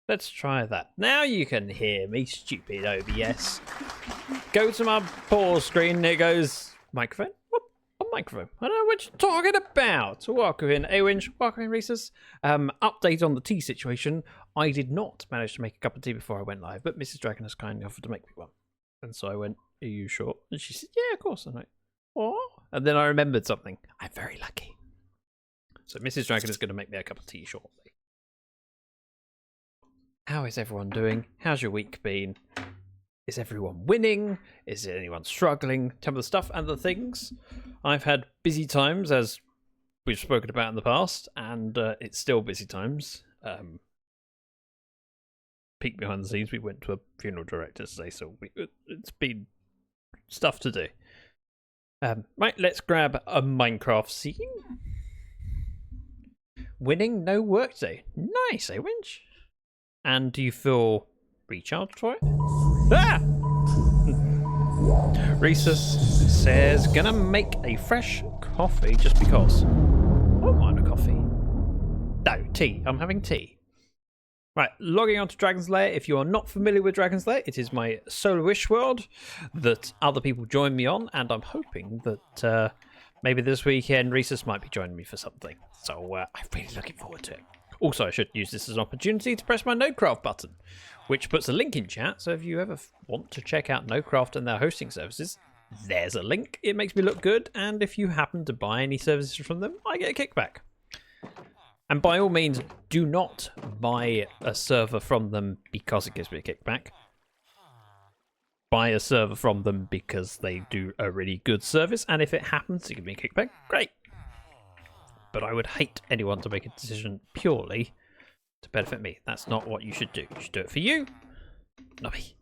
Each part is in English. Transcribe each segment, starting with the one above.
Let's try that. Now you can hear me, stupid OBS. Go to my pause screen, and it goes, microphone? What microphone? I don't know what you're talking about. Welcome in, Awinch. Welcome in, Reese's. Update on the tea situation. I did not manage to make a cup of tea before I went live, but Mrs. Dragon has kindly offered to make me one. And so I went, are you sure? And she said, yeah, of course. I'm like, what? And then I remembered something. I'm very lucky. So Mrs. Dragon is going to make me a cup of tea shortly. How is everyone doing? How's your week been? Is everyone winning? Is anyone struggling? Tell me the stuff and the things. I've had busy times, as we've spoken about in the past, and it's still busy times. Peek behind the scenes, we went to a funeral director today, so it's been stuff to do. Right, let's grab a Minecraft scene. Winning, no work day. Nice, eh, Winch? And do you feel recharged for it? Ah! Rhesus says, gonna make a fresh coffee just because. I don't mind a coffee. No, tea. I'm having tea. Right, logging on to Dragon's Lair. If you are not familiar with Dragon's Lair, it is my solo-ish world that other people join me on, and I'm hoping that maybe this weekend Rhesus might be joining me for something. So I'm really looking forward to it. Also, I should use this as an opportunity to press my Nodecraft button, which puts a link in chat, so if you ever want to check out Nodecraft and their hosting services, there's a link. It makes me look good, and if you happen to buy any services from them, I get a kickback. And by all means, do not buy a server from them because it gives me a kickback. Buy a server from them because they do a really good service, and if it happens to give me a kickback, great. But I would hate anyone to make a decision purely to benefit me. That's not what you should do. You should do it for you, not me.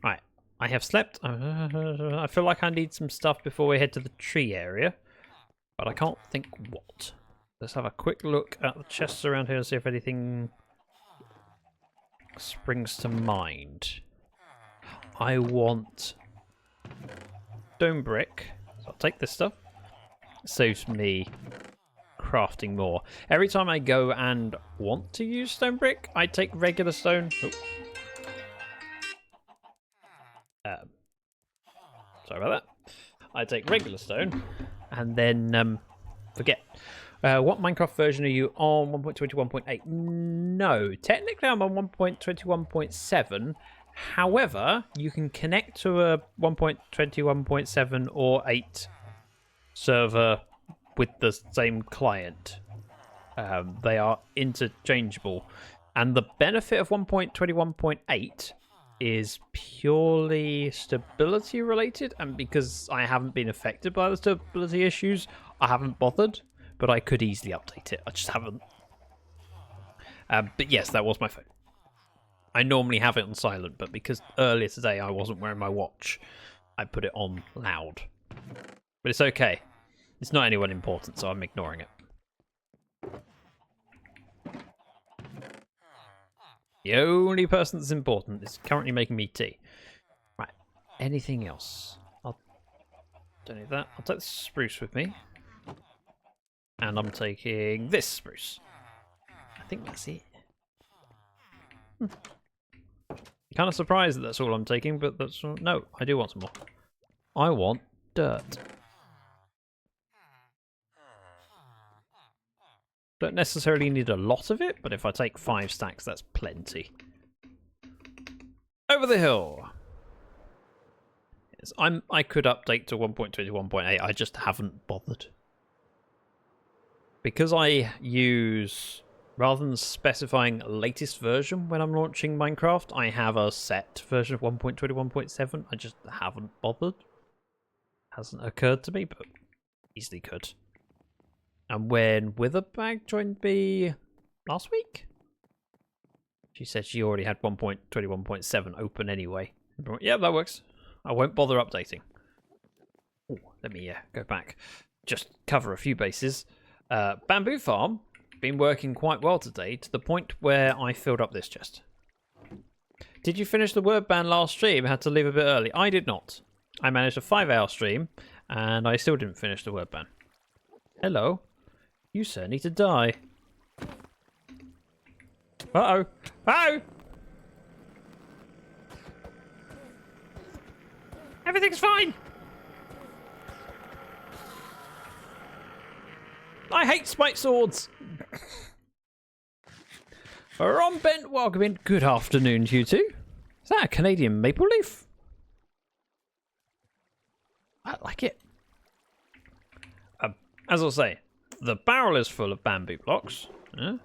Right, I have slept. I feel like I need some stuff before we head to the tree area, but I can't think what. Let's have a quick look at the chests around here and see if anything springs to mind. I want stone brick, so I'll take this stuff. It saves me crafting more. Every time I go and want to use stone brick, I take regular stone. Sorry about that. I take regular stone and then forget. What Minecraft version are you on? 1.21.8? No, technically I'm on 1.21.7. However, you can connect to a 1.21.7 or 8 server with the same client. They are interchangeable. And the benefit of 1.21.8 is purely stability related, and because I haven't been affected by the stability issues, I haven't bothered, but I could easily update it. I just haven't. But yes, that was my phone. I normally have it on silent, but because earlier today I wasn't wearing my watch, I put it on loud. But it's okay. It's not anyone important, so I'm ignoring it. The only person that's important is currently making me tea. Right. Anything else? Don't need that. I'll take the spruce with me. And I'm taking this spruce. I think that's it. Kind of surprised that that's all I'm taking, but that's... No, I do want some more. I want dirt. Don't necessarily need a lot of it, but if I take 5 stacks, that's plenty. Over the hill. Yes, I could update to 1.21.8. I just haven't bothered. Because I use, rather than specifying latest version when I'm launching Minecraft, I have a set version of 1.21.7. I just haven't bothered. Hasn't occurred to me, but easily could. And when Witherbag joined me last week, she said she already had 1.21.7 open anyway. Yeah, that works. I won't bother updating. Ooh, let me go back. Just cover a few bases. Bamboo farm, been working quite well today, to the point where I filled up this chest. Did you finish the word ban last stream? Had to leave a bit early. I did not. I managed a 5-hour stream, and I still didn't finish the word ban. Hello. You sir need to die. Uh-oh. Oh! Everything's fine! I hate spike swords! Ron Bent, welcome in. Good afternoon to you two. Is that a Canadian maple leaf? I like it. As I'll say, the barrel is full of bamboo blocks. Yeah.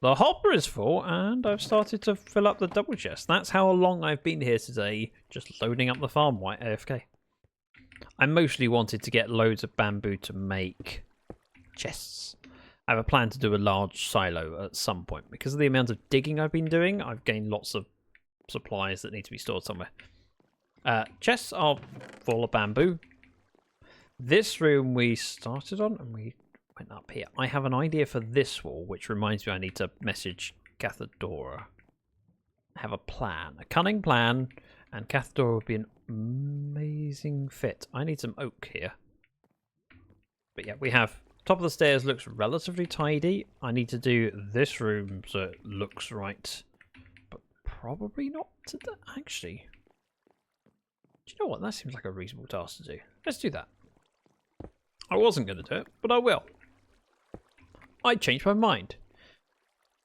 The hopper is full, and I've started to fill up the double chest. That's how long I've been here today, just loading up the farm white AFK. I mostly wanted to get loads of bamboo to make chests. I have a plan to do a large silo at some point. Because of the amount of digging I've been doing, I've gained lots of supplies that need to be stored somewhere. Chests are full of bamboo. This room we started on, and we went up here. I have an idea for this wall, which reminds me I need to message Cathedora. I have a plan, a cunning plan, and Cathedora would be an amazing fit. I need some oak here. But yeah, we have top of the stairs looks relatively tidy. I need to do this room so it looks right, but probably not today. Actually, do you know what? That seems like a reasonable task to do. Let's do that. I wasn't going to do it, but I will. I changed my mind.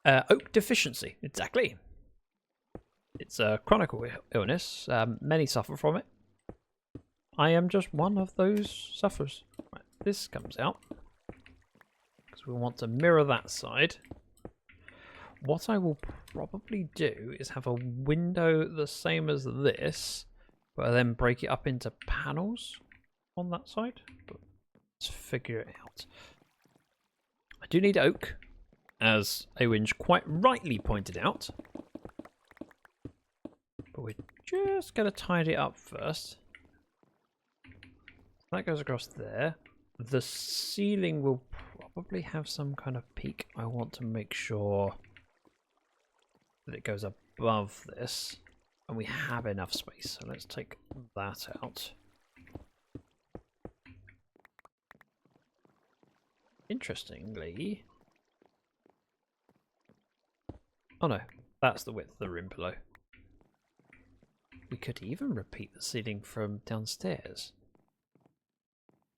Oak deficiency, exactly. It's a chronic illness. Many suffer from it. I am just one of those sufferers. Right, this comes out. Because we want to mirror that side. What I will probably do is have a window the same as this, but then break it up into panels on that side. But let's figure it out. I do need oak, as Awinge quite rightly pointed out. But we're just going to tidy it up first. That goes across there. The ceiling will probably have some kind of peak. I want to make sure that it goes above this. And we have enough space. So let's take that out. Interestingly... Oh no, that's the width of the room below. We could even repeat the ceiling from downstairs.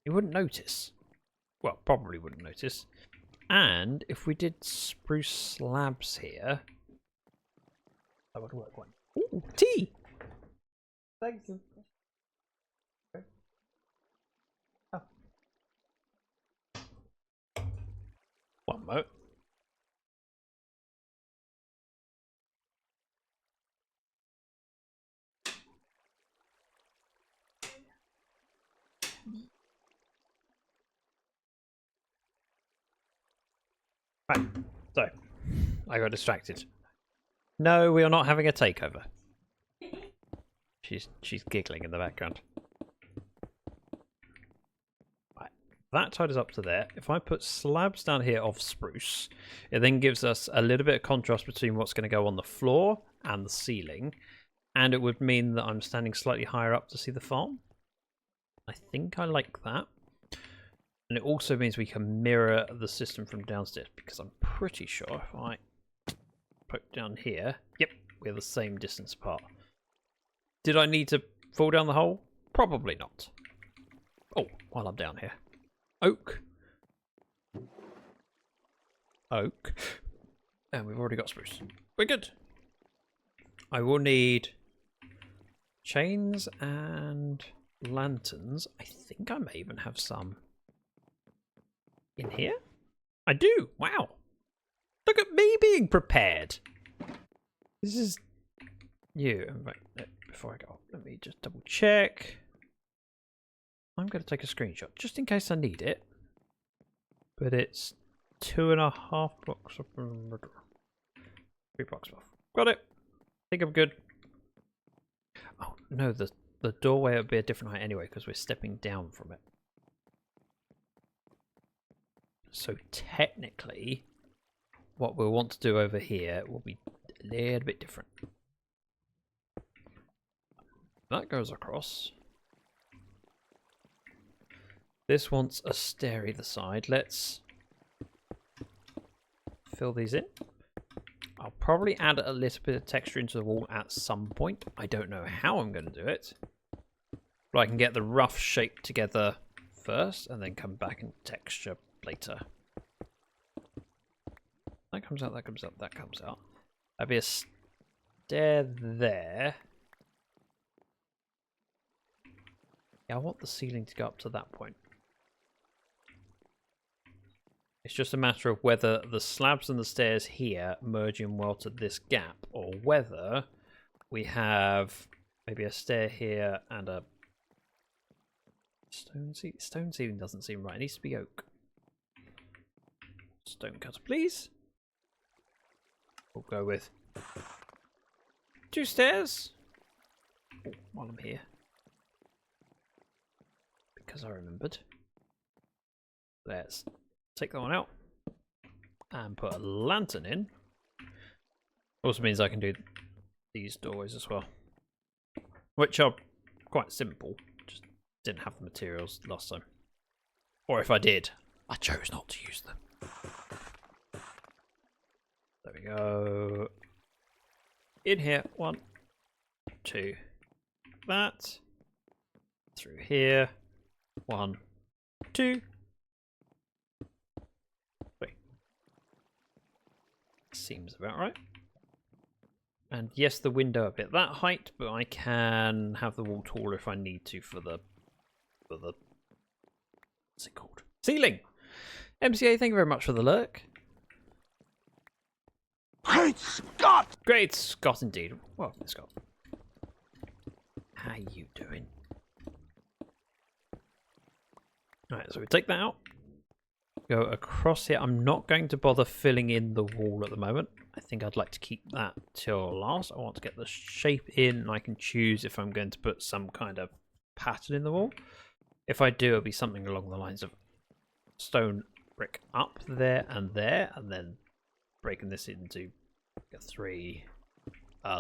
You wouldn't notice. Well, probably wouldn't notice. And if we did spruce slabs here, that would work one. Ooh, tea! Thanks. Oh. One moment. Right, so I got distracted. No, we are not having a takeover. She's giggling in the background. Right, that side is up to there. If I put slabs down here of spruce, it then gives us a little bit of contrast between what's going to go on the floor and the ceiling, and it would mean that I'm standing slightly higher up to see the farm. I think I like that. And it also means we can mirror the system from downstairs, because I'm pretty sure if I poke down here, yep, we're the same distance apart. Did I need to fall down the hole? Probably not. Oh, while I'm down here. Oak. Oak. And we've already got spruce. We're good. I will need chains and lanterns. I think I may even have some in here? I do! Wow! Look at me being prepared! This is new. Right, before I go, let me just double check. I'm going to take a screenshot just in case I need it. But it's 2.5 blocks up. 3 blocks off. Got it! I think I'm good. Oh, no, the doorway would be a different height anyway because we're stepping down from it. So technically, what we'll want to do over here will be a little bit different. That goes across. This wants a stair either side. Let's fill these in. I'll probably add a little bit of texture into the wall at some point. I don't know how I'm going to do it. But I can get the rough shape together first and then come back and texture later. That comes out, that comes out, that comes out. That'd be a stair there. Yeah, I want the ceiling to go up to that point. It's just a matter of whether the slabs and the stairs here merge in well to this gap, or whether we have maybe a stair here and a stone ceiling. Stone ceiling doesn't seem right. It needs to be oak. Stone cutter, please. We'll go with 2 stairs. Oh, while I'm here, because I remembered. Let's take that one out and put a lantern in. Also means I can do these doorways as well, which are quite simple. Just didn't have the materials last time, or if I did, I chose not to use them. There we go. In here, 1, 2, that through here, 1, 2. Seems about right. And yes, the window a bit that height, but I can have the wall taller if I need to for the what's it called? Ceiling. MCA, thank you very much for the lurk. Great Scott! Great Scott indeed. Welcome, Scott. How you doing? Alright, so we take that out. Go across here. I'm not going to bother filling in the wall at the moment. I think I'd like to keep that till last. I want to get the shape in, and I can choose if I'm going to put some kind of pattern in the wall. If I do, it'll be something along the lines of stone brick up there, and then breaking this into a 3,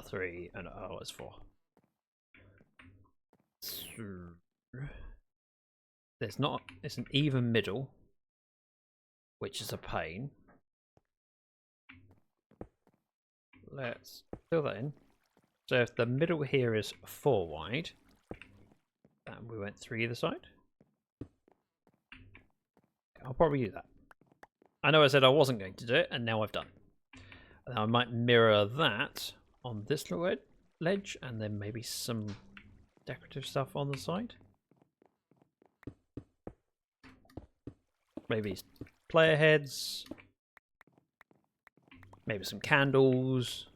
3, and it's 4. There's not. It's an even middle, which is a pain. Let's fill that in. So if the middle here is 4 wide, and we went 3 either side, I'll probably do that. I know I said I wasn't going to do it, and now I've done. And I might mirror that on this little ledge, and then maybe some decorative stuff on the side. Maybe player heads, maybe some candles,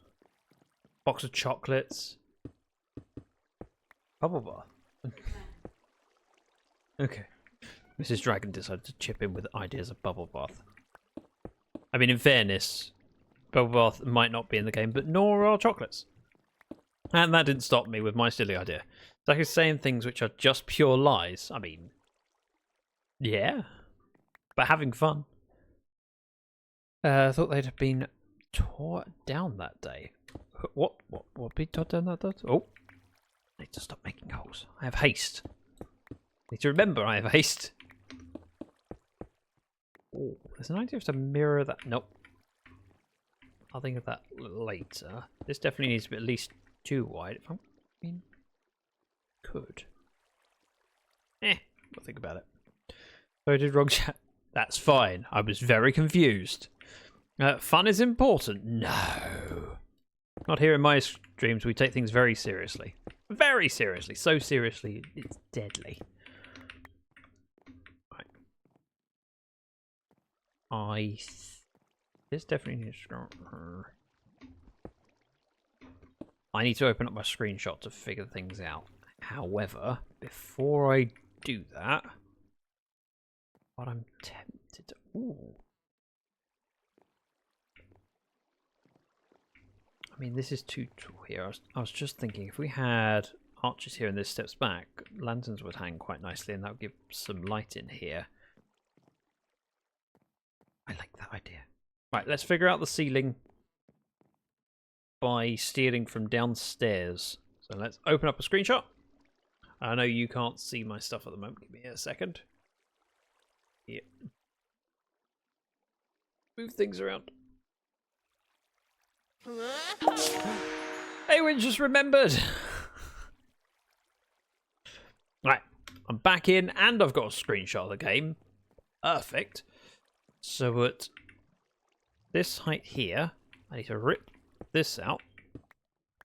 box of chocolates, bubble bath. Okay, Mrs. Dragon decided to chip in with ideas of bubble bath. I mean, in fairness, bubble bath might not be in the game, but nor are chocolates. And that didn't stop me with my silly idea. Zach is saying things which are just pure lies. I mean, yeah, but having fun. I thought they'd have been tore down that day. What been torn down that day? Oh, I need to stop making holes. I have haste. I need to remember I have haste. Oh, there's an idea to mirror that. Nope. I'll think of that later. This definitely needs to be at least 2 wide. If I mean, could. I'll think about it. So I did wrong chat. That's fine. I was very confused. Fun is important. No. Not here in my streams. We take things very seriously. Very seriously. So seriously, it's deadly. Right. This definitely needs to go. I need to open up my screenshot to figure things out. However, before I do that, what I'm tempted to... Ooh. I mean, this is too tall here. I was just thinking, if we had arches here and this steps back, lanterns would hang quite nicely, and that would give some light in here. I like that idea. Right, let's figure out the ceiling by stealing from downstairs. So let's open up a screenshot. I know you can't see my stuff at the moment. Give me a second. Yeah. Yeah. Move things around. Hey, we just remembered. Right, I'm back in and I've got a screenshot of the game. Perfect. So at this height here, I need to rip this out.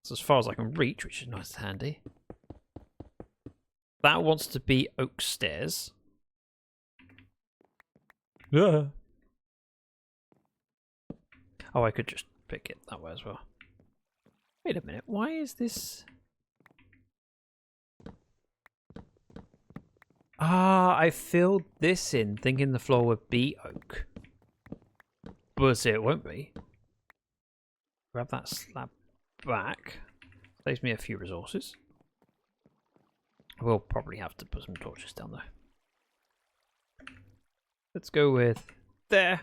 It's as far as I can reach, which is nice and handy. That wants to be oak stairs. Yeah. Oh, I could just pick it that way as well. Wait a minute, why is this... Ah, I filled this in thinking the floor would be oak. But it won't be. Grab that slab back. Saves me a few resources. We'll probably have to put some torches down there. Let's go with there.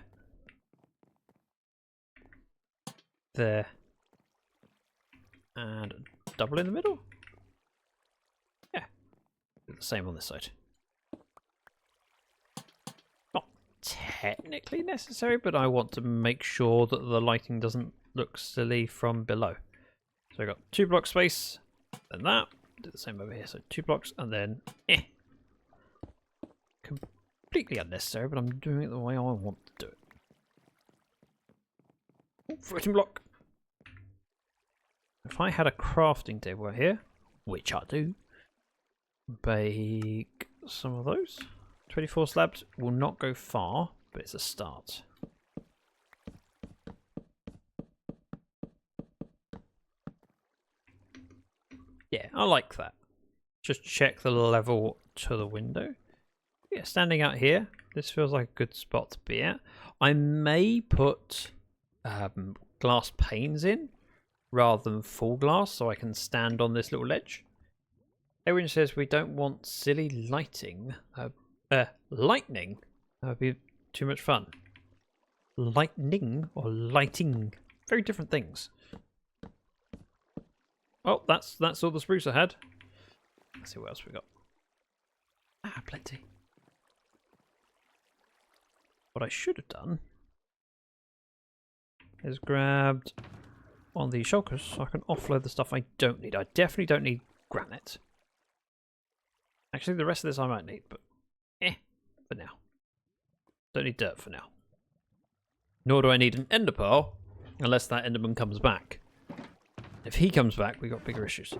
There. And double in the middle? Yeah. Do the same on this side. Not technically necessary, but I want to make sure that the lighting doesn't look silly from below. So I got 2 block space, then that. Do the same over here. So 2 blocks and then completely unnecessary, but I'm doing it the way I want to do it. Oh, floating block. If I had a crafting table right here, which I do, bake some of those. 24 slabs will not go far, but it's a start. Yeah, I like that. Just check the level to the window. Yeah, standing out here, this feels like a good spot to be at. I may put glass panes in rather than full glass so I can stand on this little ledge. Everyone says we don't want silly lighting. Lightning? That would be too much fun. Lightning or lighting? Very different things. Oh, that's all the spruce I had. Let's see what else we got. Ah, plenty. What I should have done is grabbed on the shulkers so I can offload the stuff I don't need. I definitely don't need granite. Actually, the rest of this I might need, but for now. Don't need dirt for now. Nor do I need an ender pearl unless that enderman comes back. If he comes back, we got bigger issues.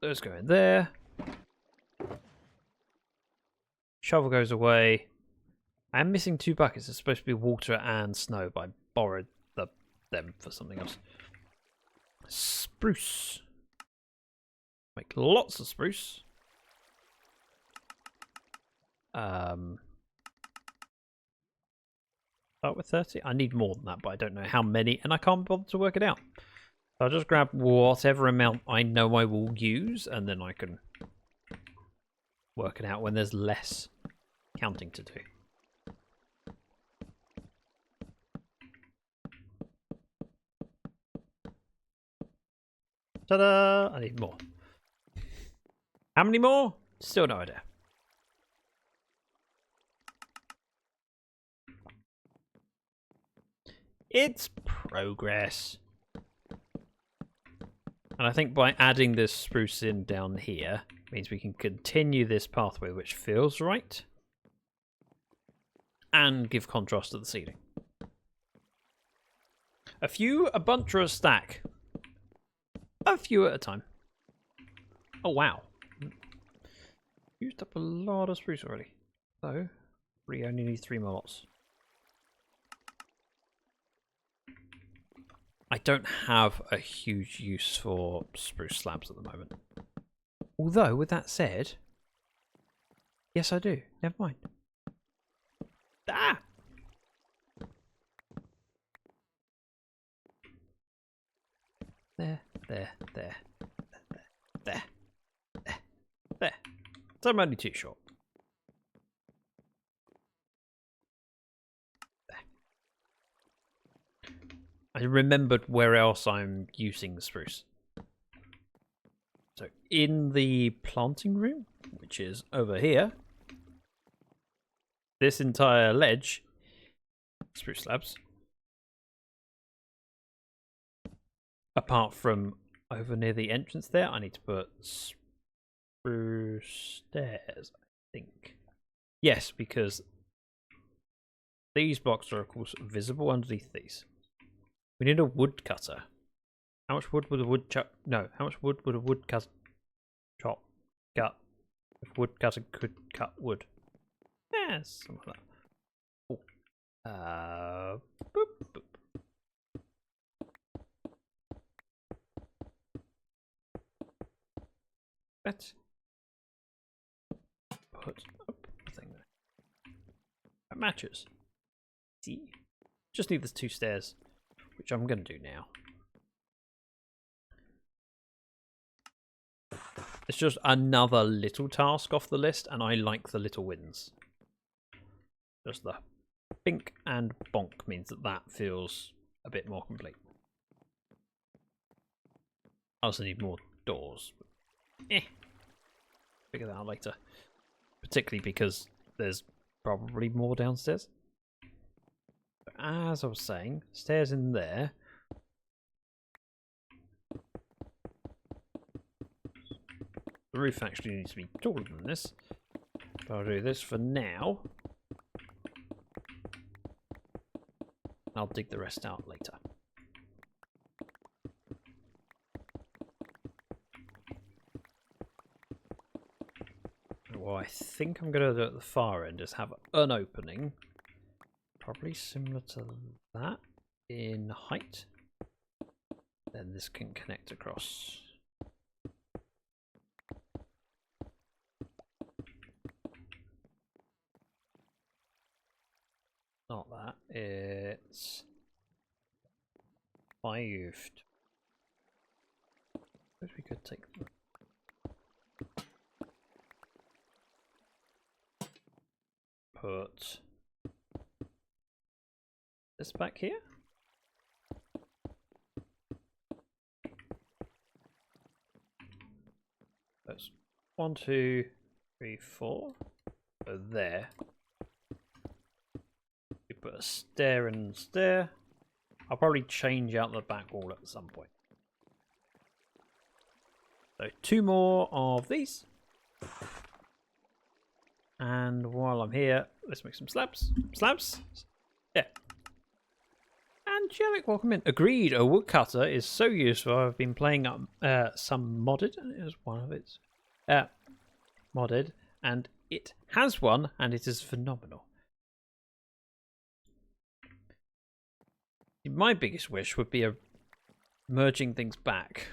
Those go in there. Shovel goes away. I'm missing 2 buckets. It's supposed to be water and snow, but I borrowed them for something else. Spruce. Make lots of spruce. Start with 30. I need more than that, but I don't know how many, and I can't bother to work it out. So I'll just grab whatever amount I know I will use, and then I can work it out when there's less counting to do. Ta-da! I need more. How many more? Still no idea. It's progress. And I think by adding this spruce in down here means we can continue this pathway which feels right and give contrast to the ceiling. A bunch, or a stack? A few at a time. Oh wow. Used up a lot of spruce already. So, we only need 3 more lots. I don't have a huge use for spruce slabs at the moment. Although, with that said, yes I do. Never mind. Ah! There. So I'm only too short. I remembered where else I'm using the spruce. So in the planting room, which is over here, this entire ledge, spruce slabs, apart from over near the entrance there, I need to put spruce stairs, I think. Yes, because these blocks are, of course, visible underneath these. We need a woodcutter. How much wood would a woodchuck? No, how much wood would a woodcutter cut? If woodcutter could cut wood. Yeah, something like that. Oh. Boop, boop. Let's put up the thing there. That matches. See? Just need the 2 stairs, which I'm going to do now. It's just another little task off the list, and I like the little wins. Just the bink and bonk means that feels a bit more complete. I also need more doors. Figure that out later. Particularly because there's probably more downstairs. But as I was saying, stairs in there. The roof actually needs to be taller than this. But I'll do this for now. I'll dig the rest out later. What I think I'm going to do at the far end is have an opening. Probably similar to that in height. Then this can connect across. Not that, it's 5. Suppose we could take them. Put this back here. That's 1, 2, 3, 4. So there. You put a stair and stair. I'll probably change out the back wall at some point. So 2 more of these. And while I'm here, let's make some slabs. Slabs? Yeah. Angelic, welcome in. Agreed, a woodcutter is so useful. I've been playing some modded, and it is one of its modded, and it has one, and it is phenomenal. My biggest wish would be merging things back.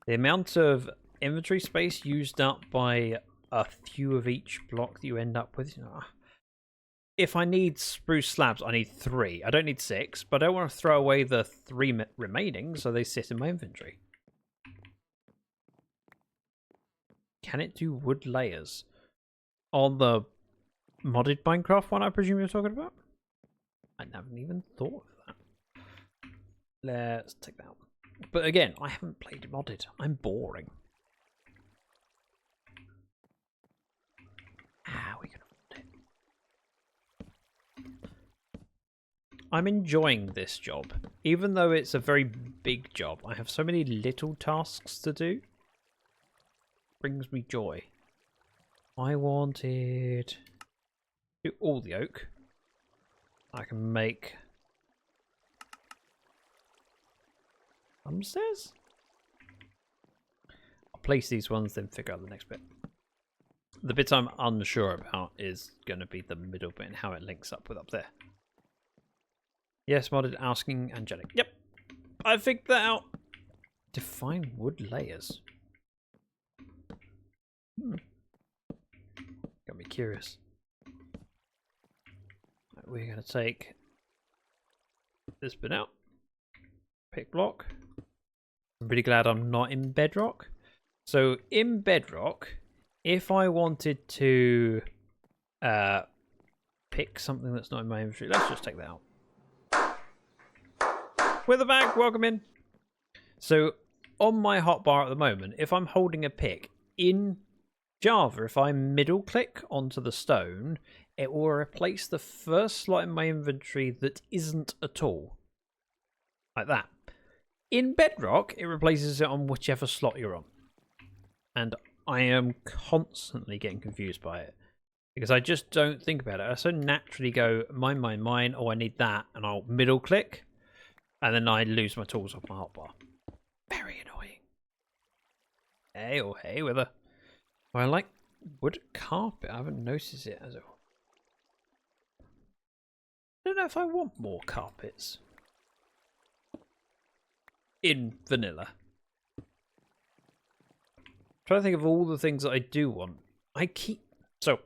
The amount of inventory space used up by a few of each block that you end up with. If I need spruce slabs, I need 3. I don't need 6, but I don't want to throw away the 3 remaining, so they sit in my inventory. Can it do wood layers? On the modded Minecraft one, I presume you're talking about? I haven't even thought of that. Let's take that out. But again, I haven't played modded. I'm boring. We can afford it. I'm enjoying this job. Even though it's a very big job, I have so many little tasks to do. Brings me joy. I wanted do all the oak. I can make some stairs. I'll place these ones, then figure out the next bit. The bit I'm unsure about is going to be the middle bit and how it links up with up there. Yes, modded asking Angelic. Yep, I figured that out. Define wood layers. Got me curious. Right, we're going to take this bit out. Pick block. I'm really glad I'm not in bedrock. So in bedrock, if I wanted to pick something that's not in my inventory, let's just take that out. With a bag, welcome in. So on my hotbar at the moment, if I'm holding a pick in Java, if I middle click onto the stone, it will replace the first slot in my inventory that isn't a tool. Like that. in Bedrock, it replaces it on whichever slot you're on. And I am constantly getting confused by it. Because I just don't think about it. I so naturally go, mine, oh, I need that, and I'll middle click, and then I lose my tools off my hotbar. Very annoying. Hey, weather. Well, I like wood carpet. I haven't noticed it as a... I don't know if I want more carpets. In vanilla. I'm trying to think of all the things that I do want. So,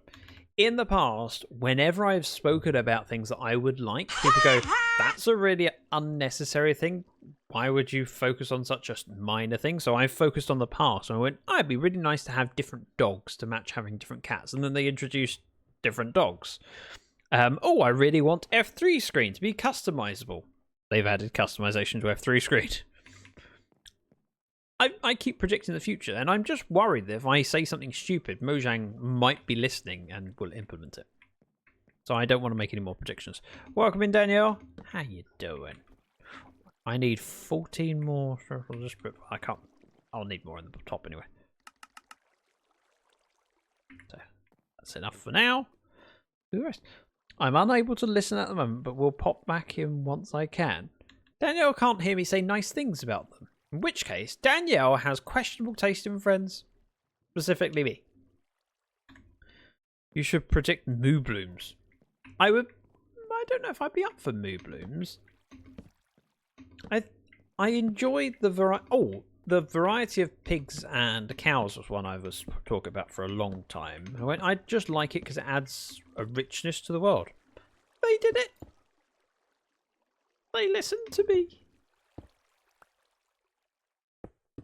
in the past, whenever I've spoken about things that I would like, people go, that's a really unnecessary thing. Why would you focus on such a minor thing? So I focused on the past, and I went, it'd be really nice to have different dogs to match having different cats. And then they introduced different dogs. Oh, I really want F3 screen to be customizable. They've added customization to F3 screen. I keep predicting the future, and I'm just worried that if I say something stupid, Mojang might be listening and will implement it. So I don't want to make any more predictions. Welcome in, Danielle. How you doing? I need 14 more. I can't. I'll need more in the top anyway. So that's enough for now. Do the rest. I'm unable to listen at the moment, but will pop back in once I can. Danielle can't hear me say nice things about them. In which case, Danielle has questionable taste in friends. Specifically me. You should predict moo blooms. I don't know if I'd be up for moo blooms. I enjoy the variety of pigs and cows was one I was talking about for a long time. I just like it because it adds a richness to the world. They did it. They listened to me.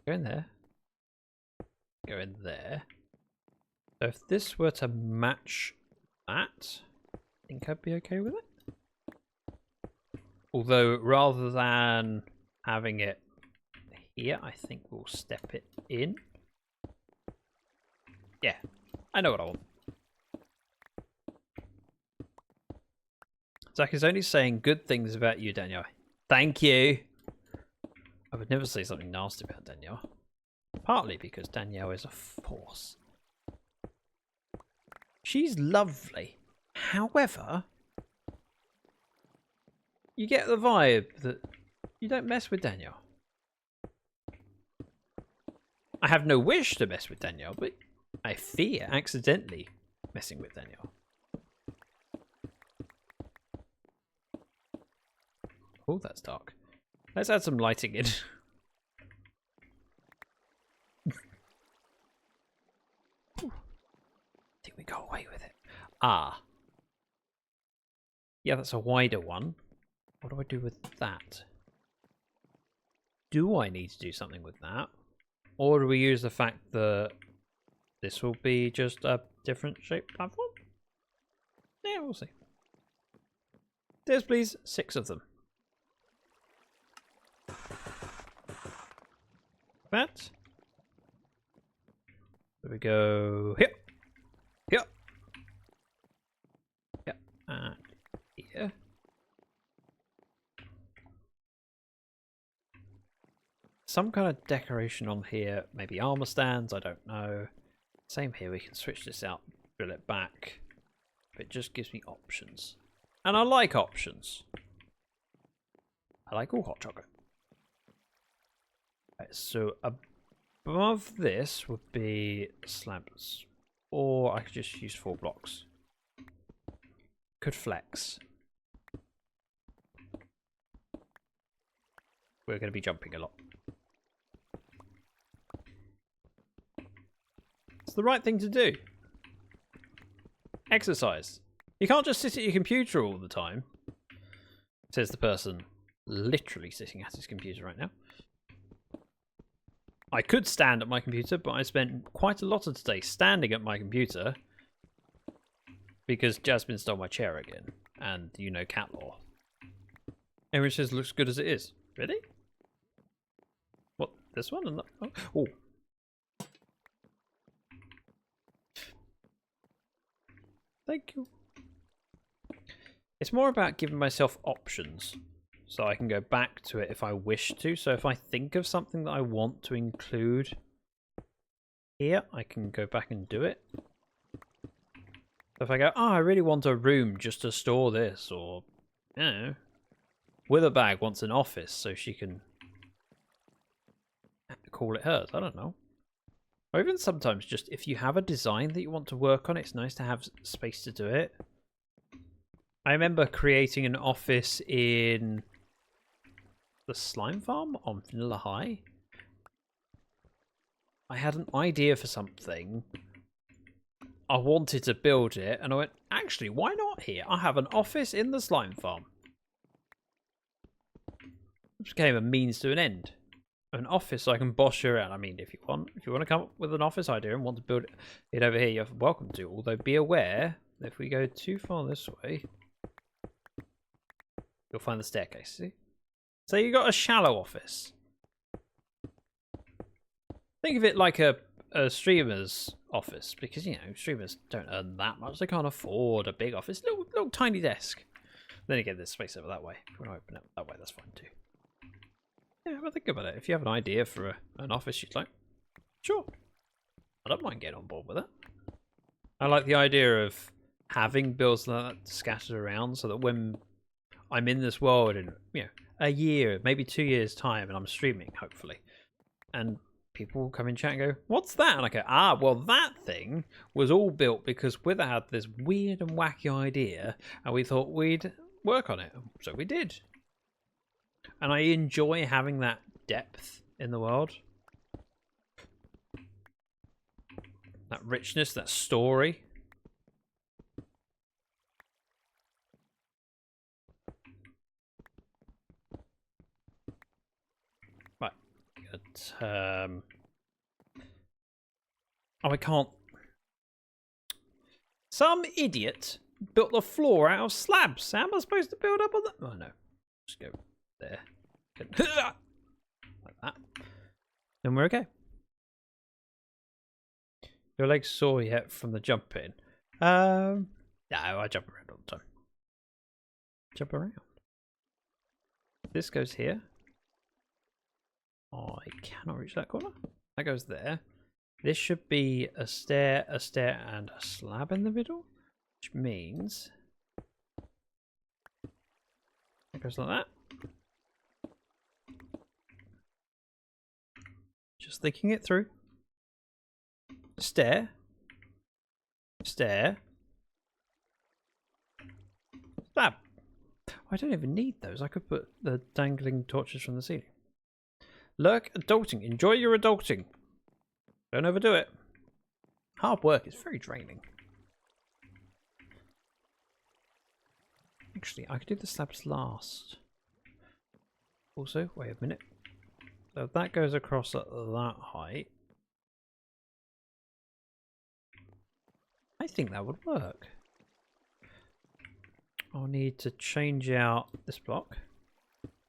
Go in there. Go in there. So if this were to match that, I think I'd be okay with it. Although rather than having it here, I think we'll step it in. Yeah, I know what I want. Zach is only saying good things about you, Danielle. Thank you. I would never say something nasty about Danielle. Partly because Danielle is a force. She's lovely. However, you get the vibe that you don't mess with Danielle. I have no wish to mess with Danielle, but I fear accidentally messing with Danielle. Oh, that's dark. Let's add some lighting in. I think we got away with it. Ah. Yeah, that's a wider one. What do I do with that? Do I need to do something with that? Or do we use the fact that this will be just a different shaped platform? Yeah, we'll see. There's please 6 of them. That. There we go. Here. Here. Yeah. And here. Some kind of decoration on here. Maybe armor stands. I don't know. Same here. We can switch this out. Drill it back. But it just gives me options. And I like options. I like all hot chocolate. So above this would be slabs, or I could just use 4 blocks. Could flex. We're going to be jumping a lot. It's the right thing to do. Exercise. You can't just sit at your computer all the time, says the person literally sitting at his computer right now. I could stand at my computer, but I spent quite a lot of today standing at my computer because Jasmine stole my chair again, and you know cat law. Everyone says looks good as it is. Really? What, this one? And that? Oh. Thank you. It's more about giving myself options. so I can go back to it if I wish to. So if I think of something that I want to include here, I can go back and do it. So if I go, oh, I really want a room just to store this, or, you know, Witherbag wants an office so she can call it hers. I don't know. Or even sometimes just if you have a design that you want to work on, it's nice to have space to do it. I remember creating an office in the slime farm on Vanilla High. I had an idea for something. I wanted to build it, and I went, actually, why not here? I have an office in the slime farm. It became a means to an end. An office so I can boss you around. I mean, if you want to come up with an office idea and want to build it over here, you're welcome to. Although be aware that if we go too far this way, you'll find the staircase. See? So you got a shallow office. Think of it like a streamer's office, because, you know, streamers don't earn that much. They can't afford a big office. Little tiny desk. Then again, there's space over that way. If you want to open it that way, that's fine too. Yeah, but think about it. If you have an idea for an office you'd like, sure. I don't mind getting on board with it. I like the idea of having builds like that scattered around so that when I'm in this world in, you know, a year, maybe 2 years' time, and I'm streaming, hopefully, and people will come in chat and go, what's that? And I go, ah, well, that thing was all built because Wither had this weird and wacky idea, and we thought we'd work on it. So we did. And I enjoy having that depth in the world. That richness, that story. Right. Good. Oh, I can't. Some idiot built the floor out of slabs. How am I supposed to build up on that? Oh, no. Just go there. Like that. Then we're okay. Your legs sore yet from the jumping? No, I jump around all the time. Jump around. This goes here. Oh, I cannot reach that corner. That goes there. This should be a stair, and a slab in the middle, which means it goes like that. Just thinking it through. Stair. Stair. Slab. I don't even need those. I could put the dangling torches from the ceiling. Lurk adulting. Enjoy your adulting. Don't overdo it. Hard work is very draining. Actually, I could do the slabs last. Also, wait a minute. So that goes across at that height. I think that would work. I'll need to change out this block.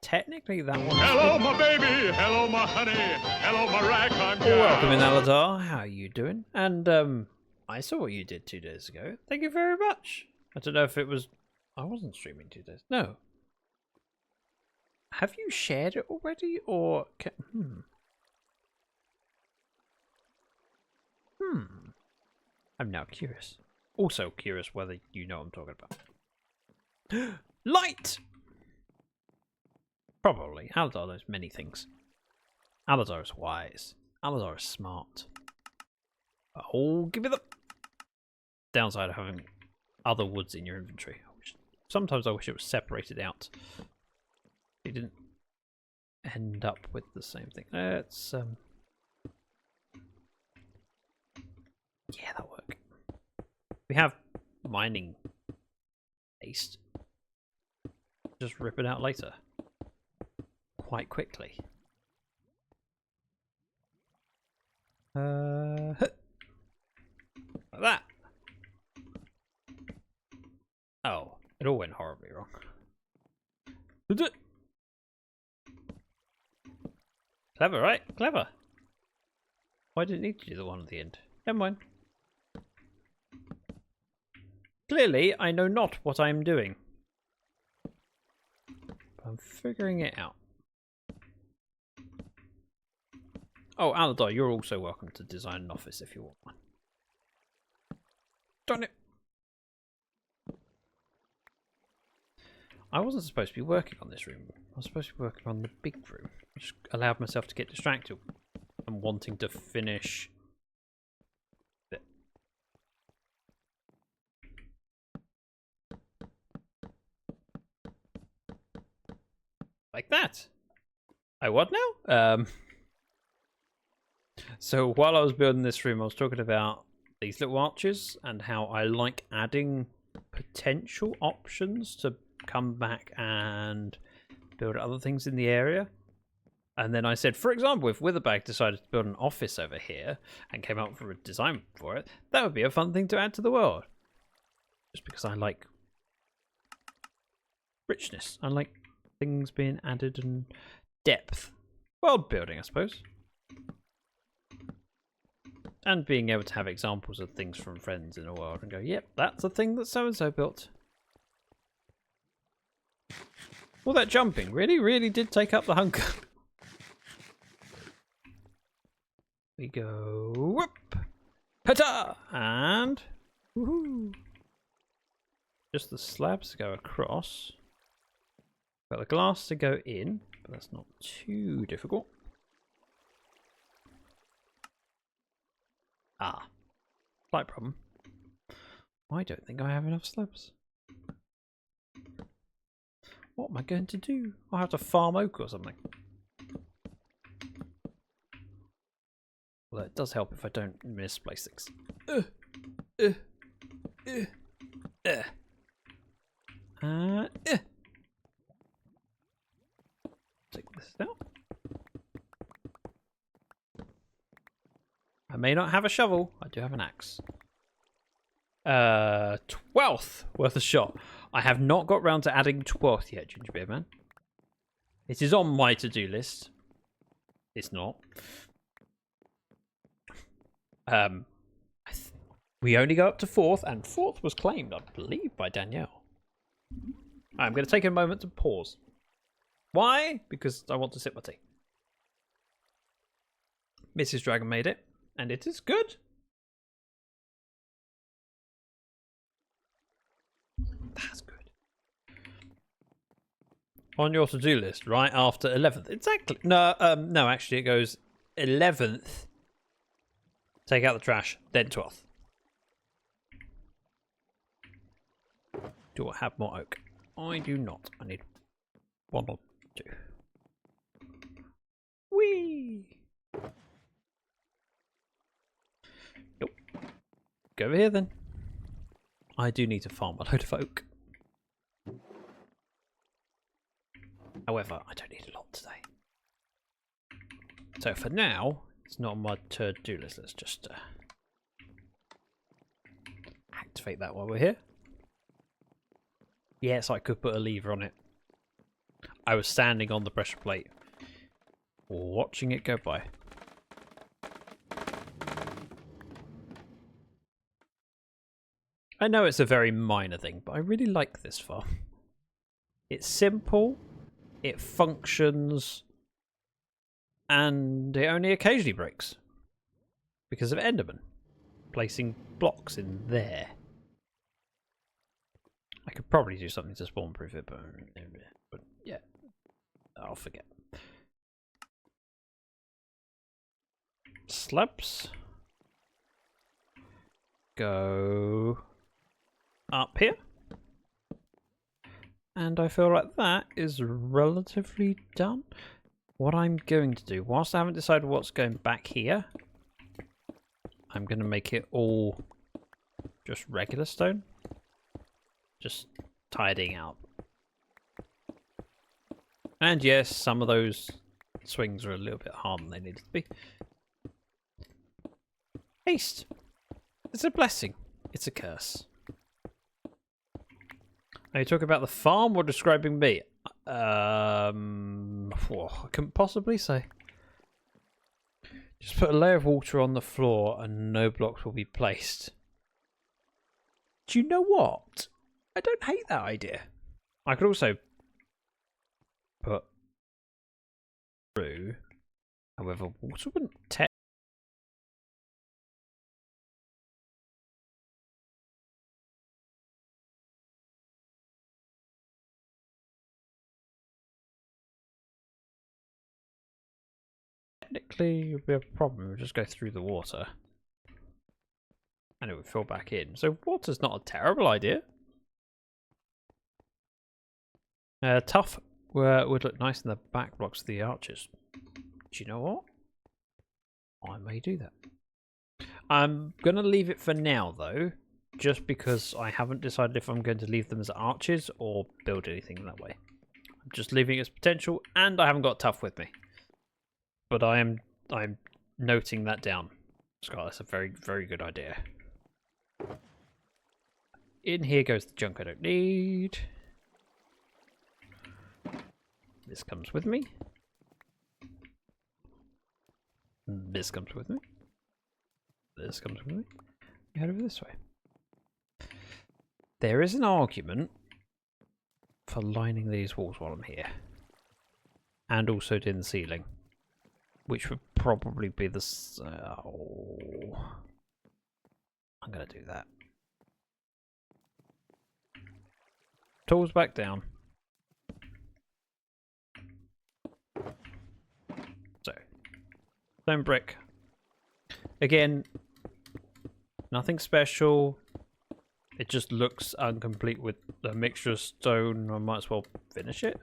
Technically, that one. Hello, my baby. Hello, my honey. Hello, my ragtime girl. Welcome in, Aladar. How are you doing? And I saw what you did 2 days ago. Thank you very much. I don't know if it was. I wasn't streaming 2 days. No. Have you shared it already, or I'm now curious. Also curious whether you know what I'm talking about. Light! Probably. Aladar knows many things. Aladar is wise. Aladar is smart. Oh, give me the downside of having other woods in your inventory. Sometimes I wish it was separated out. You didn't end up with the same thing. Let's yeah, that'll work. We have mining paste. Just rip it out later. Quite quickly. Like that. Oh, it all went horribly wrong. Clever, right? Clever. Why didn't need to do the one at the end? Never mind. Clearly, I know not what I am doing. I'm figuring it out. Oh, Aladar, you're also welcome to design an office if you want one. Darn it! I wasn't supposed to be working on this room. I was supposed to be working on the big room. I just allowed myself to get distracted and wanting to finish it. Like that. I what now? So while I was building this room, I was talking about these little arches and how I like adding potential options to come back and build other things in the area. And then I said, for example, if Witherbag decided to build an office over here and came up with a design for it, that would be a fun thing to add to the world. Just because I like richness. I like things being added and depth. World building, I suppose. And being able to have examples of things from friends in the world and go, yep, that's a thing that so-and-so built. All that jumping really did take up the hunker. We go whoop, pata, and woohoo. Just the slabs to go across. Got the glass to go in, but that's not too difficult. Ah, slight problem. I don't think I have enough slabs. What am I going to do? I'll have to farm oak or something. Well, it does help if I don't misplace things. Take this out. I may not have a shovel. I do have an axe. 12th worth a shot. I have not got round to adding 12th yet, Gingerbeard Man. It is on my to-do list. It's not. We only go up to 4th, and 4th was claimed, I believe, by Danielle. I'm going to take a moment to pause. Why? Because I want to sip my tea. Mrs. Dragon made it, and it is good. That's good. On your to-do list, right after 11th. Exactly. No, no, actually it goes 11th. Take out the trash, then 12th. Do I have more oak? I do not. I need 1 or 2. Whee! Nope. Go over here then. I do need to farm a load of oak. However, I don't need a lot today. So for now, it's not on my to-do list. Let's just activate that while we're here. Yes, I could put a lever on it. I was standing on the pressure plate, watching it go by. I know it's a very minor thing, but I really like this farm. It's simple, it functions, and it only occasionally breaks. Because of Enderman placing blocks in there. I could probably do something to spawn proof it, but yeah, I'll forget. Slabs go up here, and I feel like that is relatively done. What I'm going to do, whilst I haven't decided what's going back here, I'm going to make it all just regular stone. Just tidying out. And yes, some of those swings are a little bit harder than they needed to be. Haste. It's a blessing. It's a curse. Are you talking about the farm or describing me? I couldn't possibly say. Just put a layer of water on the floor and no blocks will be placed. Do you know what? I don't hate that idea. I could also put through. However, water wouldn't technically be a problem. We'll just go through the water. And it would fill back in. So water's not a terrible idea. Tough would look nice in the back blocks of the arches. Do you know what? I may do that. I'm going to leave it for now, though, just because I haven't decided if I'm going to leave them as arches or build anything that way. I'm just leaving it as potential, and I haven't got tough with me. But I'm noting that down. Scott, that's a very, very good idea. In here goes the junk I don't need. This comes with me. This comes with me. This comes with me. We head over this way. There is an argument for lining these walls while I'm here. And also doing the ceiling. Which would probably be the... I'm going to do that. Tools back down. So, stone brick. Again, nothing special. It just looks incomplete with a mixture of stone. I might as well finish it.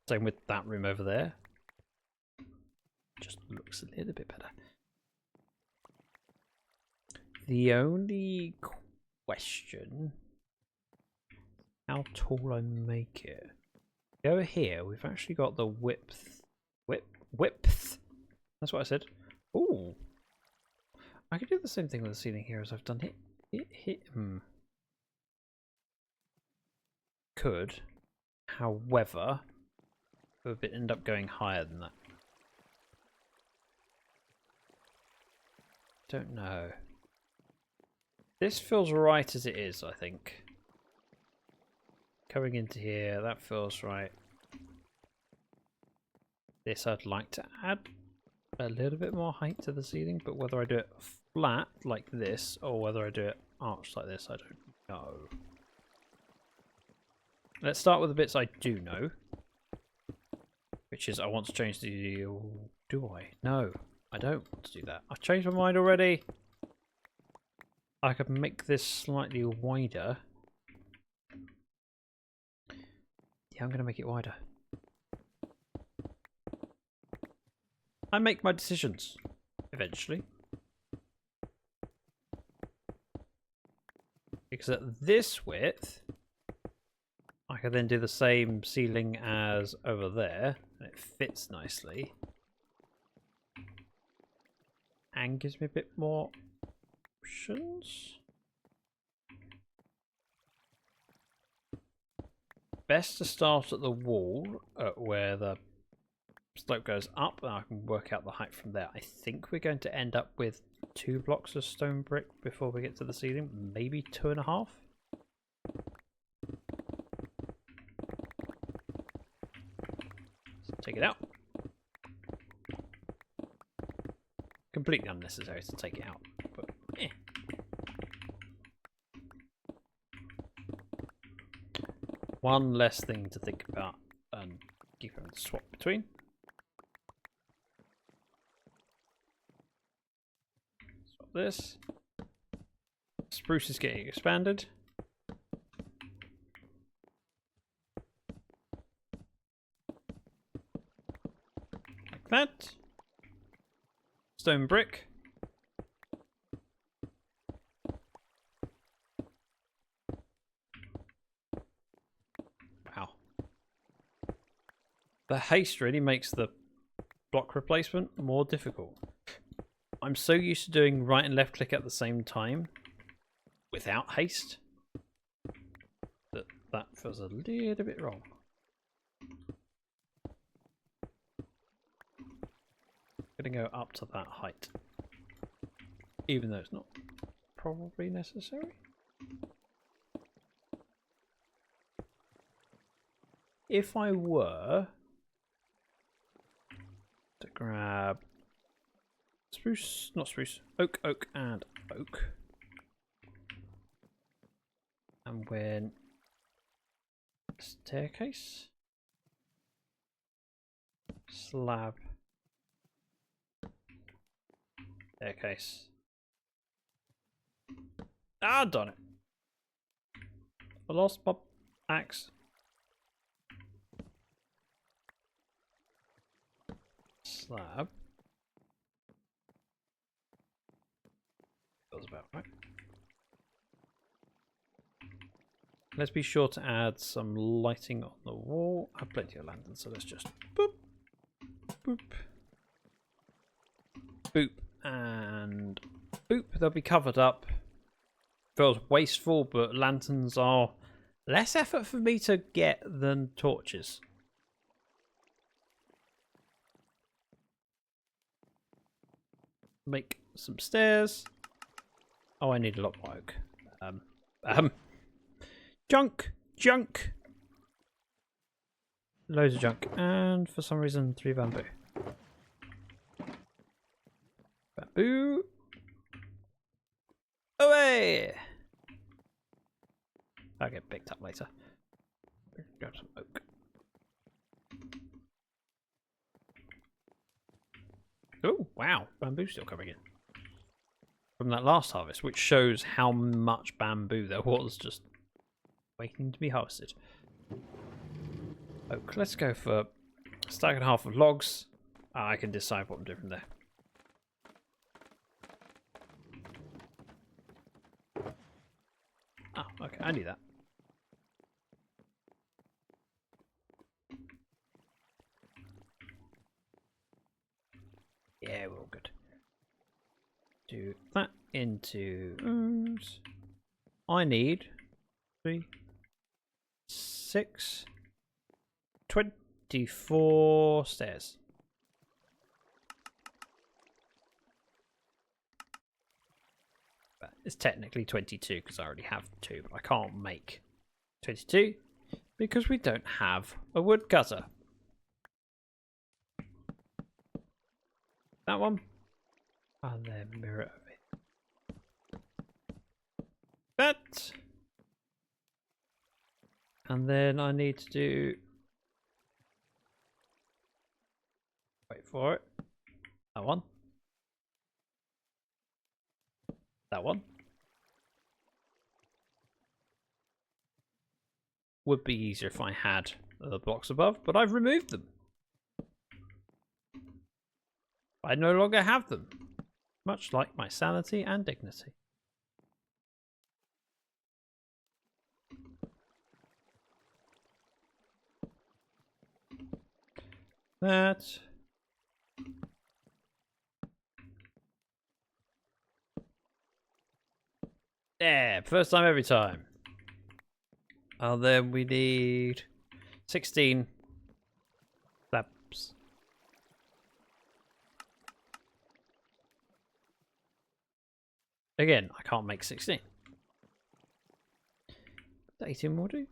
Same with that room over there. Just looks a little bit better. The only question... how tall I make it. Over here, we've actually got the width. Width? That's what I said. Ooh. I could do the same thing with the ceiling here as I've done it. Could. However, it would end up going higher than that. Don't know. This feels right as it is, I think. Coming into here, that feels right. This I'd like to add a little bit more height to the ceiling, but whether I do it flat like this or whether I do it arched like this, I don't know. Let's start with the bits I do know, which is I want to change the... do I? No, I don't want to do that. I've changed my mind already. I could make this slightly wider. Yeah, I'm going to make it wider. I make my decisions, eventually. Because at this width, I can then do the same ceiling as over there, and it fits nicely. And gives me a bit more options. Best to start at the wall, where the slope goes up, and I can work out the height from there. I think we're going to end up with 2 blocks of stone brick before we get to the ceiling, maybe 2.5. Let's take it out. Completely unnecessary to take it out, but eh. One less thing to think about and keep having to swap between. Swap this. Spruce is getting expanded. Like that. Stone brick. Wow. The haste really makes the block replacement more difficult. I'm so used to doing right and left click at the same time without haste that feels a little bit wrong. Gonna go up to that height, even though it's not probably necessary. if I were to grab spruce, not spruce, oak, and oak. And when staircase, slab, staircase. Ah, done it. I lost my axe. Slab. That was about right. Let's be sure to add some lighting on the wall. I have plenty of lanterns, so let's just boop, boop, boop, and boop. They'll be covered up. Feels wasteful, but lanterns are less effort for me to get than torches. Make some stairs. Oh, I need a lot more oak. Junk. Loads of junk, and for some reason 3 bamboo. Bamboo. Away. I'll get picked up later. Grab some oak. Oh wow, bamboo's still coming in from that last harvest, which shows how much bamboo there was just waiting to be harvested. Oak. Let's go for a stack and a half of logs. I can decide what I'm doing from there. Oh, okay, I knew that. Yeah, we're all good. Do that into rooms. I need 3, 6, 24 stairs. But it's technically 22 because I already have 2, but I can't make 22 because we don't have a woodcutter. That one. And then mirror it over here. That. And then I need to do... Wait for it. That one. That one. Would be easier if I had the blocks above, but I've removed them. I no longer have them. Much like my sanity and dignity. That. Yeah, first time every time. And then we need 16 slabs. Again, I can't make 16. 18 more do.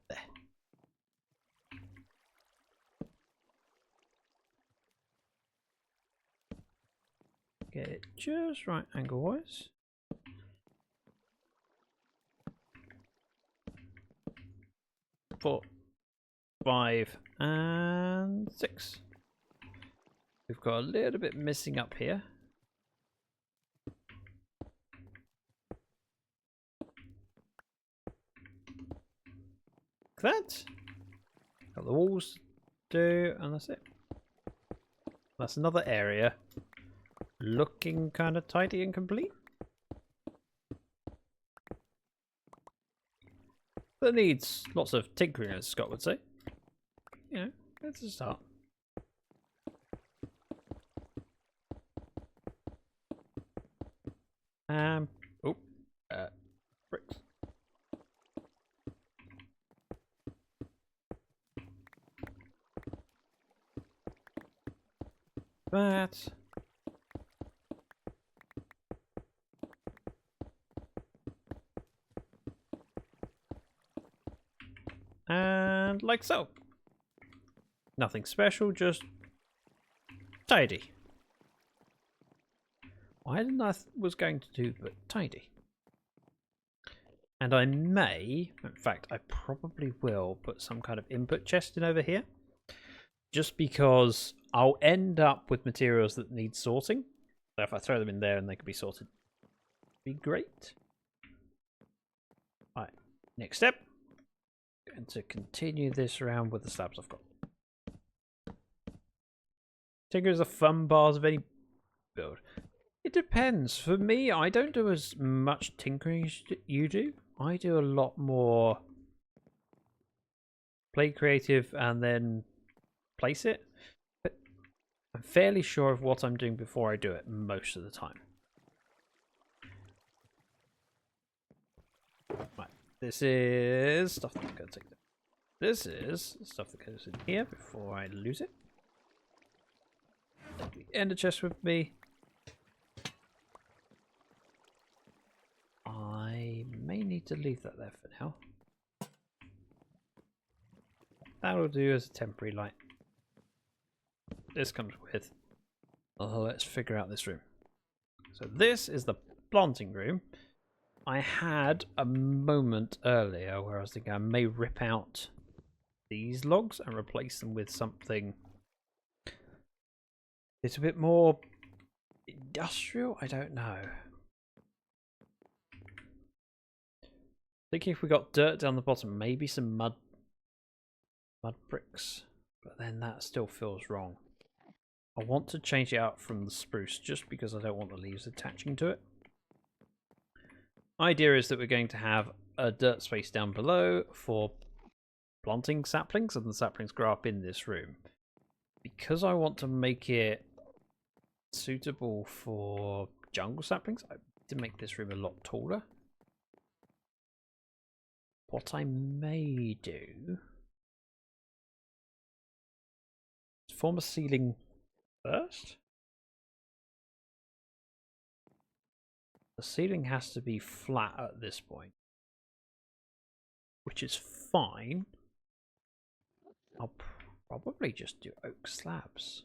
There. Get it just right angle wise. Four, 5, and 6. We've got a little bit missing up here. That. Got the walls to do, and that's it. That's another area looking kind of tidy and complete. That needs lots of tinkering, as Scott would say. You know, let's just start. Bricks. That. around like so. Nothing special, just tidy. I didn't know I was going to do but tidy. And I may, in fact, I probably will put some kind of input chest in over here. Just because I'll end up with materials that need sorting. So if I throw them in there and they can be sorted, be great. Alright, next step. Going to continue this around with the slabs I've got. Tinkers are fun bars of any build. It depends. For me, I don't do as much tinkering as you do. I do a lot more play creative and then place it. But I'm fairly sure of what I'm doing before I do it most of the time. Right, this is stuff that's going to take that. This is stuff that goes in here before I lose it. Take the ender chest with me. I may need to leave that there for now. That'll do as a temporary light. This comes with. Oh, let's figure out this room. So this is the planting room. I had a moment earlier where I was thinking I may rip out these logs and replace them with something it's a bit more industrial. I don't know. Thinking if we got dirt down the bottom, maybe some mud bricks, but then that still feels wrong. I want to change it out from the spruce just because I don't want the leaves attaching to it. Idea is that we're going to have a dirt space down below for planting saplings, and the saplings grow up in this room. Because I want to make it suitable for jungle saplings, I need to make this room a lot taller. What I may do is form a ceiling first. The ceiling has to be flat at this point, which is fine. I'll probably just do oak slabs.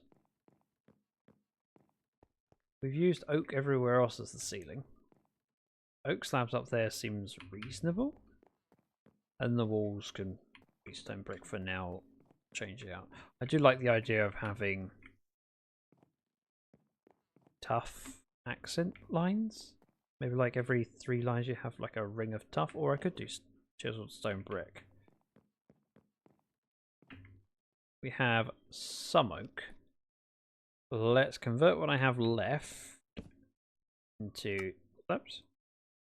We've used oak everywhere else as the ceiling. Oak slabs up there seems reasonable. And the walls can be stone brick for now. Change it out. I do like the idea of having tough accent lines. Maybe like every 3 lines you have like a ring of tough, or I could do chiseled stone brick. We have some oak. Let's convert what I have left into slabs.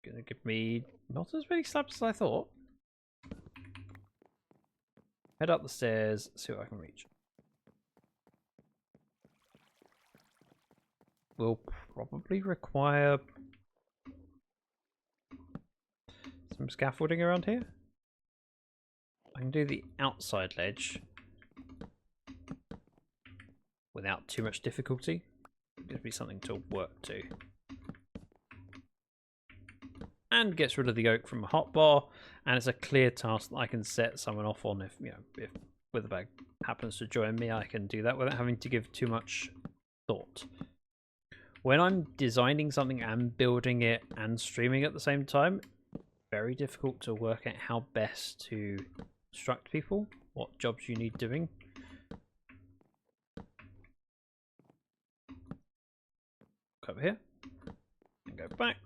Gonna give me not as many slabs as I thought. Head up the stairs, see what I can reach. We'll probably require some scaffolding around here. I can do the outside ledge without too much difficulty. It gives me something to work to. And gets rid of the oak from a hotbar, and it's a clear task that I can set someone off on if, you know, if Witherbag happens to join me, I can do that without having to give too much thought. When I'm designing something and building it and streaming at the same time, very difficult to work out how best to instruct people, what jobs you need doing. Go over here and go back.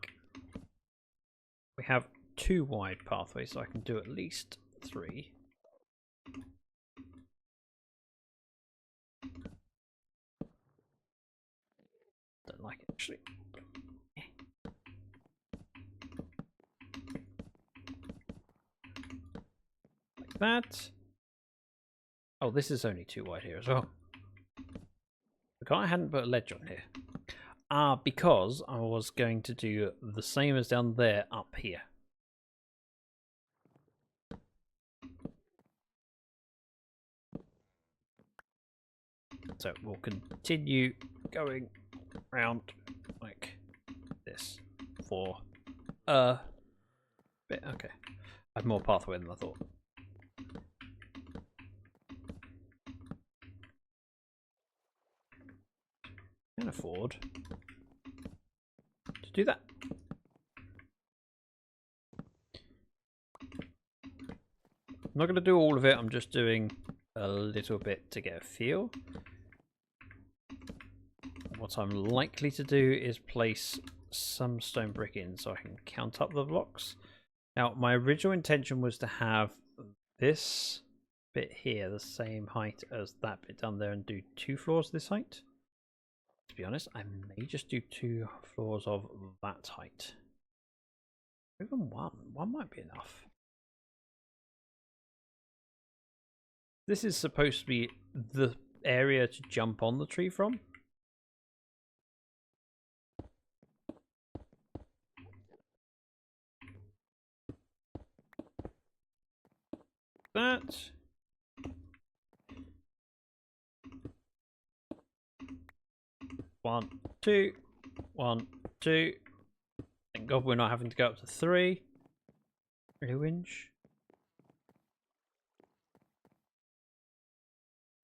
We have 2 wide pathways, so I can do at least 3. Don't like it actually. Like that. Oh, this is only 2 wide here as well. I hadn't put a ledge on here. Because I was going to do the same as down there up here. So we'll continue going around like this for a bit. Okay, I have more pathway than I thought. Can afford to do that. I'm not going to do all of it. I'm just doing a little bit to get a feel. What I'm likely to do is place some stone brick in so I can count up the blocks. Now, my original intention was to have this bit here the same height as that bit down there and do 2 floors this height. To be honest, I may just do 2 floors of that height. Even one might be enough. This is supposed to be the area to jump on the tree from. That. One, two, 1, 2. Thank God we're not having to go up to 3. 3 inch.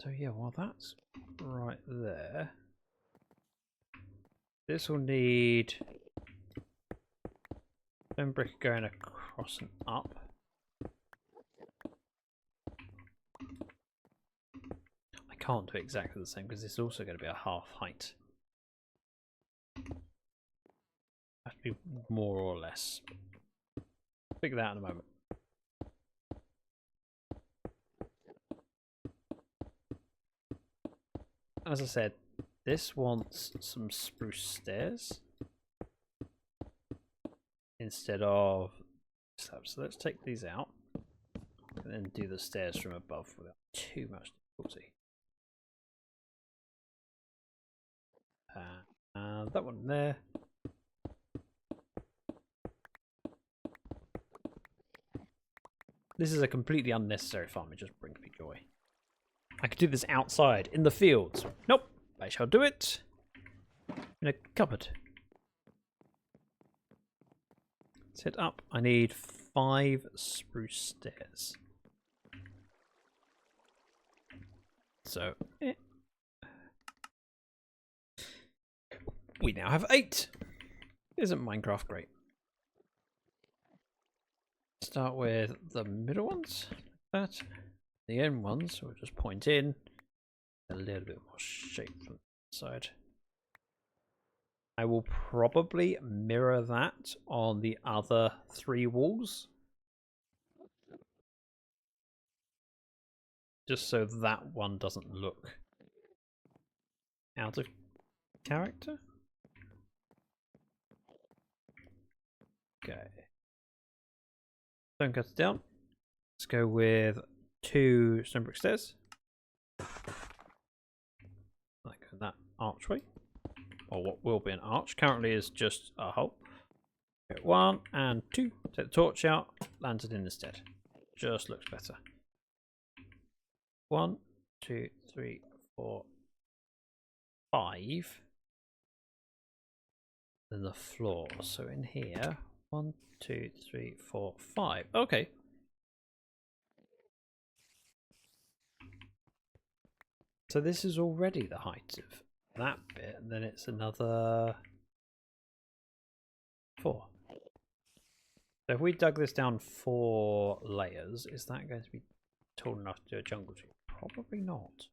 So yeah, well that's right there. This will need stone brick going across and up. I can't do exactly the same because it's also going to be a half height. Have to be more or less. Figure that out in a moment. As I said, this wants some spruce stairs instead of slabs. So let's take these out and then do the stairs from above without too much difficulty. That one there. This is a completely unnecessary farm. It just brings me joy. I could do this outside in the fields. Nope. I shall do it in a cupboard. Set up. I need 5 spruce stairs. So, we now have 8. Isn't Minecraft great? Start with the middle ones, like that. The end ones will just point in a little bit more shape from the side. I will probably mirror that on the other 3 walls, just so that one doesn't look out of character. Okay. Stone cuts down. Let's go with 2 stone brick stairs. Like that archway. Or what will be an arch. Currently is just a hole. 1 and 2. Take the torch out. Lands it in instead. Just looks better. 1, 2, 3, 4, 5. Then the floor. So in here, 1, 2, 3, 4, 5. Okay. So this is already the height of that bit, and then it's another 4. So if we dug this down 4 layers, is that going to be tall enough to do a jungle tree? Probably not.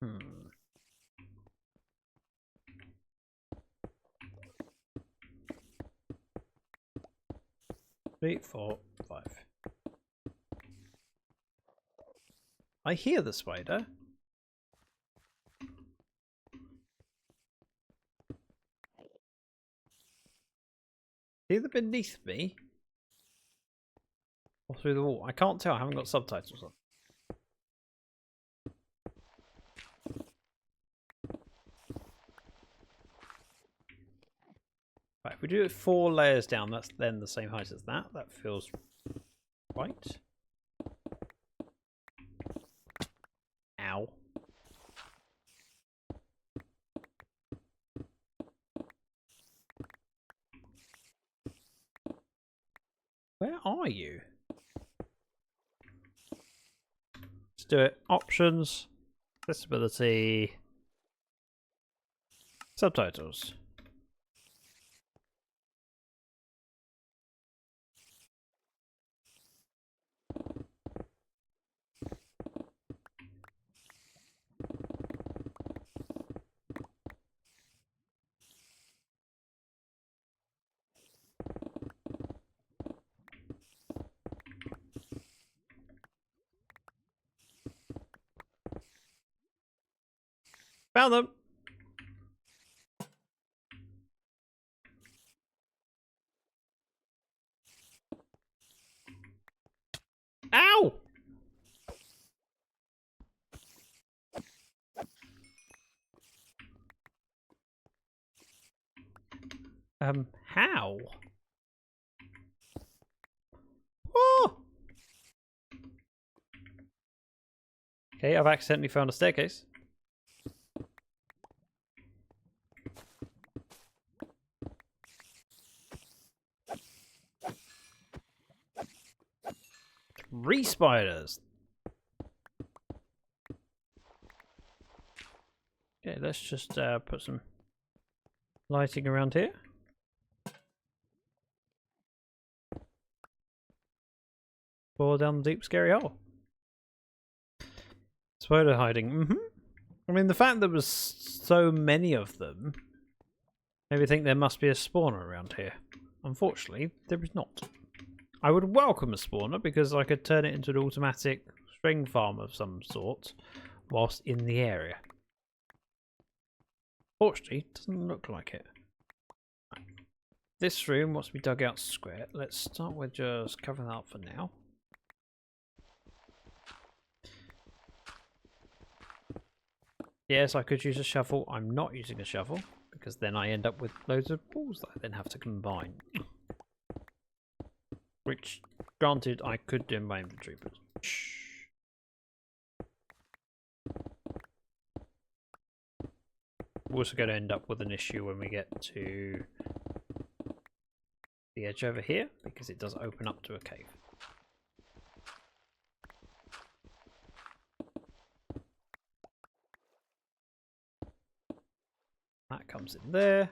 Hmm. Three, 4, 5. I hear the spider. Either beneath me or through the wall. I can't tell. I haven't got subtitles on. Right, if we do it 4 layers down, that's then the same height as that. That feels right. Ow. Where are you? Let's do it. Options, accessibility, subtitles. Found them. Ow! How? Oh! Okay, I've accidentally found a staircase. Three spiders. Okay, let's just put some lighting around here. Fall down the deep, scary hole. Spider hiding. I mean, the fact there was so many of them made me think there must be a spawner around here. Unfortunately, there is not. I would welcome a spawner because I could turn it into an automatic string farm of some sort whilst in the area. Fortunately, it doesn't look like it. This room wants to be dug out square. Let's start with just covering that up for now. Yes, I could use a shovel. I'm not using a shovel because then I end up with loads of balls that I then have to combine. Which, granted, I could do in my inventory, but shh. We're also going to end up with an issue when we get to the edge over here because it does open up to a cave. That comes in there.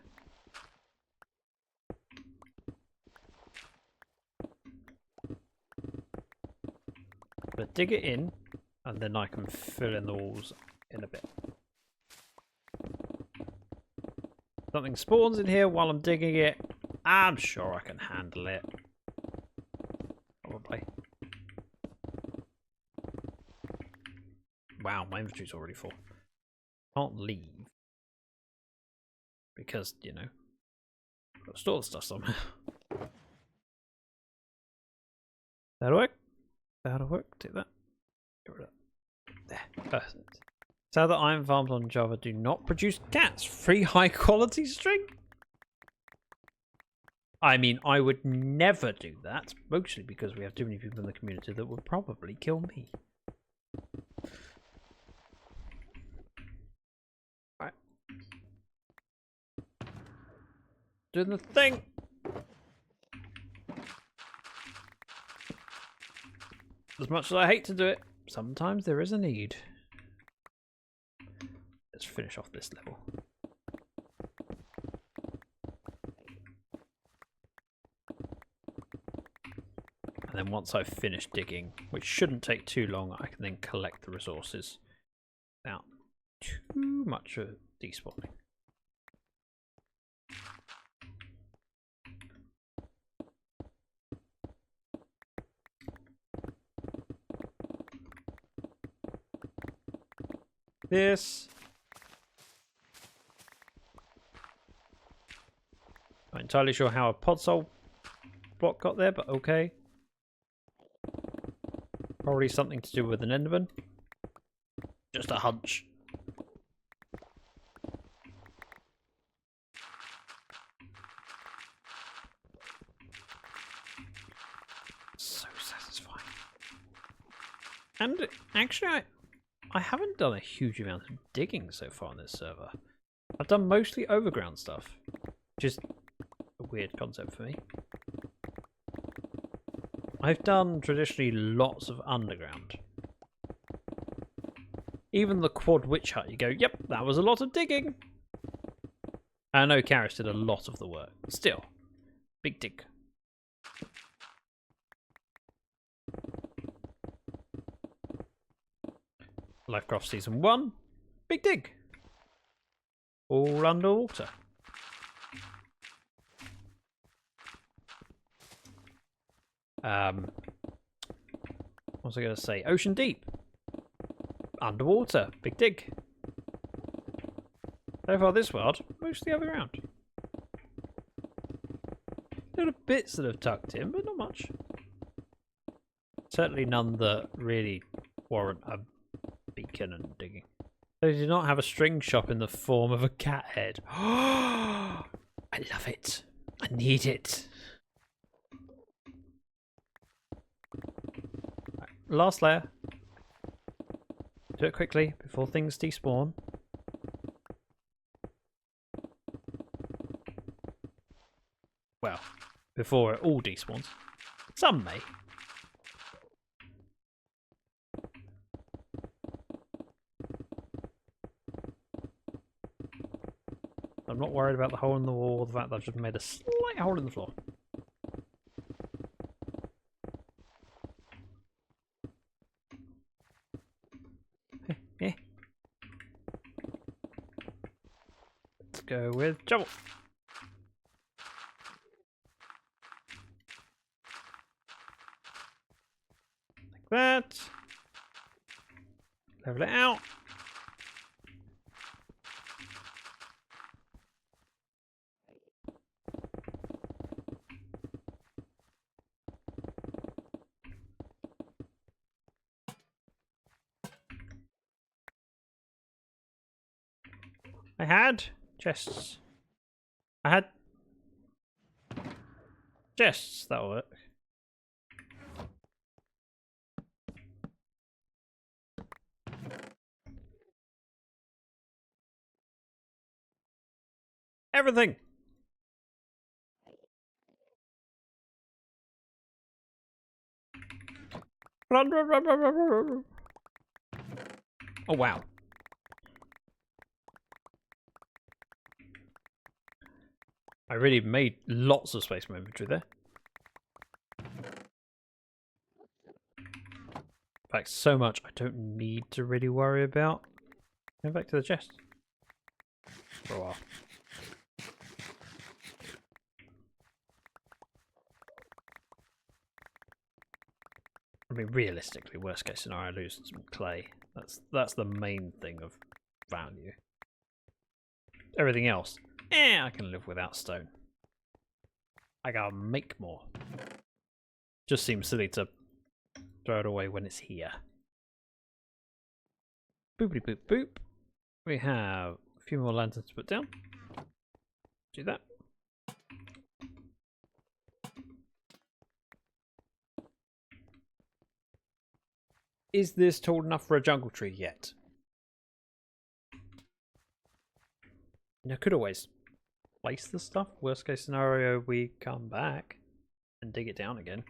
But dig it in, and then I can fill in the walls in a bit. Something spawns in here while I'm digging it. I'm sure I can handle it. Probably. Wow, my inventory's already full. Can't leave. Because, you know, I've got to store the stuff somewhere. That'll work. That'll work. Take that. Get rid of that. There. Perfect. So that iron farms on Java do not produce cats. Free high quality string? I mean, I would never do that. Mostly because we have too many people in the community that would probably kill me. Right. Doing the thing. As much as I hate to do it, sometimes there is a need. Let's finish off this level. And then once I've finished digging, which shouldn't take too long, I can then collect the resources without too much of despawning. This. Not entirely sure how a podsole block got there, but okay. Probably something to do with an enderman. Just a hunch. So satisfying. And actually, I haven't done a huge amount of digging so far on this server. I've done mostly overground stuff, which is a weird concept for me. I've done traditionally lots of underground. Even the quad witch hut, you go, yep, that was a lot of digging. I know Karis did a lot of the work. Still, big dig. Livecraft Season 1, big dig. All underwater. What was I going to say? Ocean Deep. Underwater. Big dig. So far this world, mostly the other way around. Little bits that have tucked in, but not much. Certainly none that really warrant a beacon and digging. They do not have a string shop in the form of a cat head. I love it. I need it. Right, last layer. Do it quickly before things despawn. Well, before it all despawns. Some may. I'm not worried about the hole in the wall, or the fact that I've just made a slight hole in the floor. Let's go with shovel. Like that. Level it out. I had chests. I had chests, that'll work. Everything! Run, run, run, run, run, run, run. Oh wow. I really made lots of space in my inventory there. In fact, so much I don't need to really worry about. Going back to the chest for a while. I mean, realistically, worst case scenario, I lose some clay. That's the main thing of value. Everything else, I can live without stone. I gotta make more. Just seems silly to throw it away when it's here. Boopity boop boop. We have a few more lanterns to put down. Do that. Is this tall enough for a jungle tree yet? I could always place the stuff. Worst case scenario, we come back and dig it down again.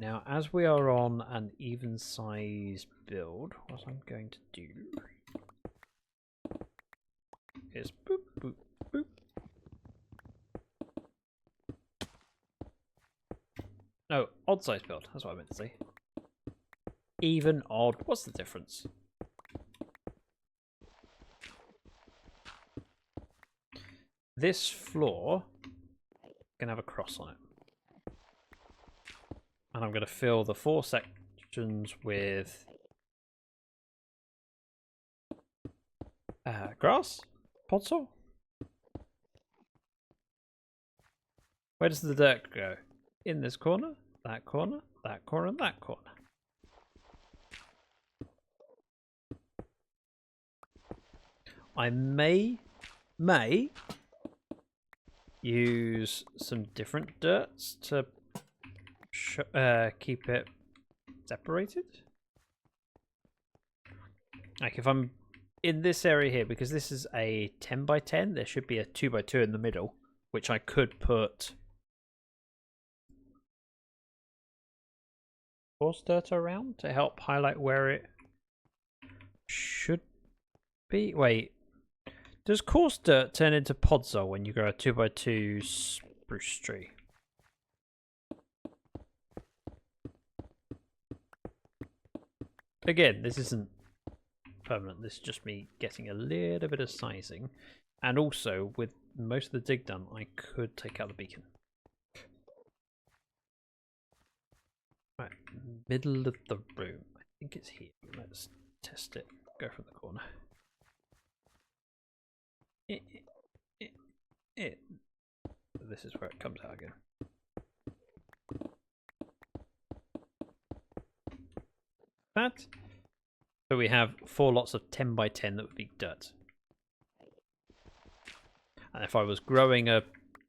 Now, as we are on an even size build, what I'm going to do is boop, boop, boop. No, odd size build. That's what I meant to say. Even, odd. What's the difference? This floor can have a cross on it. And I'm going to fill the 4 sections with grass, podzol. Where does the dirt go? In this corner, that corner, that corner, and that corner. I may use some different dirts to keep it separated. Like if I'm in this area here, because this is a 10 by 10, there should be a 2 by 2 in the middle, which I could put coarse dirt around to help highlight where it should be. Wait, does coarse dirt turn into podzol when you grow a 2x2 spruce tree? Again, this isn't permanent. This is just me getting a little bit of sizing. And also, with most of the dig done, I could take out the beacon. Right, middle of the room. I think it's here. Let's test it. Go from the corner. This is where it comes out again. That. So we have 4 lots of 10 by 10 that would be dirt. And if I was growing a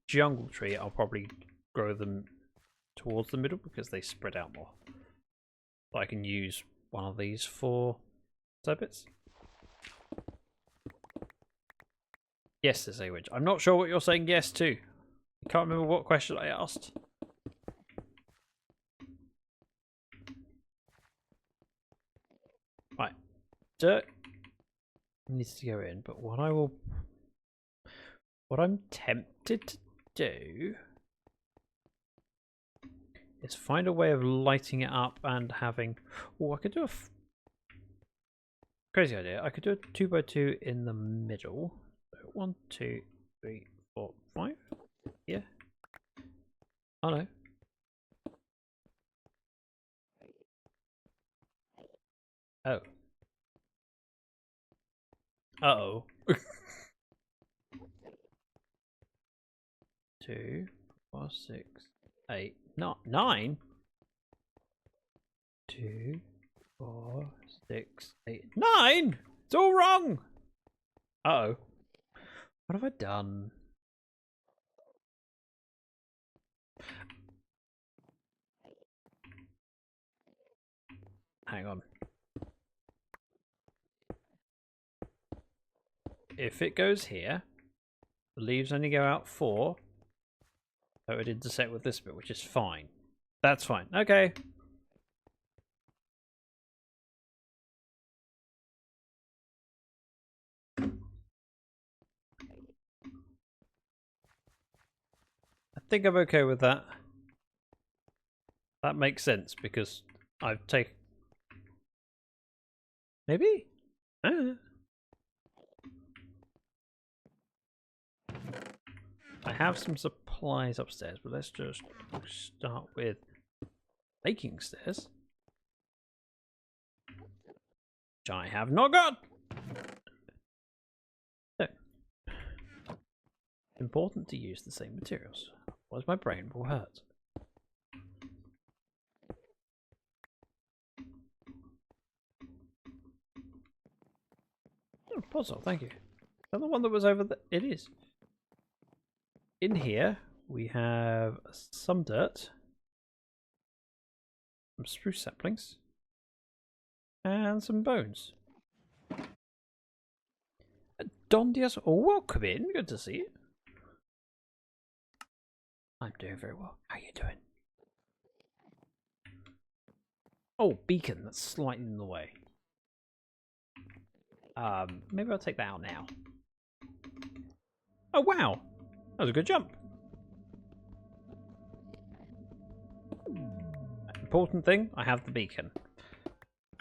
jungle tree, I'll probably grow them towards the middle because they spread out more. But I can use one of these for bits. Yes, says A-Wedge. I'm not sure what you're saying yes to. I can't remember what question I asked. Right. Dirt needs to go in, but what I'm tempted to do is find a way of lighting it up and having... Oh, I could do a crazy idea. I could do a 2x2 in the middle. So 1, 2, 3, 4, 5. Yeah. Oh no. Oh. Uh-oh. 2, 4, 6, 8, not 9. 2, 4, 6, 8, 9. It's all wrong. Uh-oh. What have I done? Hang on. If it goes here, the leaves only go out 4. So it would intersect with this bit, which is fine. That's fine. Okay. I think I'm okay with that. That makes sense because I've taken... Maybe? I have some supplies upstairs, but let's just start with making stairs. Which I have not got! So, important to use the same materials, otherwise my brain will hurt. Oh, puzzle, thank you. Is that the one that was over there? It is. In here, we have some dirt, some spruce saplings, and some bones. Dondias, oh, welcome in. Good to see you. I'm doing very well. How are you doing? Oh, beacon. That's slightly in the way. Maybe I'll take that out now. Oh, wow. That was a good jump. Important thing, I have the beacon.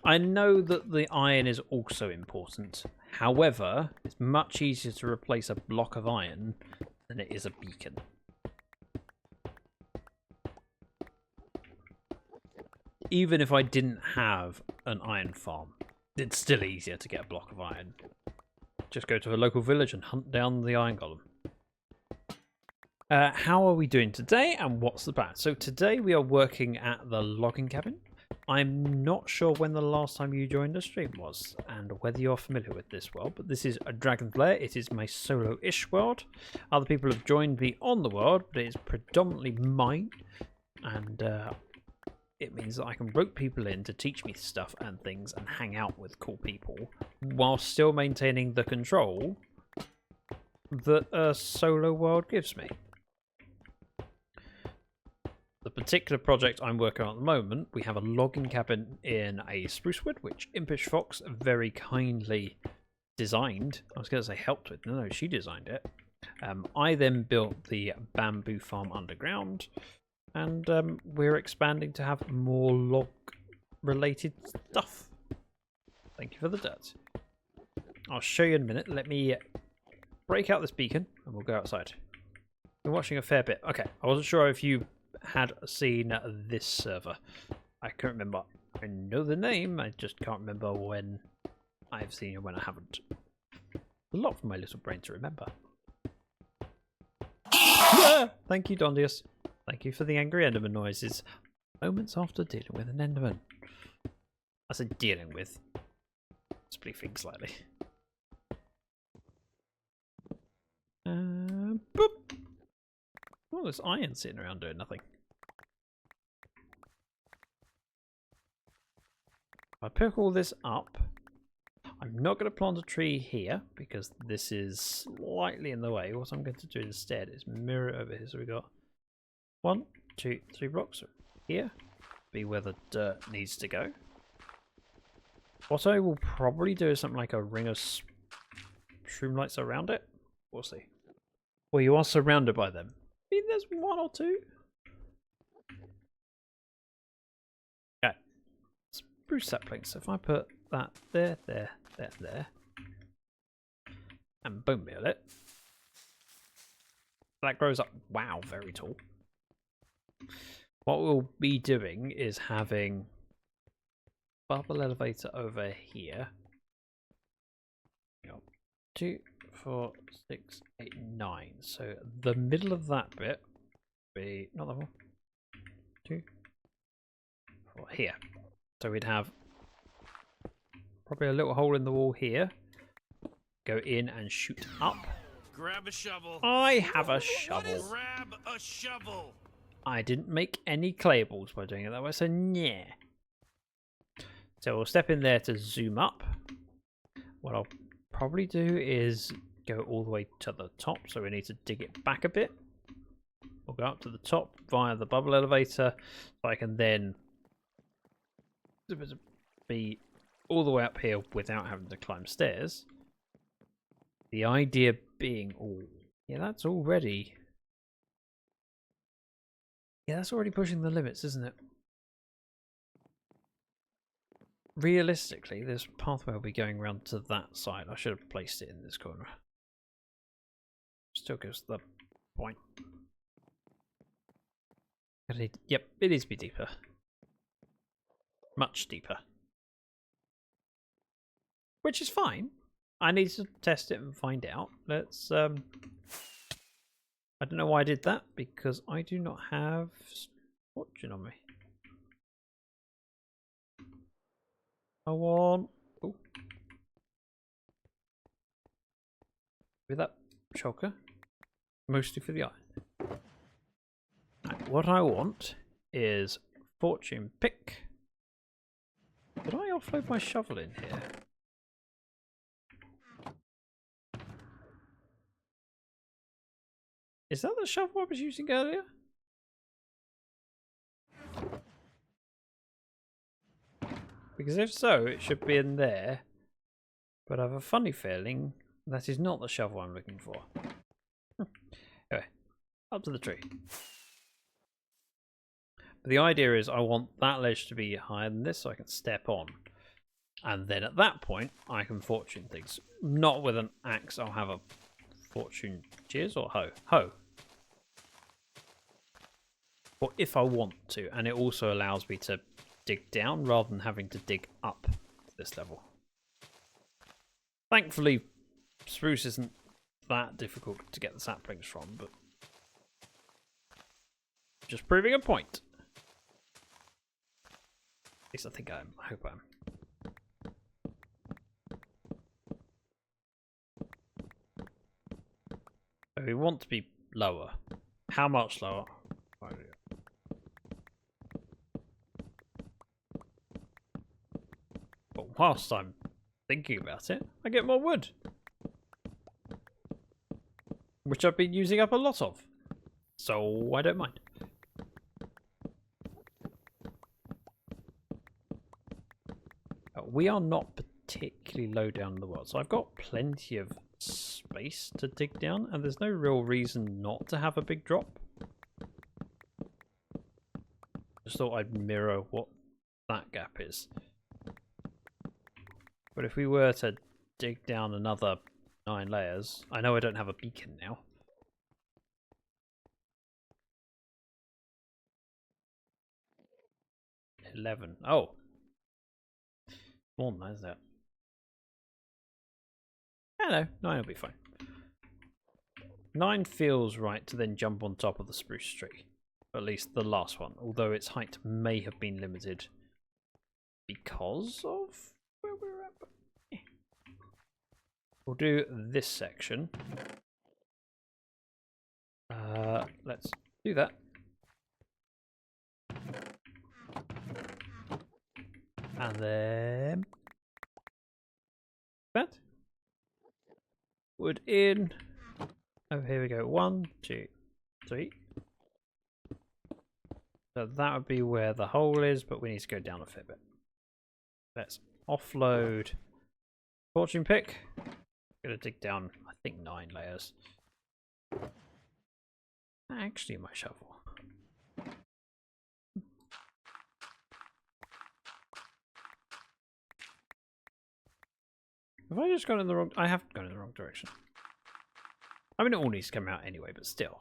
I know that the iron is also important. However, it's much easier to replace a block of iron than it is a beacon. Even if I didn't have an iron farm, it's still easier to get a block of iron. Just go to a local village and hunt down the iron golem. How are we doing today and what's the plan? So today we are working at the logging cabin. I'm not sure when the last time you joined the stream was and whether you're familiar with this world, but this is a Dragon's Lair. It is my solo-ish world. Other people have joined me on the world, but it is predominantly mine. And it means that I can rope people in to teach me stuff and things and hang out with cool people while still maintaining the control that a solo world gives me. The particular project I'm working on at the moment, we have a logging cabin in a spruce wood, which Impish Fox very kindly designed. I was going to say helped with. No, she designed it. I then built the bamboo farm underground, and we're expanding to have more log-related stuff. Thank you for the dirt. I'll show you in a minute. Let me break out this beacon, and we'll go outside. Been watching a fair bit. Okay, I wasn't sure if you had seen this server. I can't remember. I know the name, I just can't remember when I've seen it, when I haven't. A lot for my little brain to remember. Ah! Thank you, Dondius. Thank you for the angry Enderman noises. Moments after dealing with an Enderman. I said dealing with. Spleefing slightly. Boop. Oh, there's iron sitting around doing nothing. If I pick all this up, I'm not going to plant a tree here because this is slightly in the way. What I'm going to do instead is mirror it over here. So we got 1, 2, 3 blocks here. Be where the dirt needs to go. What I will probably do is something like a ring of shroom lights around it. We'll see. Well, you are surrounded by them. I mean, there's 1 or 2. Okay. Spruce saplings. So if I put that there, and bone meal it, that grows up, wow, very tall. What we'll be doing is having bubble elevator over here. 2, 4, 6, 8, 9. So the middle of that bit be not that one. 2, 4 here. So we'd have probably a little hole in the wall here. Go in and shoot up. Grab a shovel. I have a shovel. Grab a shovel. I didn't make any clay balls by doing it that way, so yeah. So we'll step in there to zoom up. What I'll probably do is go all the way to the top, so we need to dig it back a bit. We'll go up to the top via the bubble elevator, so I can then be all the way up here without having to climb stairs. The idea being, oh, yeah, that's already pushing the limits, isn't it? Realistically, this pathway will be going around to that side. I should have placed it in this corner. Still gives the point. Yep, it needs to be deeper. Much deeper. Which is fine. I need to test it and find out. Let's I don't know why I did that, because I do not have fortune on me. I want with that shulker, mostly for the iron. Right, what I want is fortune pick. Did I offload my shovel in here? Is that the shovel I was using earlier? Because if so, it should be in there. But I have a funny feeling that is not the shovel I'm looking for. Anyway, up to the tree. But the idea is I want that ledge to be higher than this so I can step on. And then at that point, I can fortune things. Not with an axe, I'll have a fortune cheers or hoe? Hoe. Or if I want to. And it also allows me to dig down rather than having to dig up to this level. Thankfully, spruce isn't that difficult to get the saplings from, but just proving a point. At least I think I am. I hope I am. So we want to be lower. How much lower? But whilst I'm thinking about it, I get more wood. Which I've been using up a lot of. So I don't mind. we are not particularly low down in the world, so I've got plenty of space to dig down, and there's no real reason not to have a big drop. Just thought I'd mirror what that gap is. But if we were to dig down another 9 layers, I know I don't have a beacon now. $11. Oh, more than that, isn't it? I don't know. 9 will be fine. 9 feels right to then jump on top of the spruce tree. At least the last one, although its height may have been limited because of where we're at. But yeah. We'll do this section. Let's do that. And then that wood in. Oh, here we go. 1, 2, 3. So that would be where the hole is, but we need to go down a fair bit. Let's offload fortune pick. Gonna dig down, I think, 9 layers. Actually, my shovel. Have I just gone in the wrong... I have gone in the wrong direction. I mean, it all needs to come out anyway, but still.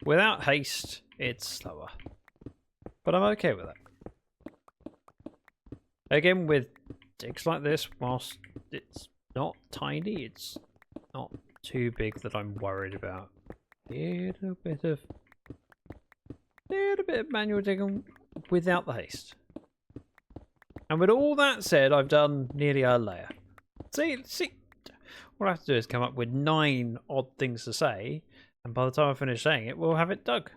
Without haste, it's slower. But I'm okay with that. Again, with digs like this, whilst it's not tiny, it's not too big that I'm worried about. Little bit of manual digging without the haste. And with all that said, I've done nearly a layer. See, what I have to do is come up with 9 odd things to say, and by the time I finish saying it, we'll have it dug.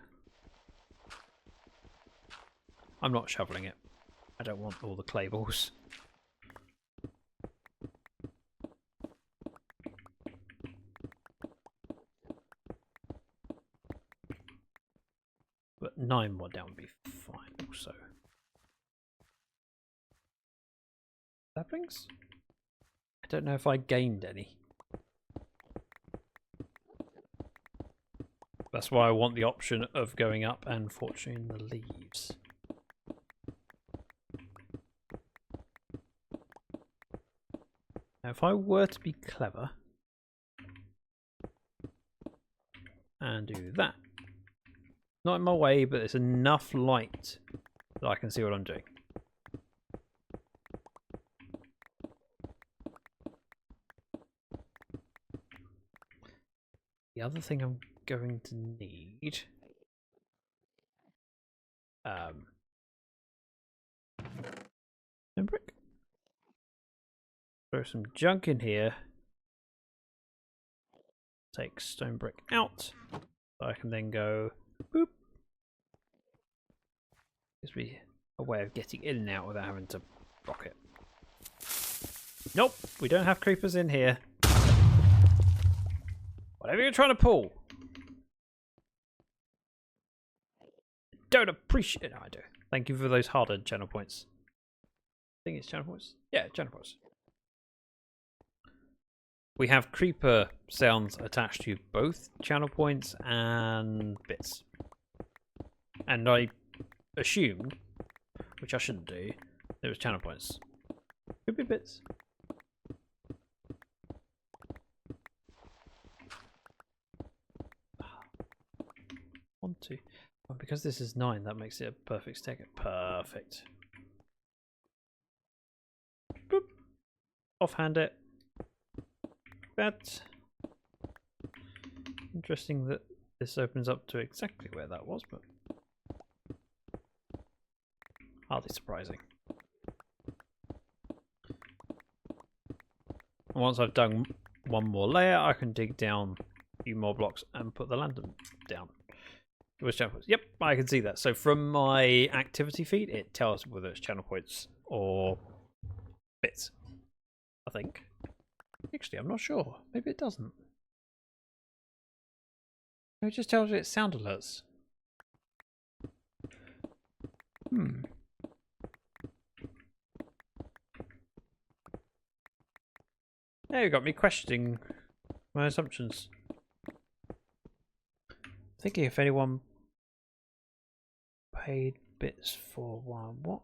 I'm not shoveling it. I don't want all the clay balls. But 9 more down would be fine also. Saplings? I don't know if I gained any. That's why I want the option of going up and fortuning the leaves. Now, if I were to be clever and do that, not in my way, but it's enough light that I can see what I'm doing. The other thing I'm going to need stone brick. Throw some junk in here. Take stone brick out. So I can then go boop. Gives me a way of getting in and out without having to rock it. Nope, we don't have creepers in here. Whatever you're trying to pull. Don't appreciate it. No, I do. Thank you for those hardened channel points. I think it's channel points. Yeah, channel points. We have creeper sounds attached to both channel points and bits. And I assumed, which I shouldn't do, there was channel points. Could be bits. One, two. Well, because this is 9, that makes it a perfect stack. Perfect. Boop. Offhand it. That. Interesting that this opens up to exactly where that was, but hardly surprising. Once I've done one more layer, I can dig down a few more blocks and put the lantern down. Which channel points? Yep, I can see that. So from my activity feed, it tells whether it's channel points or bits, I think. Actually, I'm not sure. Maybe it doesn't. It just tells you it's sound alerts. Yeah, you got me questioning my assumptions. Thinking if anyone paid bits for one. What?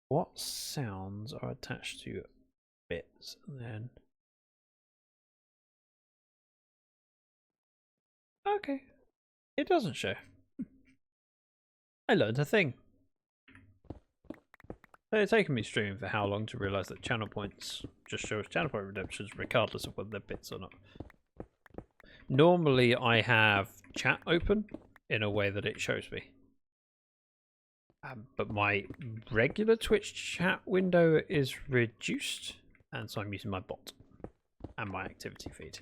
What sounds are attached to bits? And then. Okay. It doesn't show. I learned a thing. It's taken me streaming for how long to realise that channel points just show us channel point redemptions regardless of whether they're bits or not. Normally I have chat open in a way that it shows me. But my regular Twitch chat window is reduced, and so I'm using my bot and my activity feed.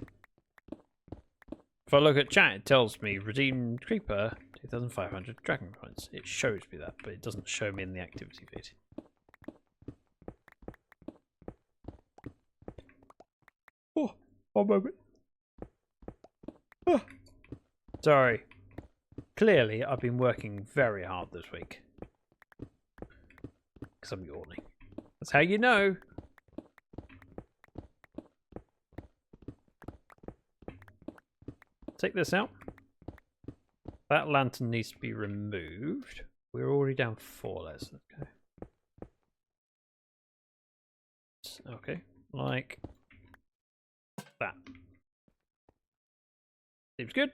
If I look at chat, it tells me redeemed creeper 2,500 dragon points. It shows me that, but it doesn't show me in the activity feed. Oh, 1 moment. Oh. Sorry. Clearly, I've been working very hard this week. Because I'm yawning. That's how you know. Take this out. That lantern needs to be removed. We're already down 4 layers. Okay. Okay. Like that. Seems good.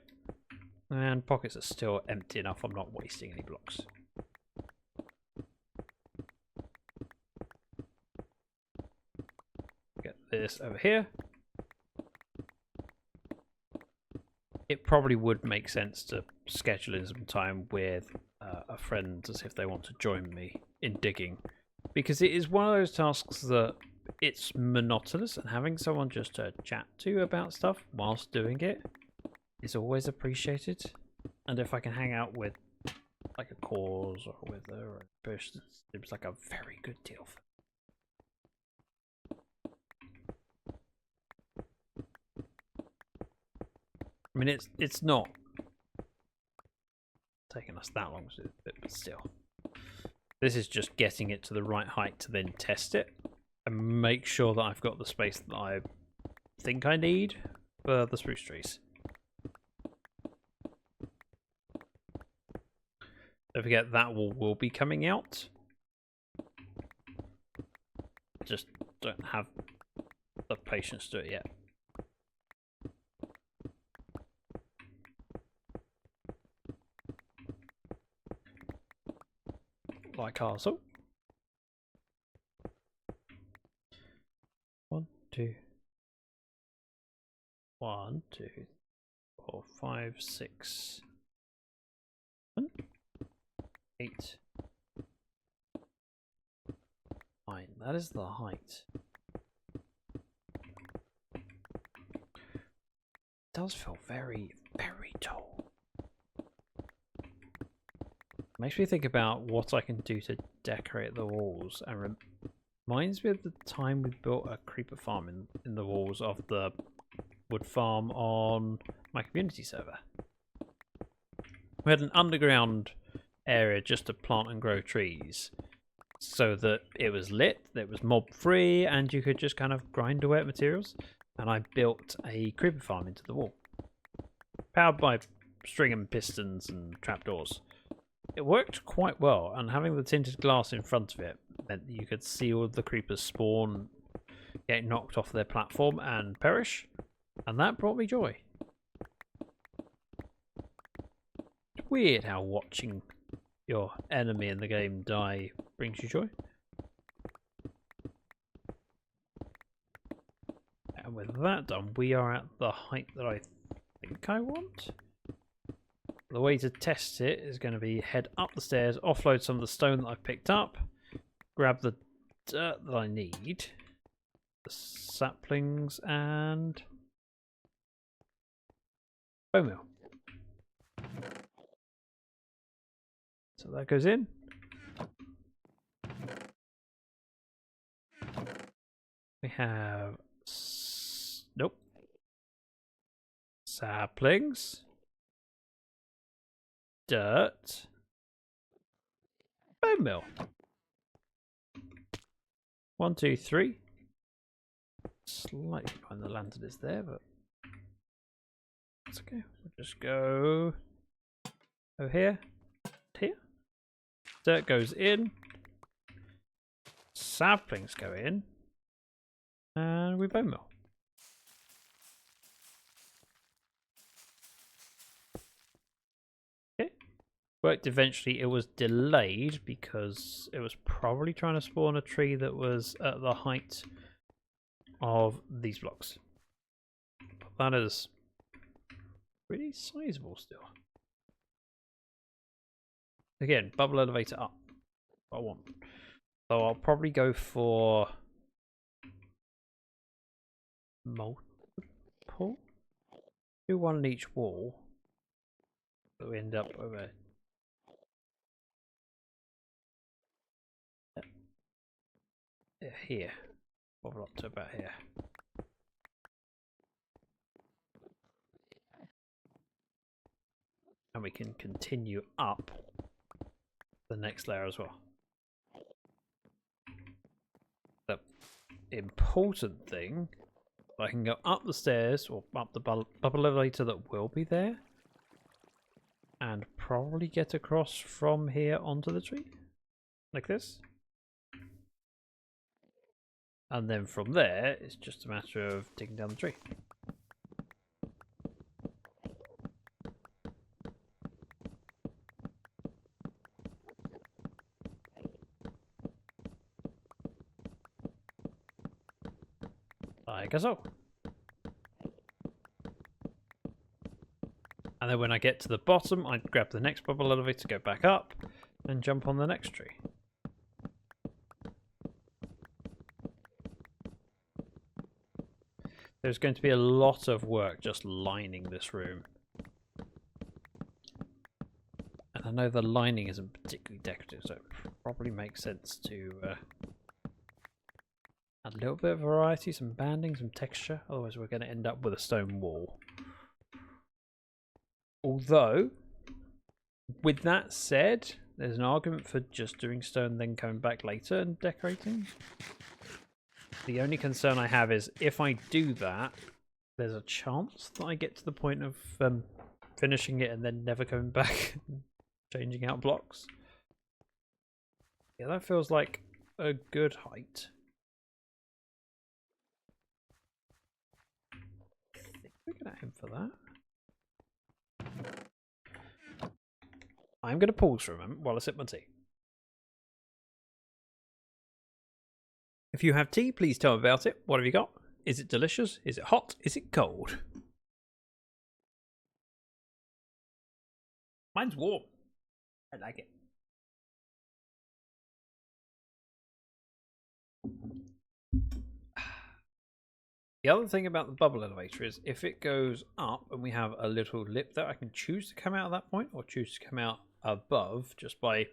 And pockets are still empty enough. I'm not wasting any blocks. Get this over here. It probably would make sense to schedule in some time with a friend as if they want to join me in digging, because it is one of those tasks that it's monotonous, and having someone just to chat to about stuff whilst doing it is always appreciated. And if I can hang out with like a cause or with a person, it seems like a very good deal. I mean, it's not taking us that long to do it, but still. This is just getting it to the right height to then test it and make sure that I've got the space that I think I need for the spruce trees. Don't forget that wall will be coming out. Just don't have the patience to do it yet. Like so. 1, 2, 1, 2, 4, 5, 6, 7, 8, 9. That is the height. It does feel very, very tall. Makes me think about what I can do to decorate the walls, and reminds me of the time we built a creeper farm in the walls of the wood farm on my community server. We had an underground area just to plant and grow trees so that it was lit, that it was mob free, and you could just kind of grind away at materials. And I built a creeper farm into the wall, powered by string and pistons and trapdoors. It worked quite well, and having the tinted glass in front of it meant that you could see all of the creepers spawn, get knocked off their platform and perish, and that brought me joy. It's weird how watching your enemy in the game die brings you joy. And with that done, we are at the height that I think I want. The way to test it is going to be head up the stairs, offload some of the stone that I've picked up, grab the dirt that I need, the saplings, and bone meal. So that goes in. We have nope. Saplings. Dirt. Bone meal. 1, 2, 3. Slightly behind the lantern is there, but that's okay. We'll just go over here. Here. Dirt goes in. Saplings go in. And we bone meal. Okay. Worked eventually. It was delayed because it was probably trying to spawn a tree that was at the height of these blocks. But that is pretty sizable still. Again, bubble elevator up. What I want. So I'll probably go for multiple. Do one on each wall. So we end up over here. Bubble up to about here. And we can continue up the next layer as well. The important thing, I can go up the stairs or up the bubble elevator that will be there and probably get across from here onto the tree like this. And then from there, it's just a matter of digging down the tree. Like so. And then when I get to the bottom, I grab the next bubble elevator, go back up, and jump on the next tree. There's going to be a lot of work just lining this room. And I know the lining isn't particularly decorative, so it probably makes sense to add a little bit of variety, some banding, some texture. Otherwise we're going to end up with a stone wall. Although, with that said, there's an argument for just doing stone then coming back later and decorating. The only concern I have is if I do that, there's a chance that I get to the point of finishing it and then never coming back and changing out blocks. Yeah, that feels like a good height. I think we're going to aim for that. I'm going to pause for a moment while I sip my tea. If you have tea, please tell me about it. What have you got? Is it delicious? Is it hot? Is it cold? Mine's warm. I like it. The other thing about the bubble elevator is if it goes up and we have a little lip there, I can choose to come out at that point or choose to come out above just by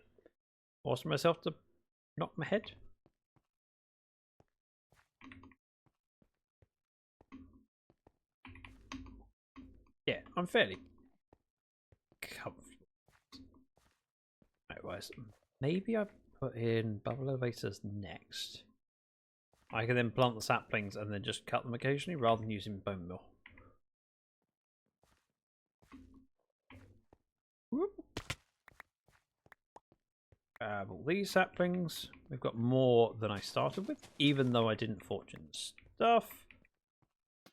forcing myself to knock my head. Yeah, I'm fairly comfortable. Otherwise, maybe I put in bubble elevators next. I can then plant the saplings and then just cut them occasionally rather than using bone meal. Grab all these saplings. We've got more than I started with, even though I didn't fortune stuff.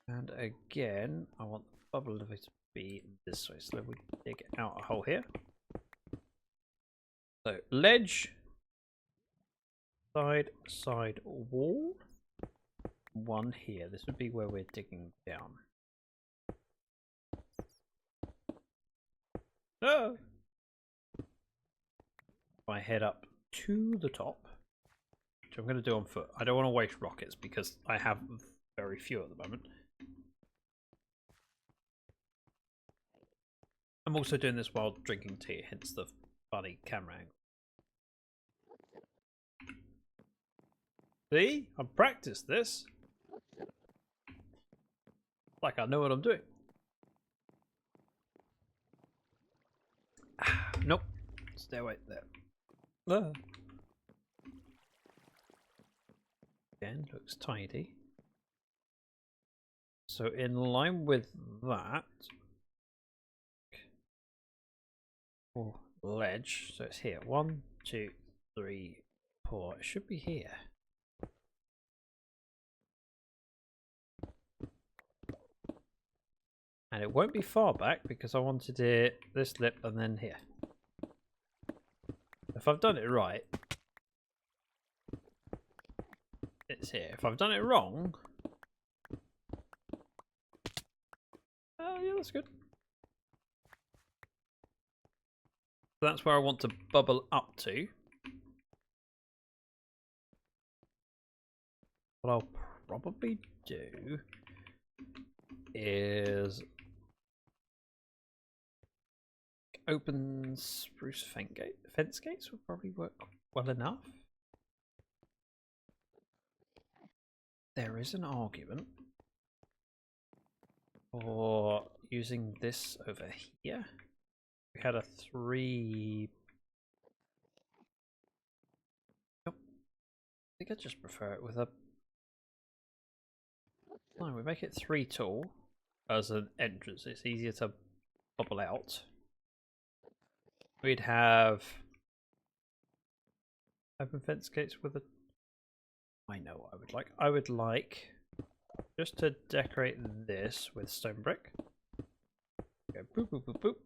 And again, I want the bubble elevator to be this way. So we dig out a hole here. So ledge, side wall. One here. This would be where we're digging down. No. If I head up to the top, which I'm going to do on foot. I don't want to waste rockets because I have very few at the moment. I'm also doing this while drinking tea, hence the funny camera angle. See? I've practiced this. Like I know what I'm doing. Nope. Stay away there. Ah. Again, looks tidy. So in line with that, ledge. So it's here. 1, 2, 3, 4. It should be here. And it won't be far back because I wanted it this lip and then here. If I've done it right, it's here. If I've done it wrong, yeah, that's good. That's where I want to bubble up to. What I'll probably do is open spruce fence gates will probably work well enough. There is an argument for using this over here. We had a 3. Nope. I think I just prefer it with a. No, we make it 3 tall as an entrance. It's easier to bubble out. We'd have open fence gates with a. I know what I would like. I would like just to decorate this with stone brick. Go boop boop boop boop.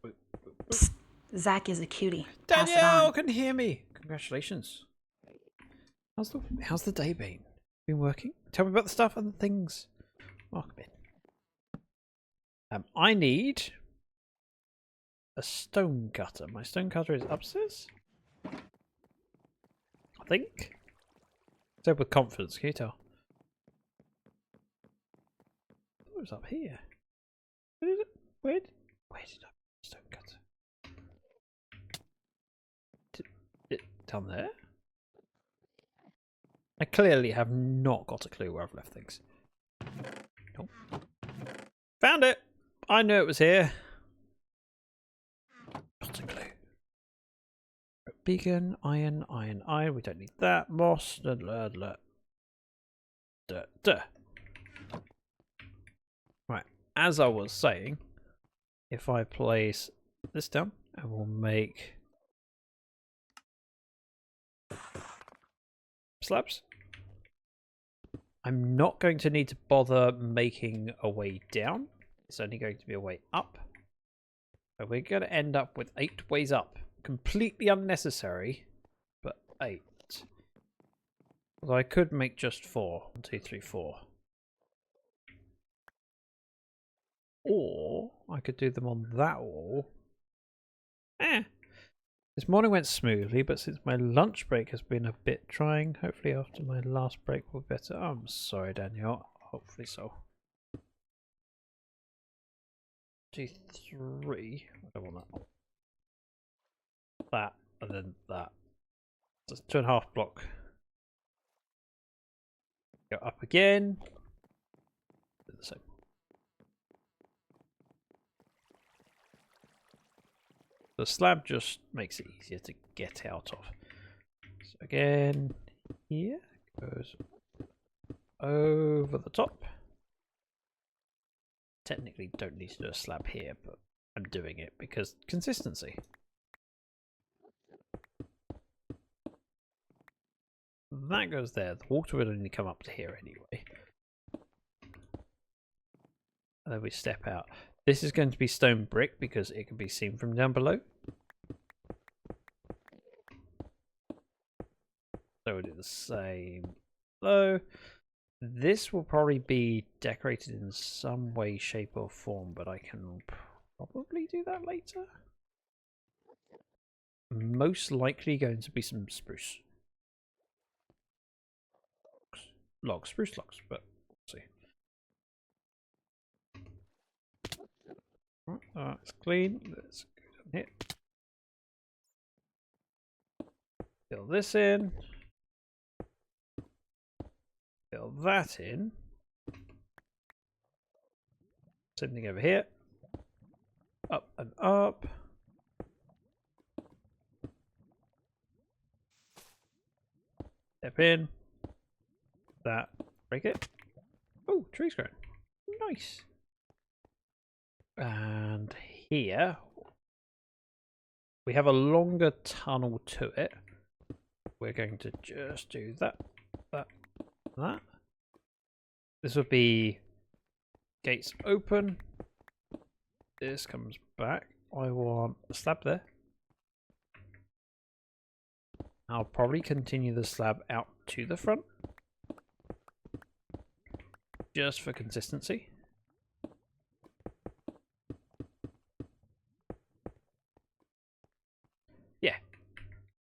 Boop, boop, boop. Zach is a cutie. Danielle can hear me. Congratulations. How's the day been? Been working? Tell me about the stuff and the things. Oh, come in. I need a stone cutter. My stone cutter is upstairs. I think. Said with confidence. Can you tell? It was up here. Where did it? Where did I put the stone cutter? Down there? I clearly have not got a clue where I've left things. Nope. Found it! I knew it was here. Not a clue. Beacon, iron. We don't need that. Moss. Right. As I was saying, if I place this down, I will make slabs. I'm not going to need to bother making a way down. It's only going to be a way up. So we're going to end up with 8 ways up. Completely unnecessary, but 8. Although I could make just 4. 1, 2, 3, 4. Or I could do them on that wall. This morning went smoothly, but since my lunch break has been a bit trying, hopefully after my last break will be better. Oh, I'm sorry, Danielle. Hopefully so. 2, 3. I don't want that. That and then that. Just 2.5 block. Go up again. Do the same. The slab just makes it easier to get out of. So again, here goes over the top. Technically don't need to do a slab here, but I'm doing it because consistency. That goes there. The water would only come up to here anyway. And then we step out. This is going to be stone brick because it can be seen from down below. So we'll do the same below. This will probably be decorated in some way, shape or form, but I can probably do that later. Most likely going to be some spruce. Spruce logs, but we'll see. Right, that's clean. Let's go down here. Fill this in. Fill that in. Same thing over here. Up and up. Step in. That. Break it. Oh, tree's grown. Nice. And here we have a longer tunnel to it. We're going to just do that. This would be gates open. This comes back. I want a slab there. I'll probably continue the slab out to the front. Just for consistency. Yeah.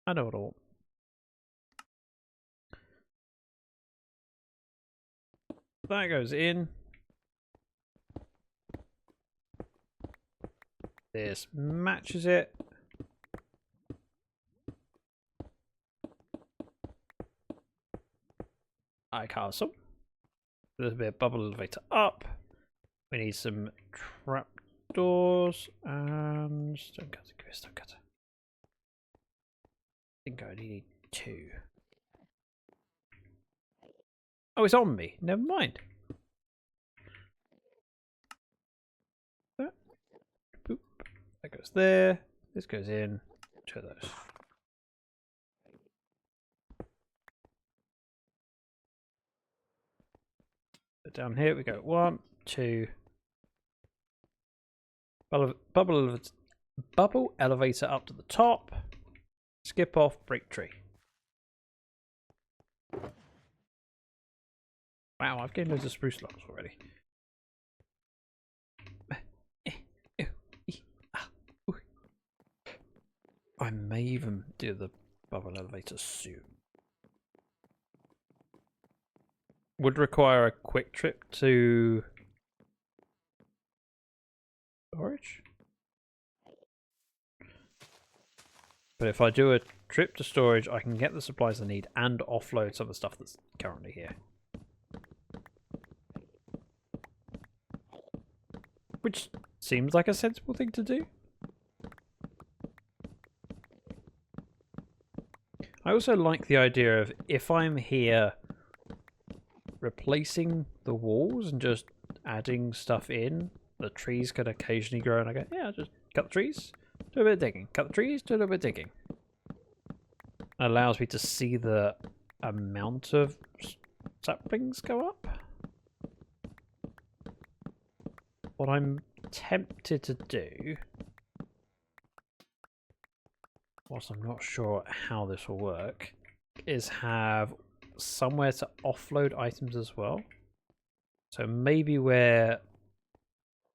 I know what I want. That goes in. This matches it. I castle. There's a bit of bubble elevator up. We need some trap doors and stone cutter. Give me a stone cutter. I think I only need 2. Oh, it's on me. Never mind. That. Boop. That goes there. This goes in. 2 of those. So down here we go. 1, 2. Bubble elevator up to the top. Skip off. Break tree. Wow, I've gained loads of spruce logs already. I may even do the bubble elevator soon. Would require a quick trip to storage. But if I do a trip to storage, I can get the supplies I need and offload some of the stuff that's currently here. Which seems like a sensible thing to do. I also like the idea of if I'm here replacing the walls and just adding stuff in, the trees could occasionally grow and I go, yeah, just cut the trees, do a bit of digging. Cut the trees, do a little bit of digging. It allows me to see the amount of saplings go up. What I'm tempted to do, whilst I'm not sure how this will work, is have somewhere to offload items as well. So maybe where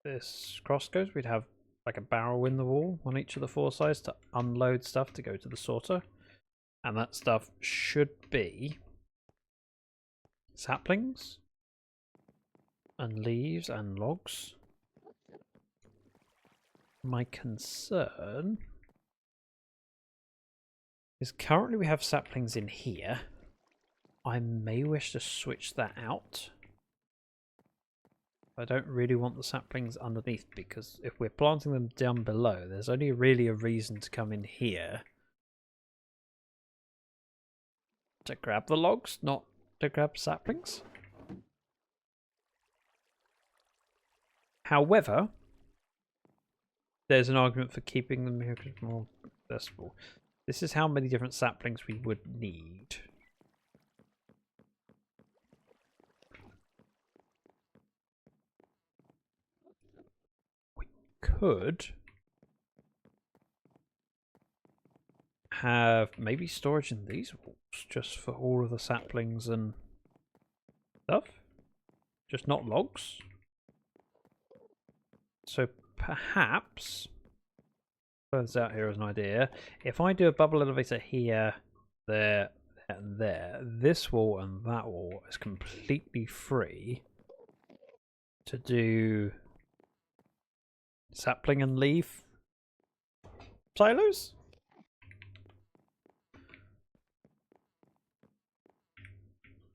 this cross goes, we'd have like a barrel in the wall on each of the 4 sides to unload stuff to go to the sorter. And that stuff should be saplings and leaves and logs. My concern is currently we have saplings in here. I may wish to switch that out. I don't really want the saplings underneath because if we're planting them down below, there's only really a reason to come in here to grab the logs, not to grab saplings. However, there's an argument for keeping them here because it's more accessible. This is how many different saplings we would need. We could have maybe storage in these walls just for all of the saplings and stuff. Just not logs. So perhaps, turns out here as an idea, if I do a bubble elevator here, there, and there, this wall and that wall is completely free to do sapling and leaf silos.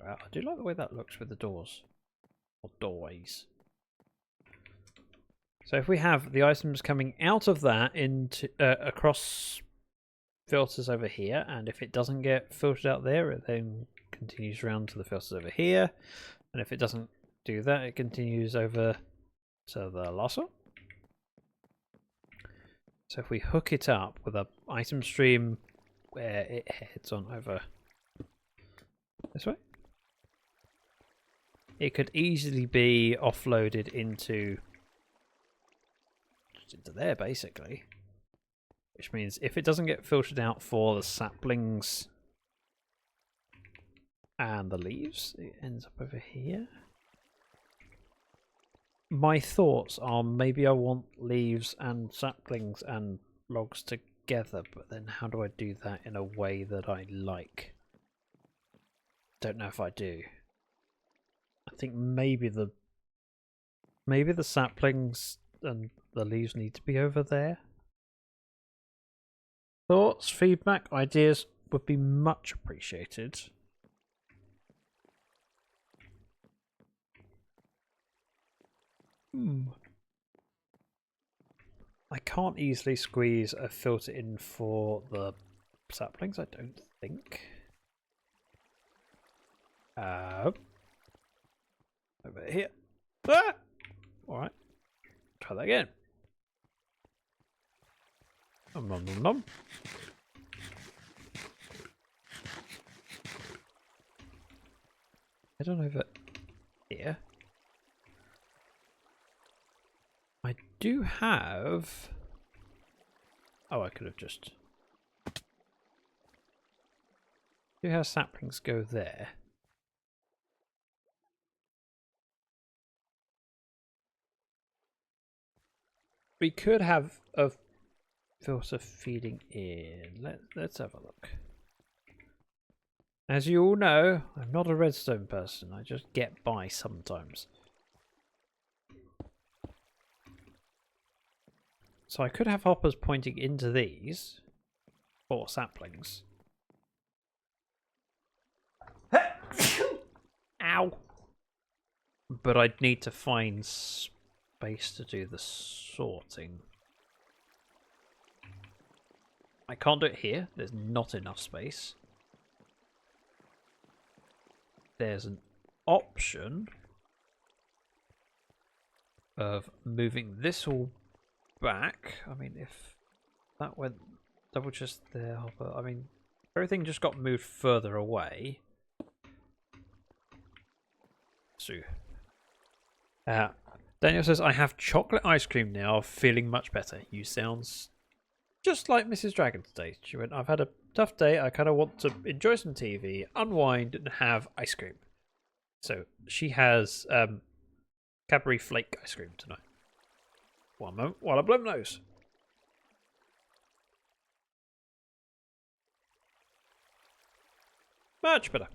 I do like the way that looks with the doors, or doorways. So if we have the items coming out of that into across filters over here, and if it doesn't get filtered out there, it then continues around to the filters over here, and if it doesn't do that, it continues over to the last one. So if we hook it up with a item stream where it heads on over this way, it could easily be offloaded into there, basically. Which means if it doesn't get filtered out for the saplings and the leaves, it ends up over here. My thoughts are maybe I want leaves and saplings and logs together, but then how do I do that in a way that I like? Don't know if I do. I think maybe the saplings and the leaves need to be over there. Thoughts, feedback, ideas would be much appreciated. I can't easily squeeze a filter in for the saplings, I don't think. Over here. Ah! Alright. Try that again. Nom nom nom nom. Head on over here. I do have... Oh, I could have just... Do have saplings go there. We could have a filter feeding in. Let's have a look. As you all know, I'm not a redstone person. I just get by sometimes. So I could have hoppers pointing into these for saplings. Ow! But I'd need to find space to do the sorting. I can't do it here. There's not enough space. There's an option of moving this all back. I mean, if that went double just there, but I mean, everything just got moved further away. So, Daniel says, I have chocolate ice cream now, feeling much better. You sounds just like Mrs. Dragon today. She went, I've had a tough day. I kind of want to enjoy some TV, unwind, and have ice cream. So she has Cadbury Flake ice cream tonight. One moment while I blow my nose. Much better.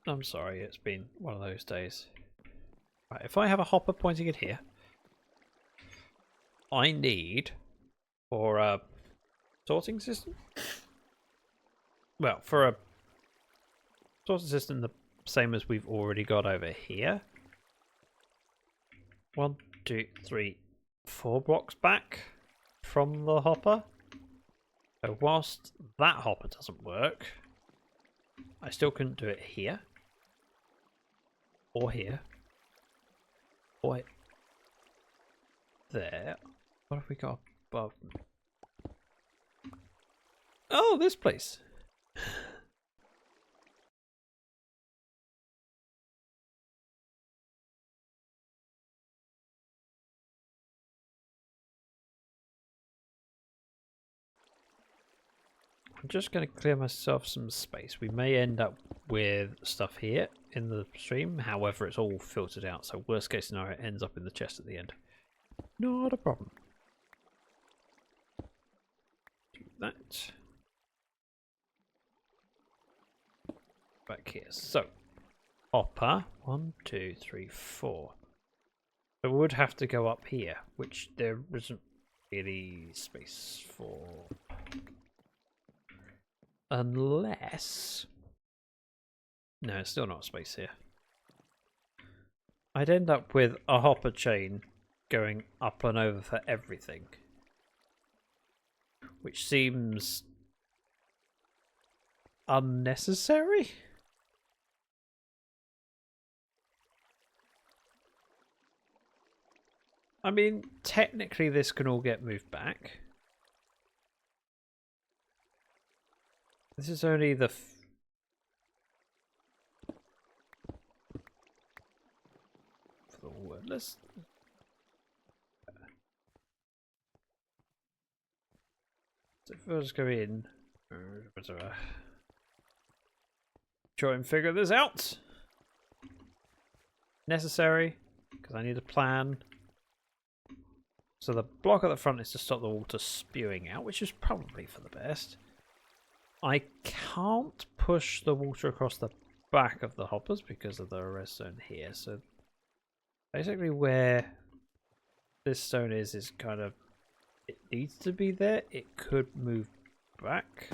I'm sorry, it's been one of those days. Right, if I have a hopper pointing it here, I need for a sorting system. Well, for a sorting system the same as we've already got over here. 1, 2, 3, 4 blocks back from the hopper. So whilst that hopper doesn't work, I still couldn't do it here. Or here. Or there. What have we got above? Oh, this place. I'm just going to clear myself some space. We may end up with stuff here in the stream. However, it's all filtered out. So worst case scenario, it ends up in the chest at the end. Not a problem. Do that. Back here. So, hopper. 1, 2, 3, 4. So we would have to go up here, which there isn't really space for. Unless... No, it's still not space here. I'd end up with a hopper chain going up and over for everything. which seems unnecessary. I mean, technically this can all get moved back. This is only the... for the wordless. So if I just go in... try and figure this out. Necessary, because I need a plan. So the block at the front is to stop the water spewing out, which is probably for the best. I can't push the water across the back of the hoppers because of the arrest zone here. So basically where this stone is kind of... it needs to be there. It could move back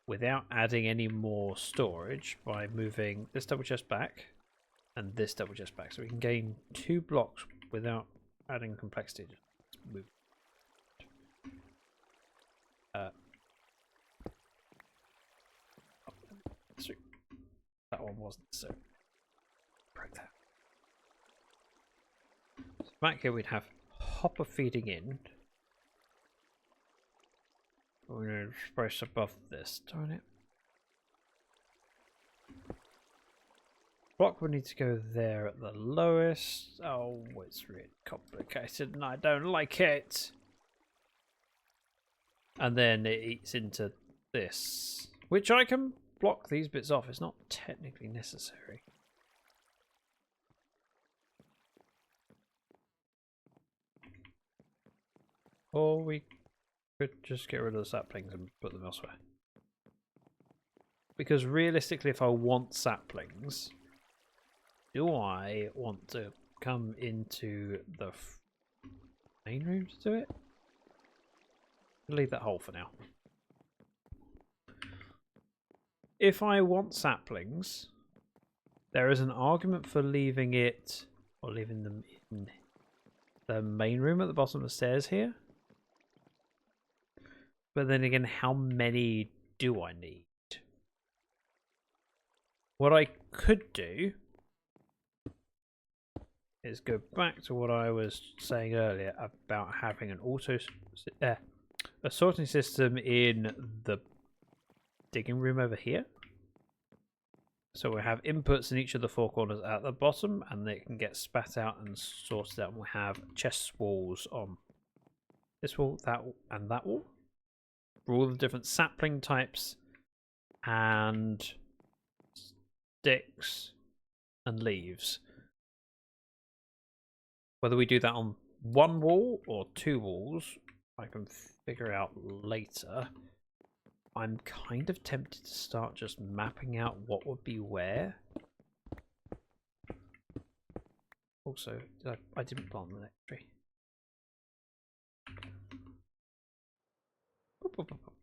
without adding any more storage by moving this double chest back and this double chest back. So we can gain 2 blocks without adding complexity. Just move. That one wasn't, so break that. So back here we'd have hopper feeding in. We're going to spruce above this, darn it. Block would need to go there at the lowest. Oh, it's really complicated and I don't like it. And then it eats into this, which I can block these bits off. It's not technically necessary. Or we could just get rid of the saplings and put them elsewhere. Because realistically, if I want saplings, do I want to come into the main room to do it? I'll leave that hole for now. If I want saplings, there is an argument for leaving it, or leaving them in the main room at the bottom of the stairs here. But then again, how many do I need? What I could do is go back to what I was saying earlier about having an a sorting system in the digging room over here. So we have inputs in each of the 4 corners at the bottom, and they can get spat out and sorted out. And we have chest walls on this wall, that wall, and that wall for all the different sapling types and sticks and leaves. Whether we do that on 1 wall or 2 walls, I can figure out later. I'm kind of tempted to start just mapping out what would be where. Also, I didn't plant the next tree. Boop, boop, boop, boop.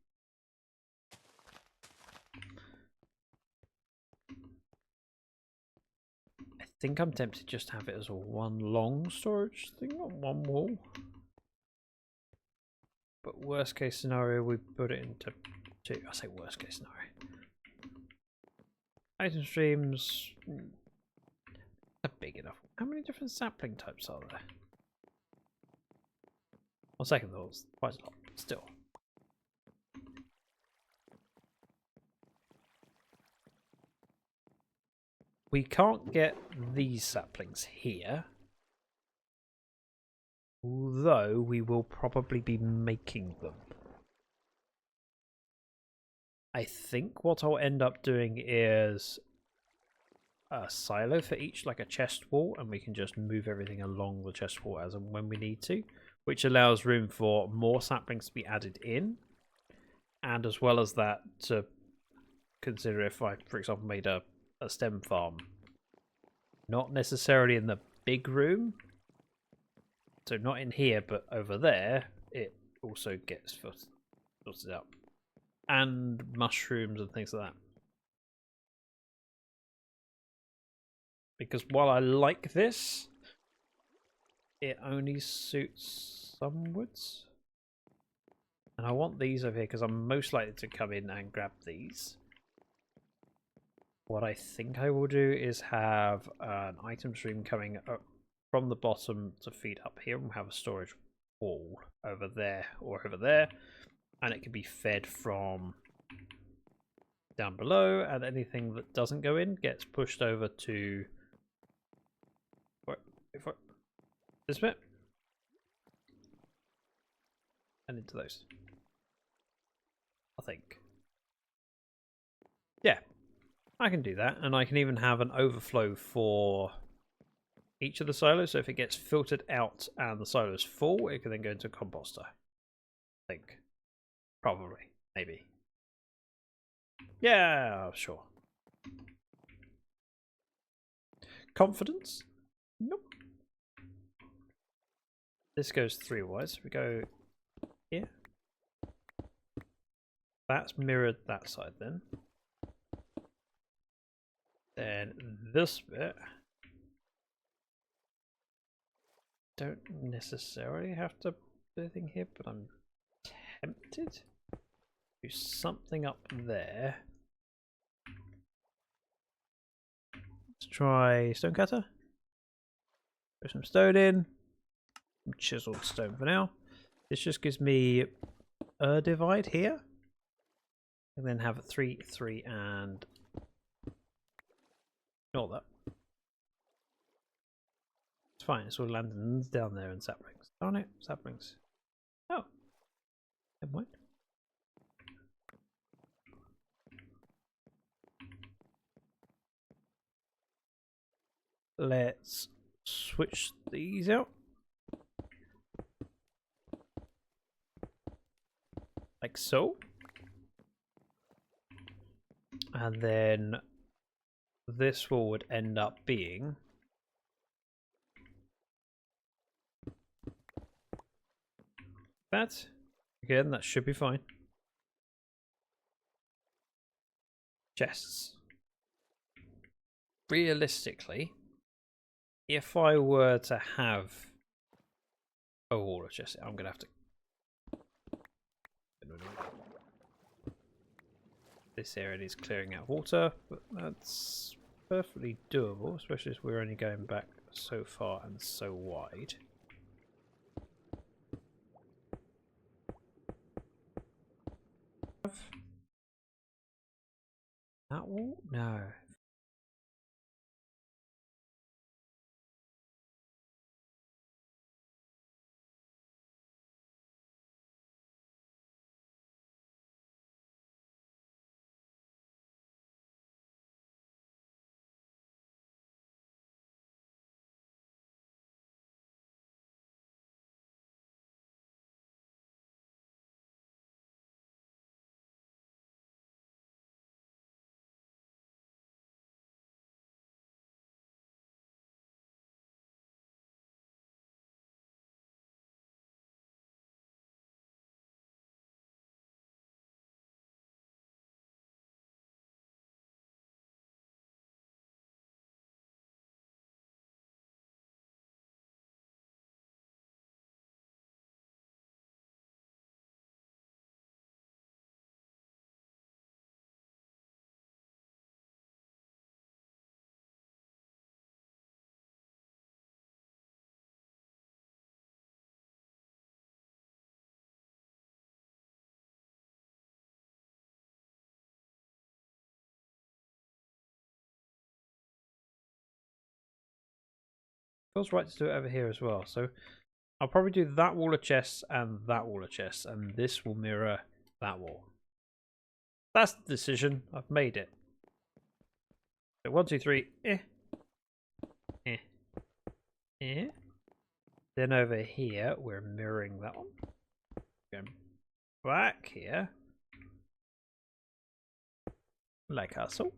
I think I'm tempted just to have it as a 1 long storage thing on 1 wall. But worst case scenario, we put it into 2. I say worst case scenario. Item streams are big enough. How many different sapling types are there? On second thoughts, quite a lot, but still. We can't get these saplings here, although we will probably be making them. I think what I'll end up doing is a silo for each, like a chest wall, and we can just move everything along the chest wall as and when we need to, which allows room for more saplings to be added in, and as well as that to consider if I, for example, made a stem farm, not necessarily in the big room, so not in here, but over there, it also gets sorted out. And mushrooms and things like that. Because while I like this, it only suits some woods. And I want these over here because I'm most likely to come in and grab these. What I think I will do is have an item stream coming up from the bottom to feed up here. We'll have a storage wall over there or over there. And it can be fed from down below. And anything that doesn't go in gets pushed over to this bit. And into those. I think. Yeah. I can do that, and I can even have an overflow for each of the silos, so if it gets filtered out and the silo is full, it can then go into a composter. I think. Probably. Maybe. Yeah, sure. Confidence? Nope. This goes 3-wise. We go here. That's mirrored that side then. Then this bit, don't necessarily have to do anything here, but I'm tempted to do something up there. Let's try stonecutter. Put some stone in, some chiseled stone for now. This just gives me a divide here, and then have a 3, 3, and all that. It's fine, it's all lanterns down there and saplings. Darn it, saplings. Oh, never mind. Let's switch these out. Like so. And then this wall would end up being that. Again, that should be fine. Chests. Realistically, if I were to have a wall of chests, I'm going to have to... This area needs clearing out water, but that's perfectly doable, especially as we're only going back so far and so wide. That wall? No. Feels right to do it over here as well. So I'll probably do that wall of chests and that wall of chests, and this will mirror that wall. That's the decision. I've made it. So 1, 2, 3. Then over here, we're mirroring that one. Going back here, like so.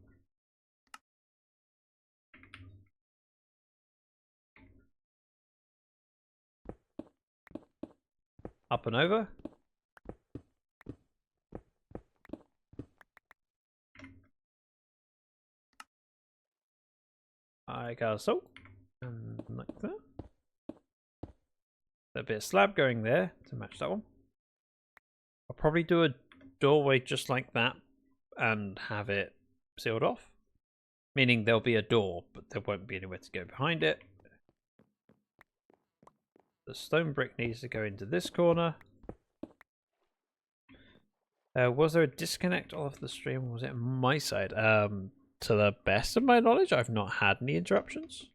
Up and over. Like so. And like that. A bit of slab going there to match that one. I'll probably do a doorway just like that and have it sealed off. Meaning there'll be a door, but there won't be anywhere to go behind it. The stone brick needs to go into this corner. Was there a disconnect off the stream? Was it on my side? To the best of my knowledge, I've not had any interruptions.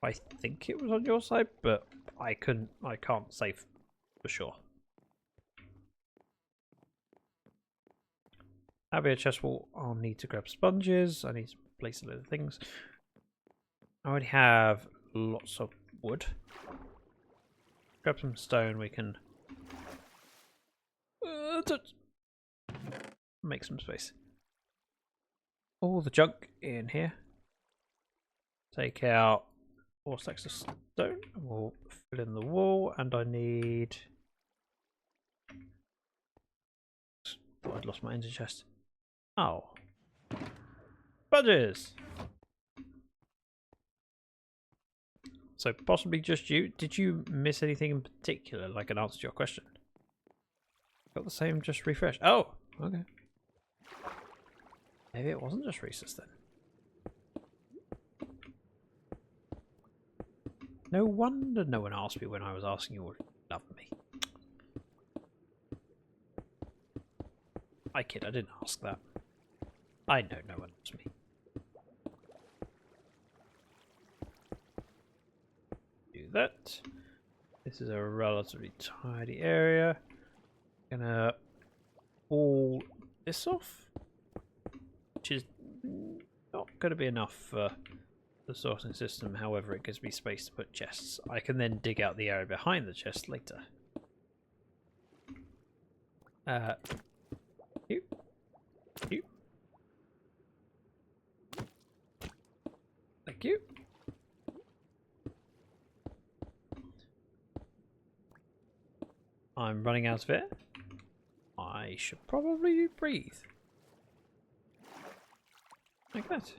I think it was on your side, but I can't say for sure. Have a chest wall. I'll need to grab sponges. I need to place a lot of things. I already have lots of wood. Grab some stone. We can make some space. All the junk in here. Take out 4 stacks of stone. And we'll fill in the wall. And I need. Thought I'd lost my ender chest. Oh. Sponges! So possibly just you. Did you miss anything in particular, like an answer to your question? Got the same, just refresh. Oh, okay. Maybe it wasn't just recess then. No wonder no one asked me when I was asking you what you loved me. I kid, I didn't ask that. I know no one loves me. Do that. This is a relatively tidy area. Gonna pull this off, which is not going to be enough for the sorting system. However, it gives me space to put chests. I can then dig out the area behind the chest later. You. Thank you. I'm running out of air. I should probably breathe. Like that.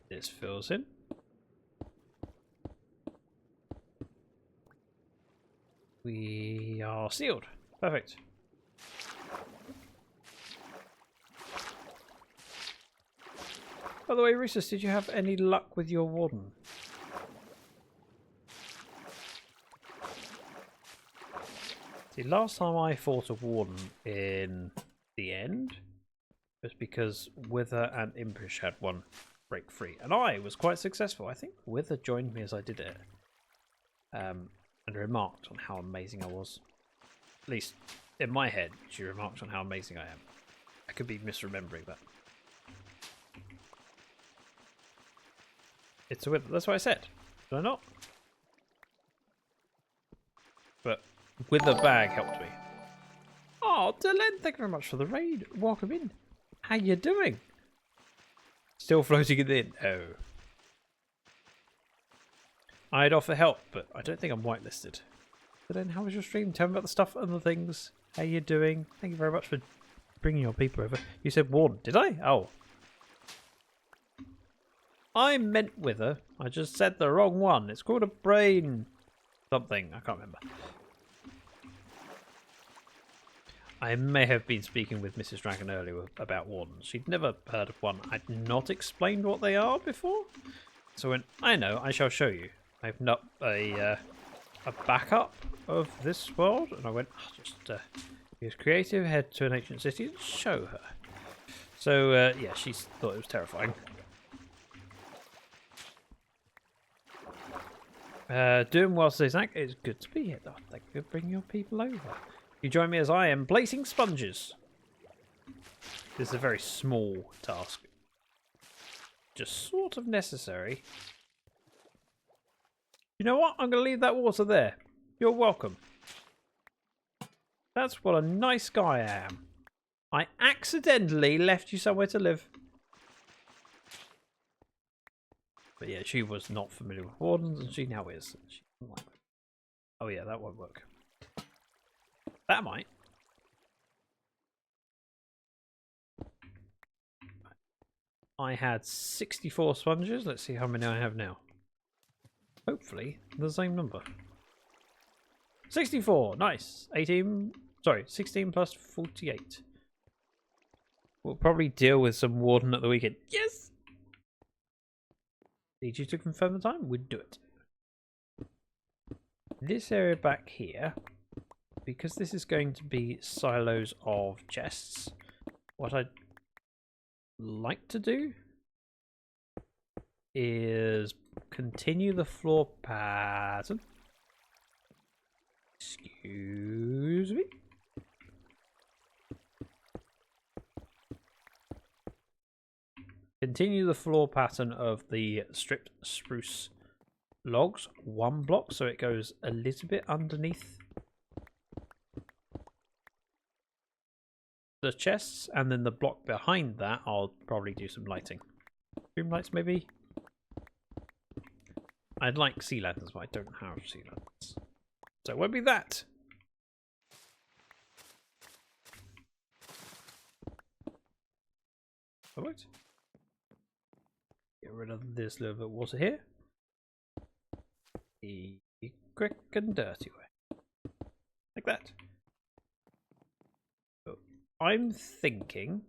This fills in. We are sealed. Perfect. By the way, Rhesus, did you have any luck with your warden? See, last time I fought a warden in the end was because Wither and Impish had one break free, and I was quite successful. I think Wither joined me as I did it, and remarked on how amazing I was. At least in my head, she remarked on how amazing I am. I could be misremembering that. It's a Wither. That's what I said. Did I not? But Wither bag helped me. Oh, Dylan, thank you very much for the raid. Welcome in. How you doing? Still floating it in. Oh. I'd offer help, but I don't think I'm whitelisted. Dylan, how was your stream? Tell me about the stuff and the things. How you doing? Thank you very much for bringing your people over. You said warden, did I? Oh. I meant Wither. I just said the wrong one. It's called a brain something. I can't remember. I may have been speaking with Mrs. Dragon earlier about wardens. She'd never heard of one. I'd not explained what they are before. So when I know, I shall show you. I opened up a backup of this world, and I went, just use creative, head to an ancient city, and show her. So yeah, she thought it was terrifying. Doing well today, Zach. It's good to be here. Oh, thank you for bringing your people over. You join me as I am placing sponges. This is a very small task. Just sort of necessary. You know what? I'm going to leave that water there. You're welcome. That's what a nice guy I am. I accidentally left you somewhere to live. But yeah, she was not familiar with wardens, and she now is. She doesn't like them. Oh yeah, that won't work. That might. I had 64 sponges. Let's see how many I have now. Hopefully the same number. 64, nice. 18, sorry, 16 plus 48. We'll probably deal with some warden at the weekend. Yes! Need you to confirm the time? We'd do it. This area back here, because this is going to be silos of chests, what I'd like to do is continue the floor pattern. Excuse me. Continue the floor pattern of the stripped spruce logs, one block, so it goes a little bit underneath the chests, and then the block behind that I'll probably do some lighting. Room lights maybe? I'd like sea lanterns, but I don't have sea lanterns. So it won't be that. Perfect. Get rid of this little bit of water here. The quick and dirty way. Like that. So I'm thinking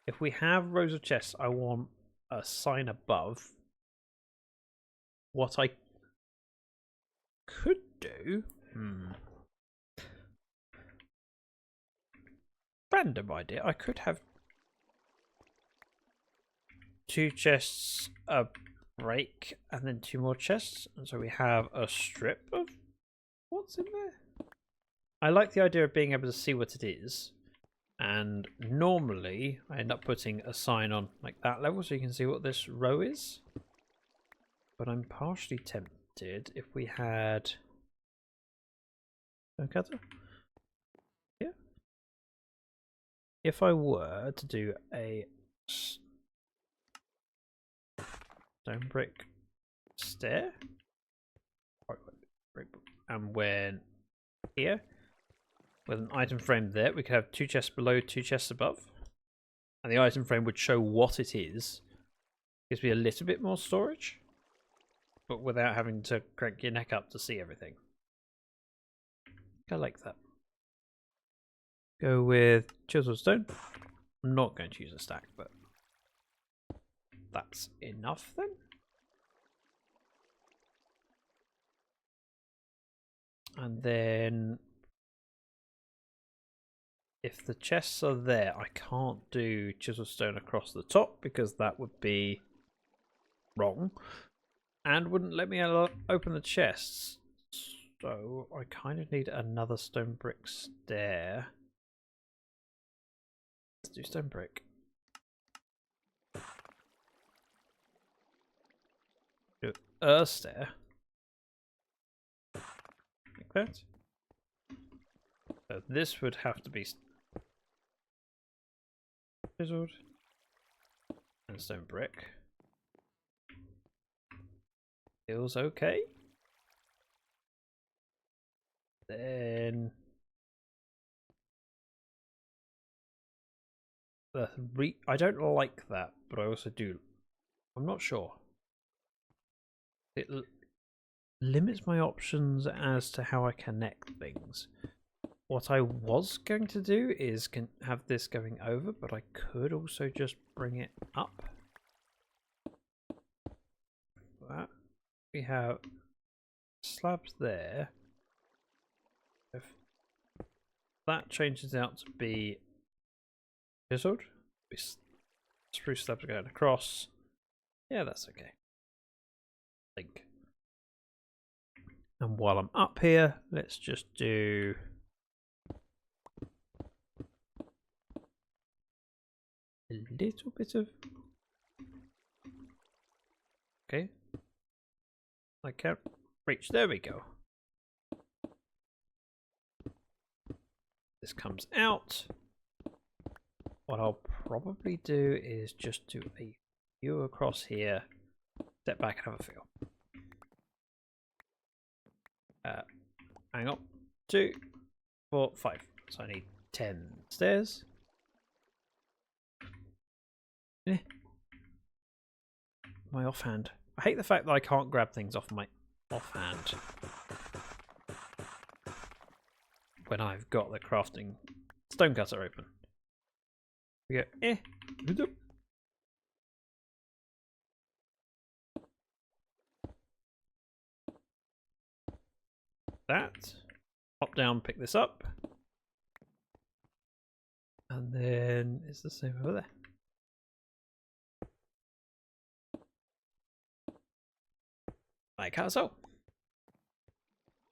if we have rows of chests, I want a sign above. What I could do, random idea, I could have 2 chests a break and then 2 more chests, and so we have a strip of what's in there. I like the idea of being able to see what it is, and normally I end up putting a sign on like that level so you can see what this row is, but I'm partially tempted if we had stone cutter. Yeah, if I were to do a stone brick stair, and when here with an item frame there, we could have 2 chests below, 2 chests above, and the item frame would show what it is. Gives me a little bit more storage, but without having to crank your neck up to see everything. I like that. Go with chiseled stone. I'm not going to use a stack, but that's enough then. And then if the chests are there, I can't do chisel stone across the top because that would be wrong and wouldn't let me open the chests. So I kind of need another stone brick stair. Let's do stone brick. Do a stair. Like that. So this would have to be chiseled and stone brick. Feels okay. Then I don't like that, but I also do. I'm not sure. It limits my options as to how I connect things. What I was going to do is have this going over, but I could also just bring it up. That we have slabs there. If that changes out to be chiseled, spruce slabs are going across. Yeah, that's okay. I think. And while I'm up here, let's just do a little bit of. Okay. I can't reach. There we go. This comes out. What I'll probably do is just do a view across here, step back and have a feel. Hang on. 2, 4, 5. So I need 10 stairs. My offhand. I hate the fact that I can't grab things off my offhand when I've got the crafting stonecutter open. We go, that. Hop down, pick this up. And then it's the same over there. Like how so?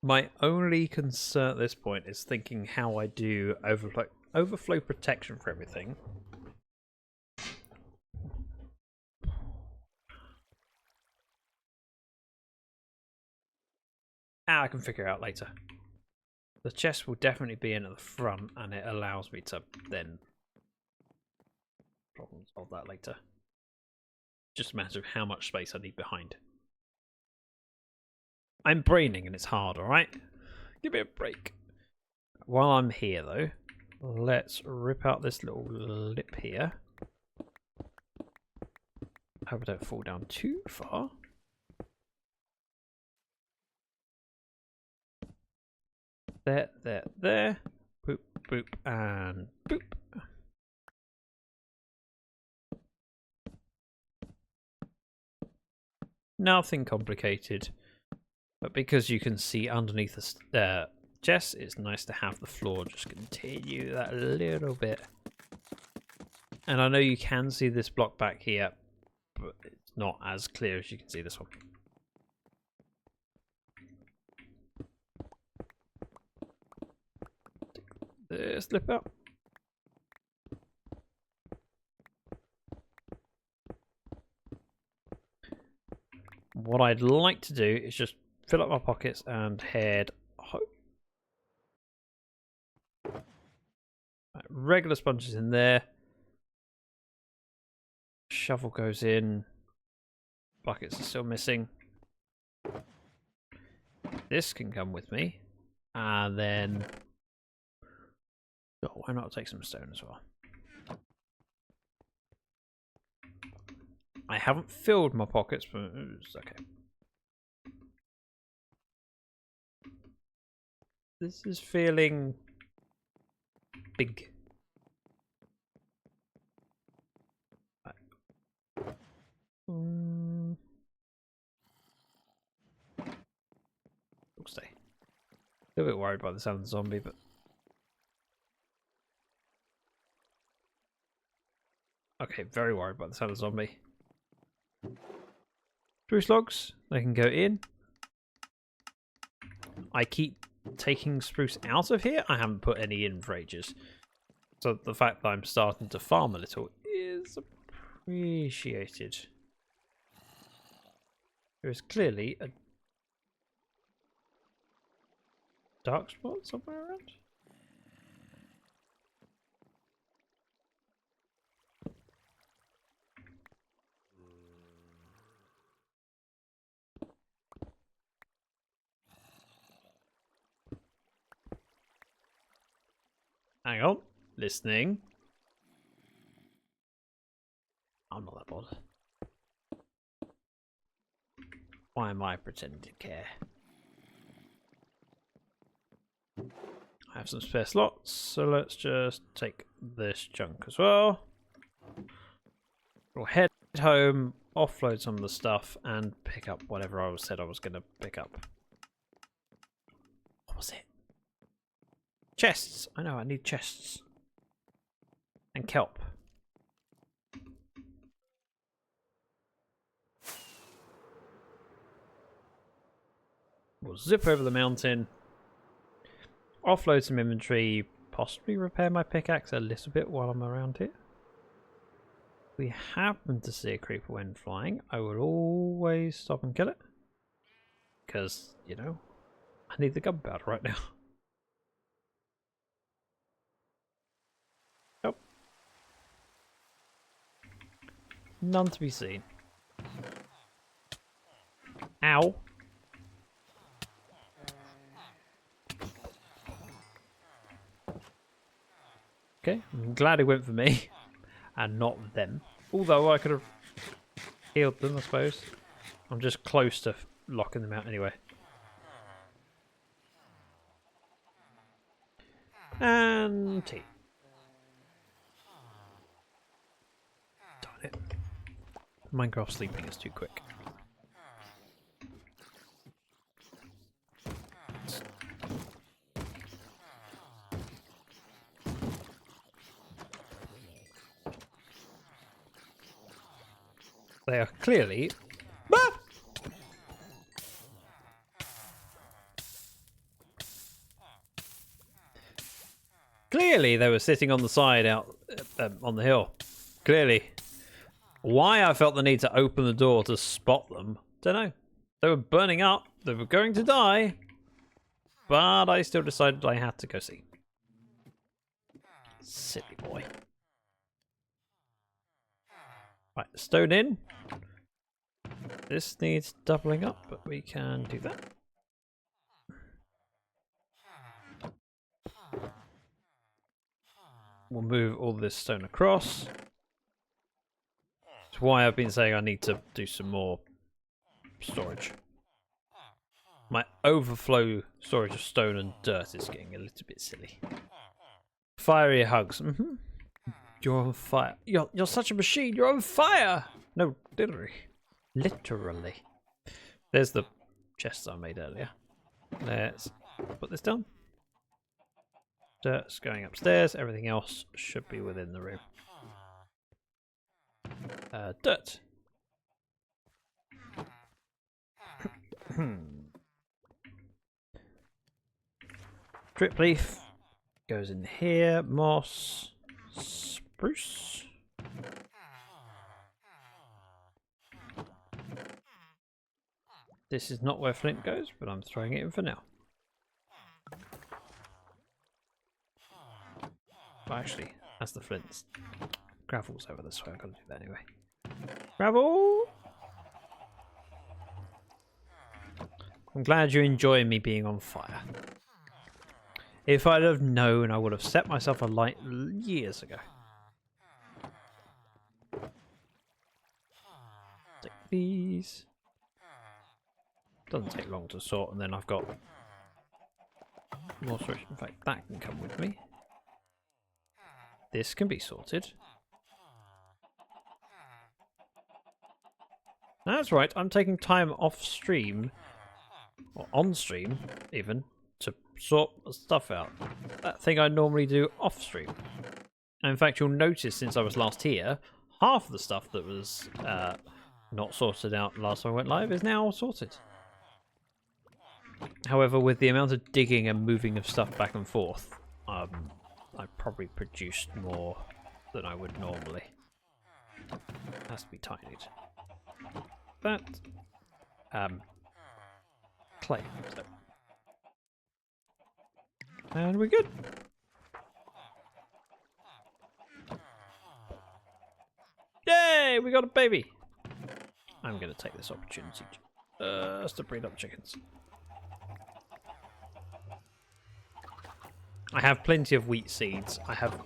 My only concern at this point is thinking how I do overflow protection for everything. I can figure out later. The chest will definitely be in at the front, and it allows me to then problem solve that later. Just a matter of how much space I need behind. I'm braining and it's hard, alright? Give me a break. While I'm here though, let's rip out this little lip here. Hope I don't fall down too far. There. Boop, boop, and boop. Nothing complicated. But because you can see underneath the chest, it's nice to have the floor just continue that a little bit. And I know you can see this block back here, but it's not as clear as you can see this one. This slip out. What I'd like to do is just fill up my pockets and head home. Right, regular sponges in there. Shovel goes in. Buckets are still missing. This can come with me. And then... oh, why not take some stone as well? I haven't filled my pockets, but it's okay. This is feeling big. We'll stay. A little bit worried by the sound of the zombie, but okay, very worried by the sound of the zombie. Spruce logs, they can go in. I keep taking spruce out of here. I haven't put any in for ages. So the fact that I'm starting to farm a little is appreciated. There is clearly a dark spot somewhere around. Hang on, listening. I'm not that bothered. Why am I pretending to care? I have some spare slots, so let's just take this chunk as well. We'll head home, offload some of the stuff, and pick up whatever I said I was going to pick up. What was it? Chests! I know, I need chests. And kelp. We'll zip over the mountain. Offload some inventory. Possibly repair my pickaxe a little bit while I'm around here. If we happen to see a creeper when flying, I will always stop and kill it. Because, you know, I need the gunpowder right now. Nope. None to be seen. Ow. Okay, I'm glad he went for me and not them. Although I could have healed them, I suppose. I'm just close to locking them out anyway. And tea. Darn it. Minecraft sleeping is too quick. They are clearly... Ah! Clearly they were sitting on the side out on the hill. Clearly. Why I felt the need to open the door to spot them, don't know. They were burning up. They were going to die. But I still decided I had to go see. Silly boy. Right, stone in. This needs doubling up, but we can do that. We'll move all this stone across. That's why I've been saying I need to do some more storage. My overflow storage of stone and dirt is getting a little bit silly. Fiery hugs. You're on fire. You're such a machine. You're on fire. No, literally. Literally. There's the chest I made earlier. Let's put this down. Dirt's going upstairs. Everything else should be within the room. Dirt. Drip leaf goes in here. Moss. Spruce. This is not where flint goes, but I'm throwing it in for now. Well, actually, that's the flints. Gravel's over this way. I've got to do that anyway. Gravel! I'm glad you enjoy me being on fire. If I'd have known, I would have set myself alight years ago. Take these. Doesn't take long to sort, and then I've got more storage. In fact, that can come with me. This can be sorted. That's right, I'm taking time off stream, or on stream even, to sort stuff out. That thing I normally do off stream. And in fact, you'll notice since I was last here, half of the stuff that was not sorted out last time I went live is now sorted. However, with the amount of digging and moving of stuff back and forth, I probably produced more than I would normally. Has to be tidied. That clay. So. And we're good. Yay! We got a baby. I'm going to take this opportunity to breed up chickens. I have plenty of wheat seeds. I have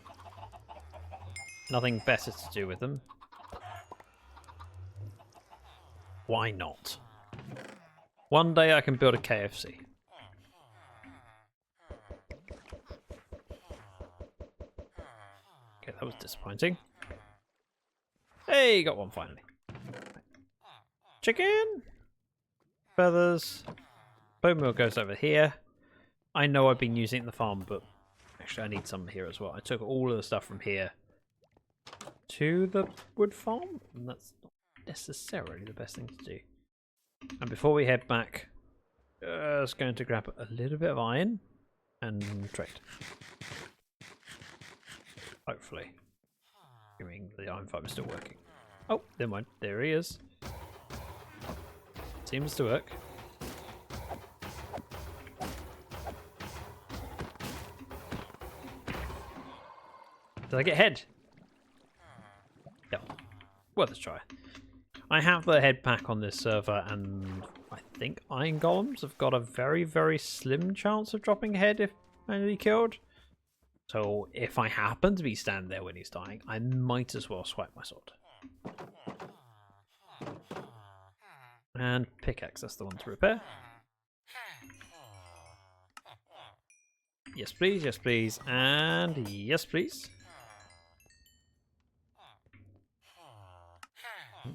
nothing better to do with them. Why not? One day I can build a KFC. Okay, that was disappointing. Hey, got one finally. Chicken! Feathers. Bone meal goes over here. I know I've been using it in the farm, but actually I need some here as well. I took all of the stuff from here to the wood farm, and that's not necessarily the best thing to do. And before we head back, just going to grab a little bit of iron and trade. Hopefully. Assuming the iron fiber is still working. Oh, never mind. There he is. Seems to work. Did I get head? Yeah. Worth a try. I have the head pack on this server, and I think iron golems have got a very, very slim chance of dropping head if manually killed. So if I happen to be standing there when he's dying, I might as well swipe my sword. And pickaxe, that's the one to repair. Yes please, yes please, and yes please.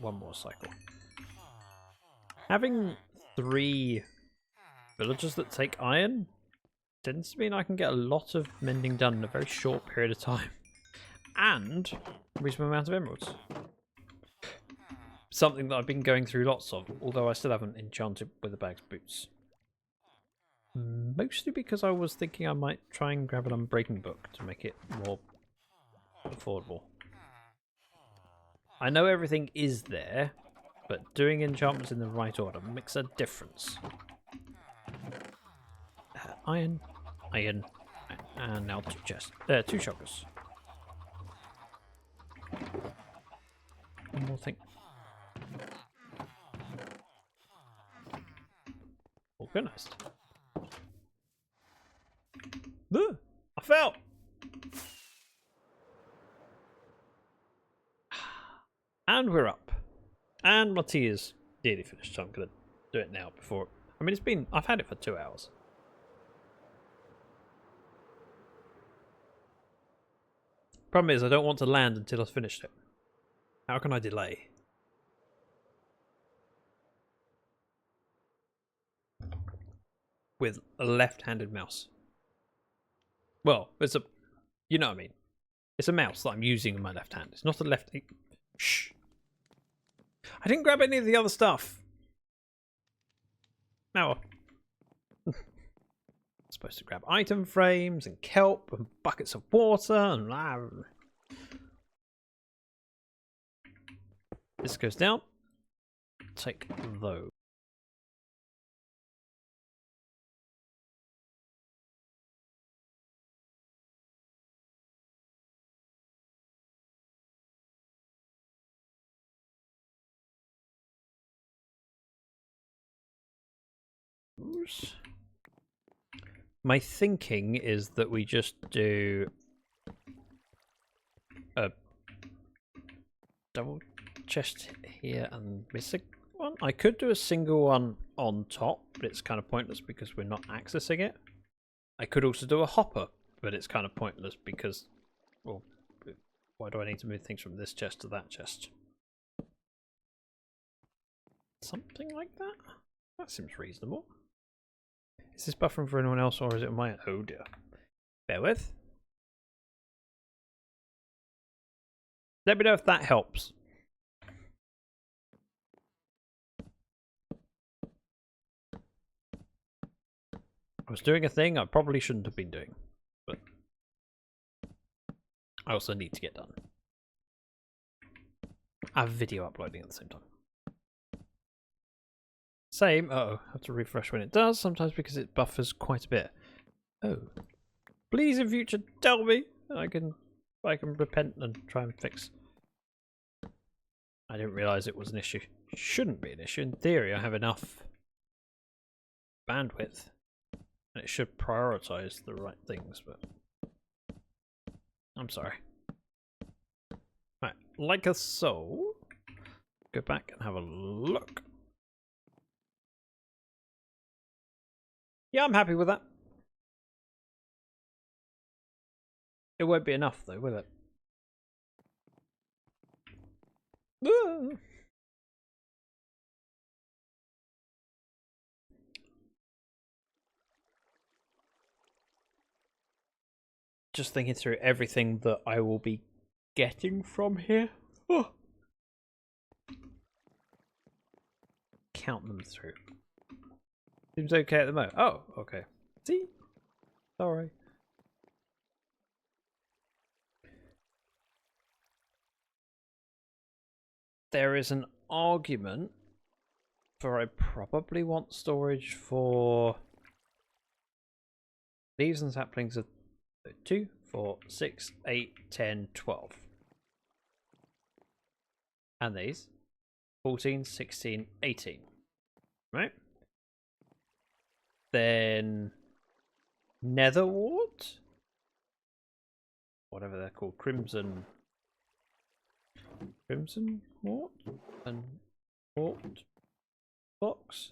One more cycle. Having 3 villagers that take iron tends to mean I can get a lot of mending done in a very short period of time. And a reasonable amount of emeralds. Something that I've been going through lots of, although I still haven't enchanted with the bag's boots. Mostly because I was thinking I might try and grab an unbreaking book to make it more affordable. I know everything is there, but doing enchantments in the right order makes a difference. Iron, iron, and now 2 chests. 2 shulkers. One more thing. Organised. I fell! And we're up. And my tea is nearly finished, so I'm going to do it now before... I mean, I've had it for 2 hours. Problem is, I don't want to land until I've finished it. How can I delay? With a left-handed mouse. Well, it's a... You know what I mean. It's a mouse that I'm using in my left hand. It's not a left... Shh. I didn't grab any of the other stuff. Now, I'm supposed to grab item frames and kelp and buckets of water and... This goes down. Take those. My thinking is that we just do a double chest here and miss a one. I could do a single one on top, but it's kind of pointless because we're not accessing it. I could also do a hopper, but it's kind of pointless because, well, why do I need to move things from this chest to that chest? Something like that? That seems reasonable. Is this buffering for anyone else or is it my... Oh dear. Bear with. Let me know if that helps. I was doing a thing I probably shouldn't have been doing, but I also need to get done. I have video uploading at the same time. Same. Uh-oh. I have to refresh when it does, sometimes because it buffers quite a bit. Oh. Please in future tell me I can repent and try and fix. I didn't realise it was an issue. It shouldn't be an issue. In theory I have enough bandwidth and it should prioritise the right things, but I'm sorry. Right, like a soul. Go back and have a look. Yeah, I'm happy with that. It won't be enough though, will it? Ah. Just thinking through everything that I will be getting from here. Oh. Count them through. Seems okay at the moment. Oh, okay. See? Sorry. There is an argument for I probably want storage for leaves and saplings of 2, 4, 6, 8, 10, 12. And these 14, 16, 18. Right? Then netherwort, whatever they're called, crimson wort and wort. box.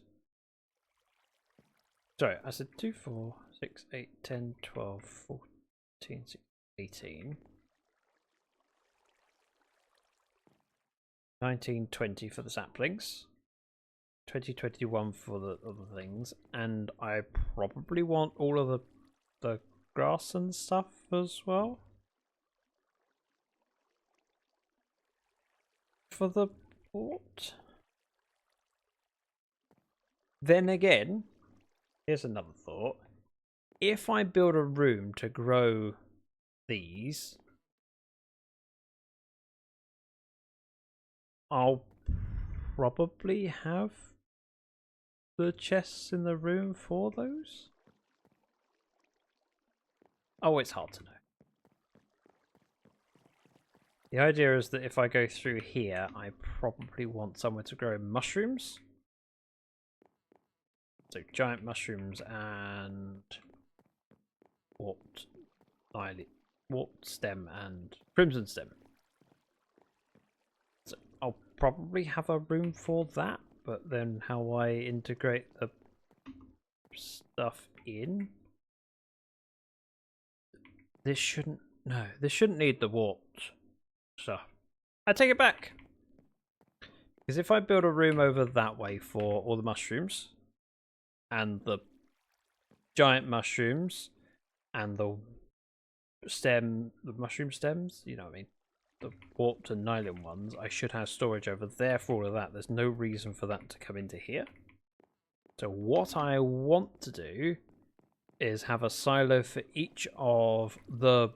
Sorry, I said 2, 4, 6, 8, 10, 12, 14, 16, 18. 19, 20 for the saplings. 20, 21 for the other things. And I probably want all of the grass and stuff as well. For the port. Then again, here's another thought. If I build a room to grow these, I'll probably have the chests in the room for those. Oh, it's hard to know. The idea is that if I go through here, I probably want somewhere to grow mushrooms. So giant mushrooms and warped stem and crimson stem. So I'll probably have a room for that, but then how I integrate the stuff in. This shouldn't need the warped stuff. I take it back. Because if I build a room over that way for all the mushrooms and the giant mushrooms and the mushroom stems, you know what I mean, the warped and nylon ones, I should have storage over there for all of that. There's no reason for that to come into here. So what I want to do is have a silo for each of the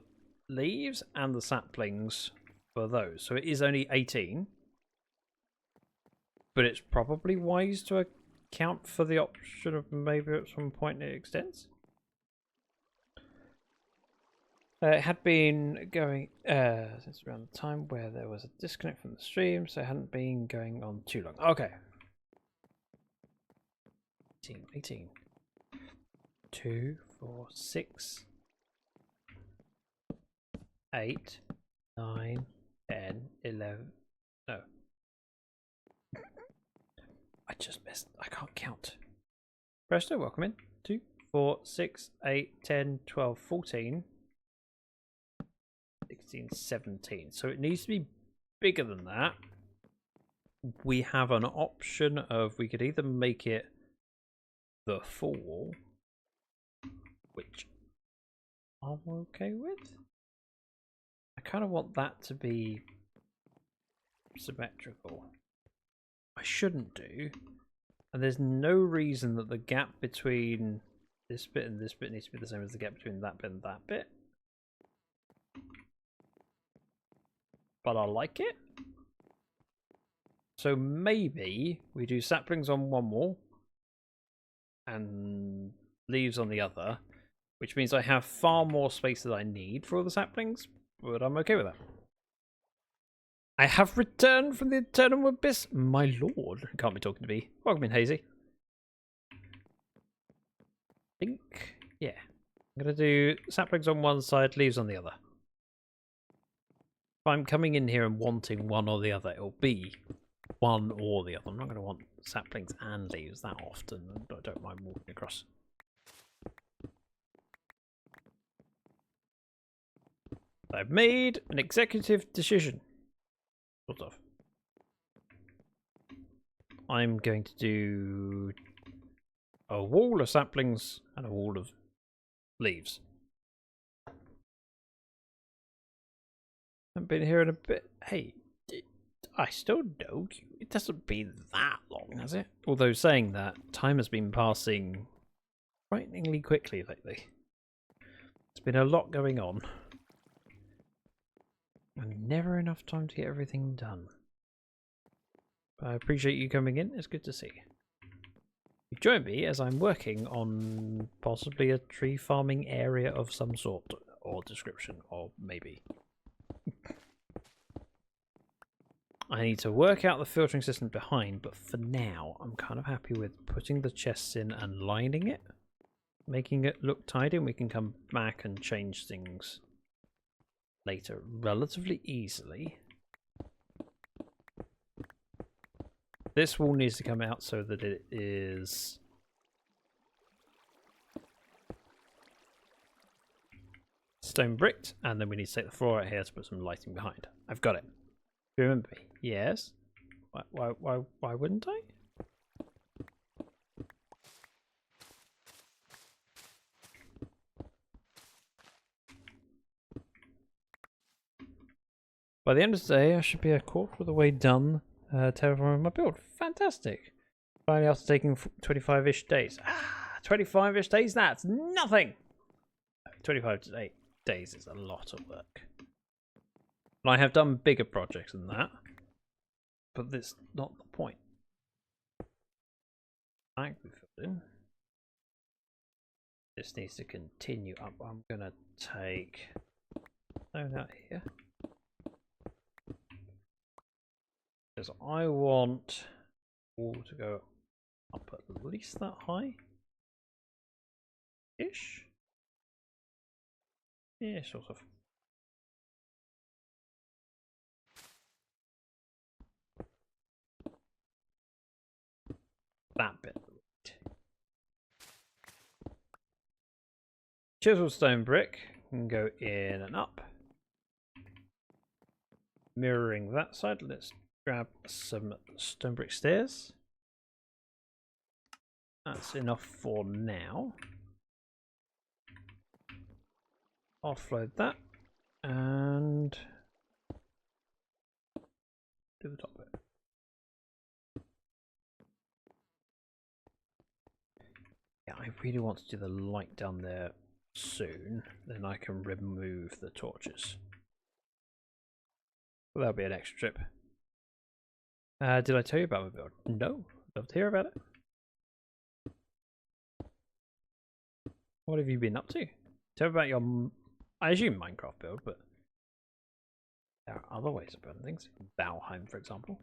leaves and the saplings for those. So it is only 18, but it's probably wise to account for the option of maybe at some point it extends. It had been going since around the time where there was a disconnect from the stream, so it hadn't been going on too long. Okay. 18. 2, 4, 6, 8, 9, 10, 11. No. I just missed. I can't count. Presto, welcome in. 2, 4, 6, 8, 10, 12, 14. 16, 17. So it needs to be bigger than that. We have an option of we could either make it the full, which I'm okay with. I kind of want that to be symmetrical. I shouldn't do. And there's no reason that the gap between this bit and this bit needs to be the same as the gap between that bit and that bit. But I like it. So maybe we do saplings on one wall and leaves on the other, which means I have far more space than I need for all the saplings, but I'm okay with that. I have returned from the eternal abyss, my lord. Can't be talking to me. Welcome in, Hazy. I think, yeah. I'm going to do saplings on one side, leaves on the other. If I'm coming in here and wanting one or the other, it'll be one or the other. I'm not going to want saplings and leaves that often. I don't mind walking across. I've made an executive decision. Sort of. I'm going to do a wall of saplings and a wall of leaves. Haven't been here in a bit. Hey, I still know you. It doesn't been that long, has it? Although saying that, time has been passing frighteningly quickly lately. There's been a lot going on. And never enough time to get everything done. But I appreciate you coming in. It's good to see. You join me as I'm working on possibly a tree farming area of some sort or description, or maybe. I need to work out the filtering system behind, but for now I'm kind of happy with putting the chests in and lining it, making it look tidy, and we can come back and change things later relatively easily. This wall needs to come out so that it is stone bricked, and then we need to take the floor out here to put some lighting behind. I've got it. Remember me? Yes. Why wouldn't I? By the end of the day, I should be a quarter of the way done terraforming my build. Fantastic. Finally, after taking 25-ish days. 25-ish days? That's nothing! 25 days is a lot of work. And I have done bigger projects than that. But that's not the point. I we filled in. This needs to continue up. I'm going to take stone out here. Because I want wall to go up at least that high. Ish. Yeah, sort of. That bit. Chisel stone brick can go in and up. Mirroring that side, let's grab some stone brick stairs. That's enough for now. Offload that and do the top bit. Yeah, I really want to do the light down there soon. Then I can remove the torches. Well, that'll be an extra trip. Did I tell you about my build? No. Love to hear about it. What have you been up to? Tell me about your, I assume Minecraft build, but there are other ways of building things. Valheim, for example.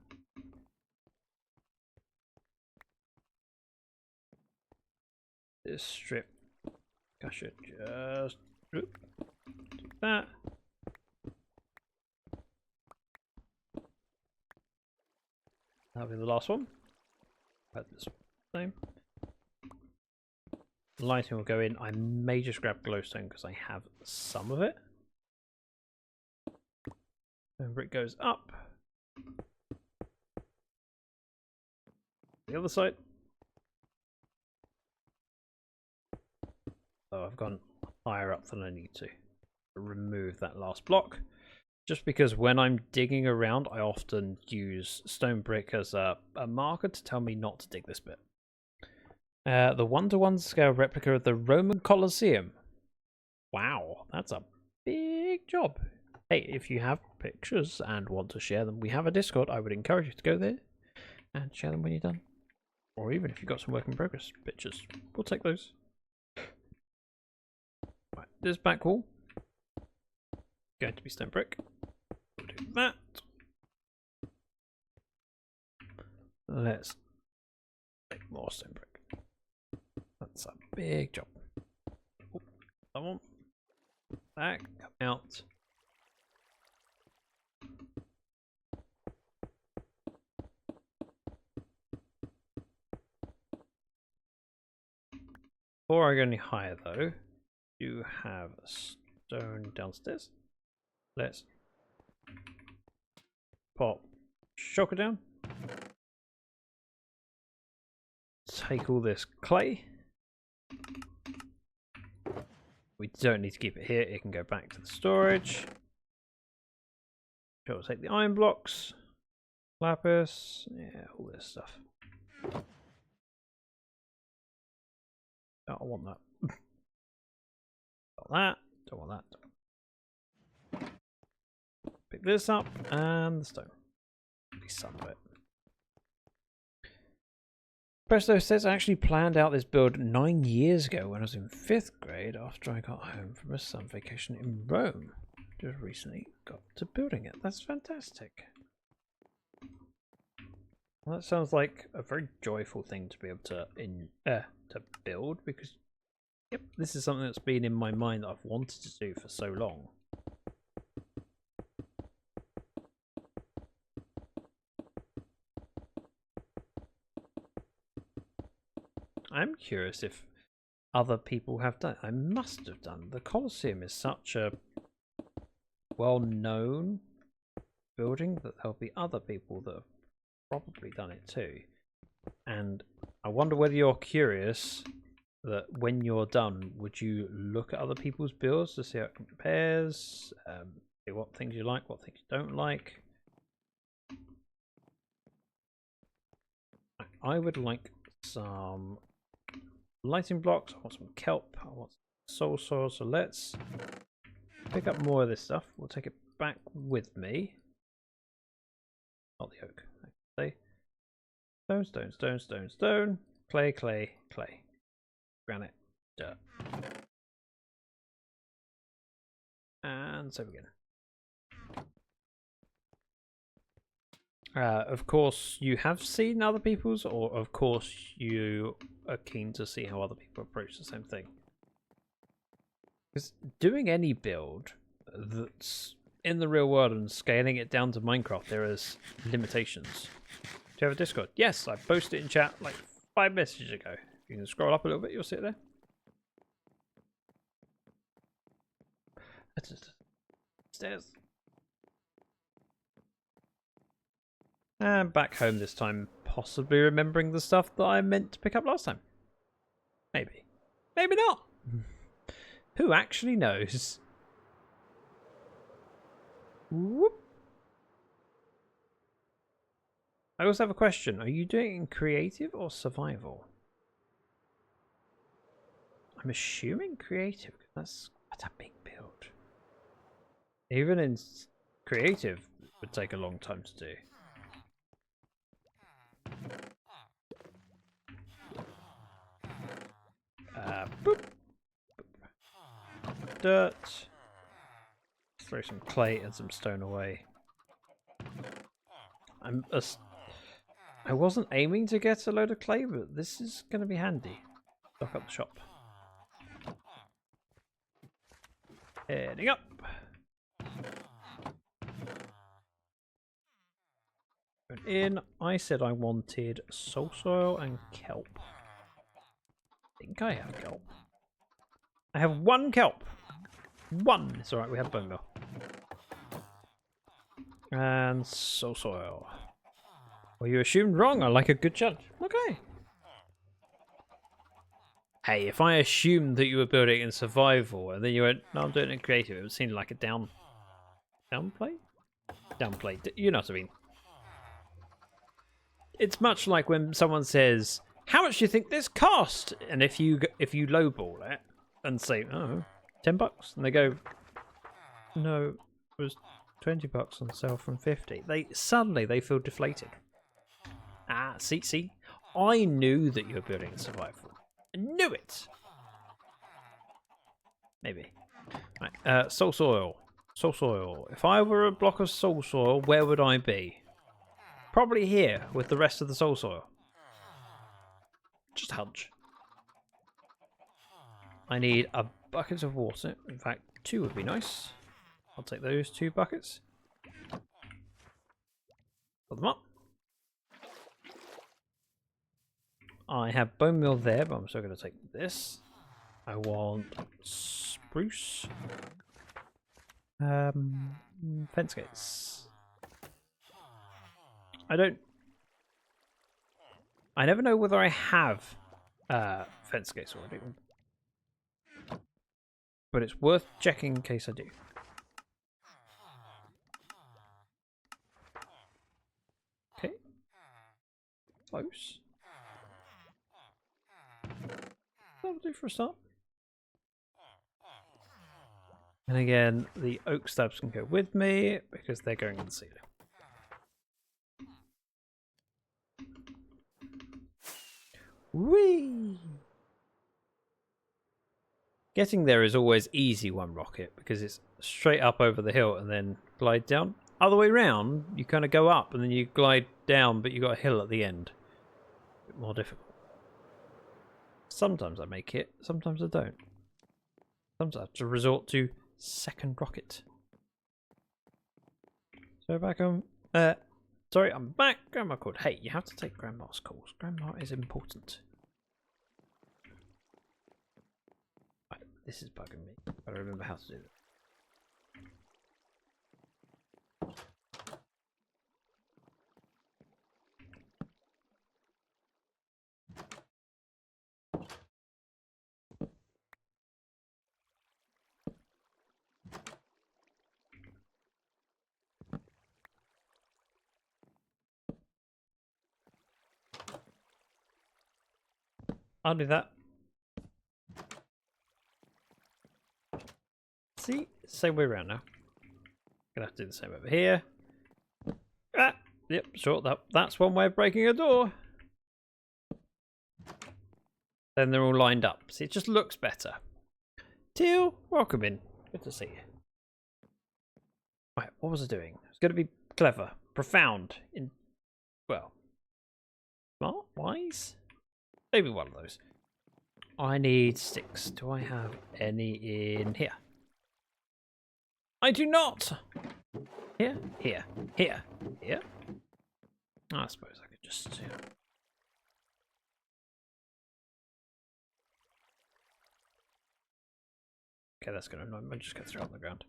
This strip, I should just do that. That'll be the last one. About this same. Lighting will go in. I may just grab glowstone because I have some of it. And brick goes up. The other side. Oh, I've gone higher up than I need to. Remove that last block. Just because when I'm digging around, I often use stone brick as a marker to tell me not to dig this bit. The 1-to-1 scale replica of the Roman Colosseum. Wow, that's a big job. Hey, if you have pictures and want to share them, we have a Discord. I would encourage you to go there and share them when you're done. Or even if you've got some work in progress pictures, we'll take those. Right, this back wall going to be stone brick. We'll do that. Let's make more stone brick. That's a big job. Oh, come on. Back, out. Before I go any higher though, you have a stone downstairs. Let's pop shocker down. Take all this clay. We don't need to keep it here, it can go back to the storage. Sure, we'll take the iron blocks, lapis, yeah, all this stuff. Oh, I want that. Got that, don't want that. Pick this up and the stone. At least some of it. Presto says I actually planned out this build 9 years ago when I was in 5th grade after I got home from a summer vacation in Rome. Just recently got to building it. That's fantastic. Well, that sounds like a very joyful thing to be able to build, because yep, this is something that's been in my mind that I've wanted to do for so long. I'm curious if other people have done. I must have done. The Colosseum is such a well-known building that there'll be other people that have probably done it too. And I wonder whether you're curious that when you're done, would you look at other people's builds to see how it compares, see what things you like, what things you don't like. I would like some lighting blocks, I want some kelp, I want some soil, so let's pick up more of this stuff. We'll take it back with me. Not the oak. Okay. Stone, stone, stone, stone, stone, clay, clay, clay, granite, dirt. And so again. Of course, you have seen other people's, or of course you are keen to see how other people approach the same thing. Because doing any build that's in the real world and scaling it down to Minecraft, there is limitations. Do you have a Discord? Yes, I posted it in chat like 5 messages ago. If you can scroll up a little bit, you'll see it there. Stairs. And back home this time, possibly remembering the stuff that I meant to pick up last time. Maybe. Maybe not. Who actually knows? Whoop. I also have a question. Are you doing it in creative or survival? I'm assuming creative. That's a big build. Even in creative, it would take a long time to do. Boop. Boop. Dirt. Throw some clay and some stone away. I wasn't aiming to get a load of clay, but this is going to be handy. Stock up the shop. Heading up. Going in. I said I wanted soul soil and kelp. I think I have kelp. I have 1 kelp. 1. It's alright, we have bone meal. And soul soil. Well, you assumed wrong. I like a good challenge. Okay. Hey, if I assumed that you were building in survival and then you went, no, I'm doing it in creative, it would seem like a downplay? Downplay. You know what I mean. It's much like when someone says, how much do you think this cost? And if you lowball it and say, oh, $10, and they go, no, it was $20 on sale from 50. Suddenly they feel deflated. Ah, see, I knew that you were building in survival. I knew it. Maybe. Right, soul soil. Soul soil. If I were a block of soul soil, where would I be? Probably here with the rest of the soul soil. Just hunch. I need a bucket of water. In fact, 2 would be nice. I'll take those 2 buckets. Fill them up. I have bone meal there, but I'm still going to take this. I want spruce. Fence gates. I never know whether I have fence gates already. But it's worth checking in case I do. Okay. Close. That'll do for a start. And again, the oak stabs can go with me because they're going in the ceiling. Whee! Getting there is always easy 1 rocket because it's straight up over the hill and then glide down. Other way round, you kind of go up and then you glide down, but you got a hill at the end. A bit more difficult. Sometimes I make it, sometimes I don't. Sometimes I have to resort to 2nd rocket. So back on. Sorry, I'm back. Grandma called. Hey, you have to take Grandma's calls. Grandma is important. This is bugging me. I don't remember how to do it. I'll do that. See? Same way around now. Gonna have to do the same over here. Ah! Yep, sure. That's one way of breaking a door. Then they're all lined up. See, it just looks better. Teal, welcome in. Good to see you. Right, what was I doing? It's going to be clever, profound, well, smart, wise? Maybe one of those. I need sticks. Do I have any in here? I do not! Here, here, here, here. I suppose I could just... Okay, that's going to annoy me. I'm just going to throw it on the ground.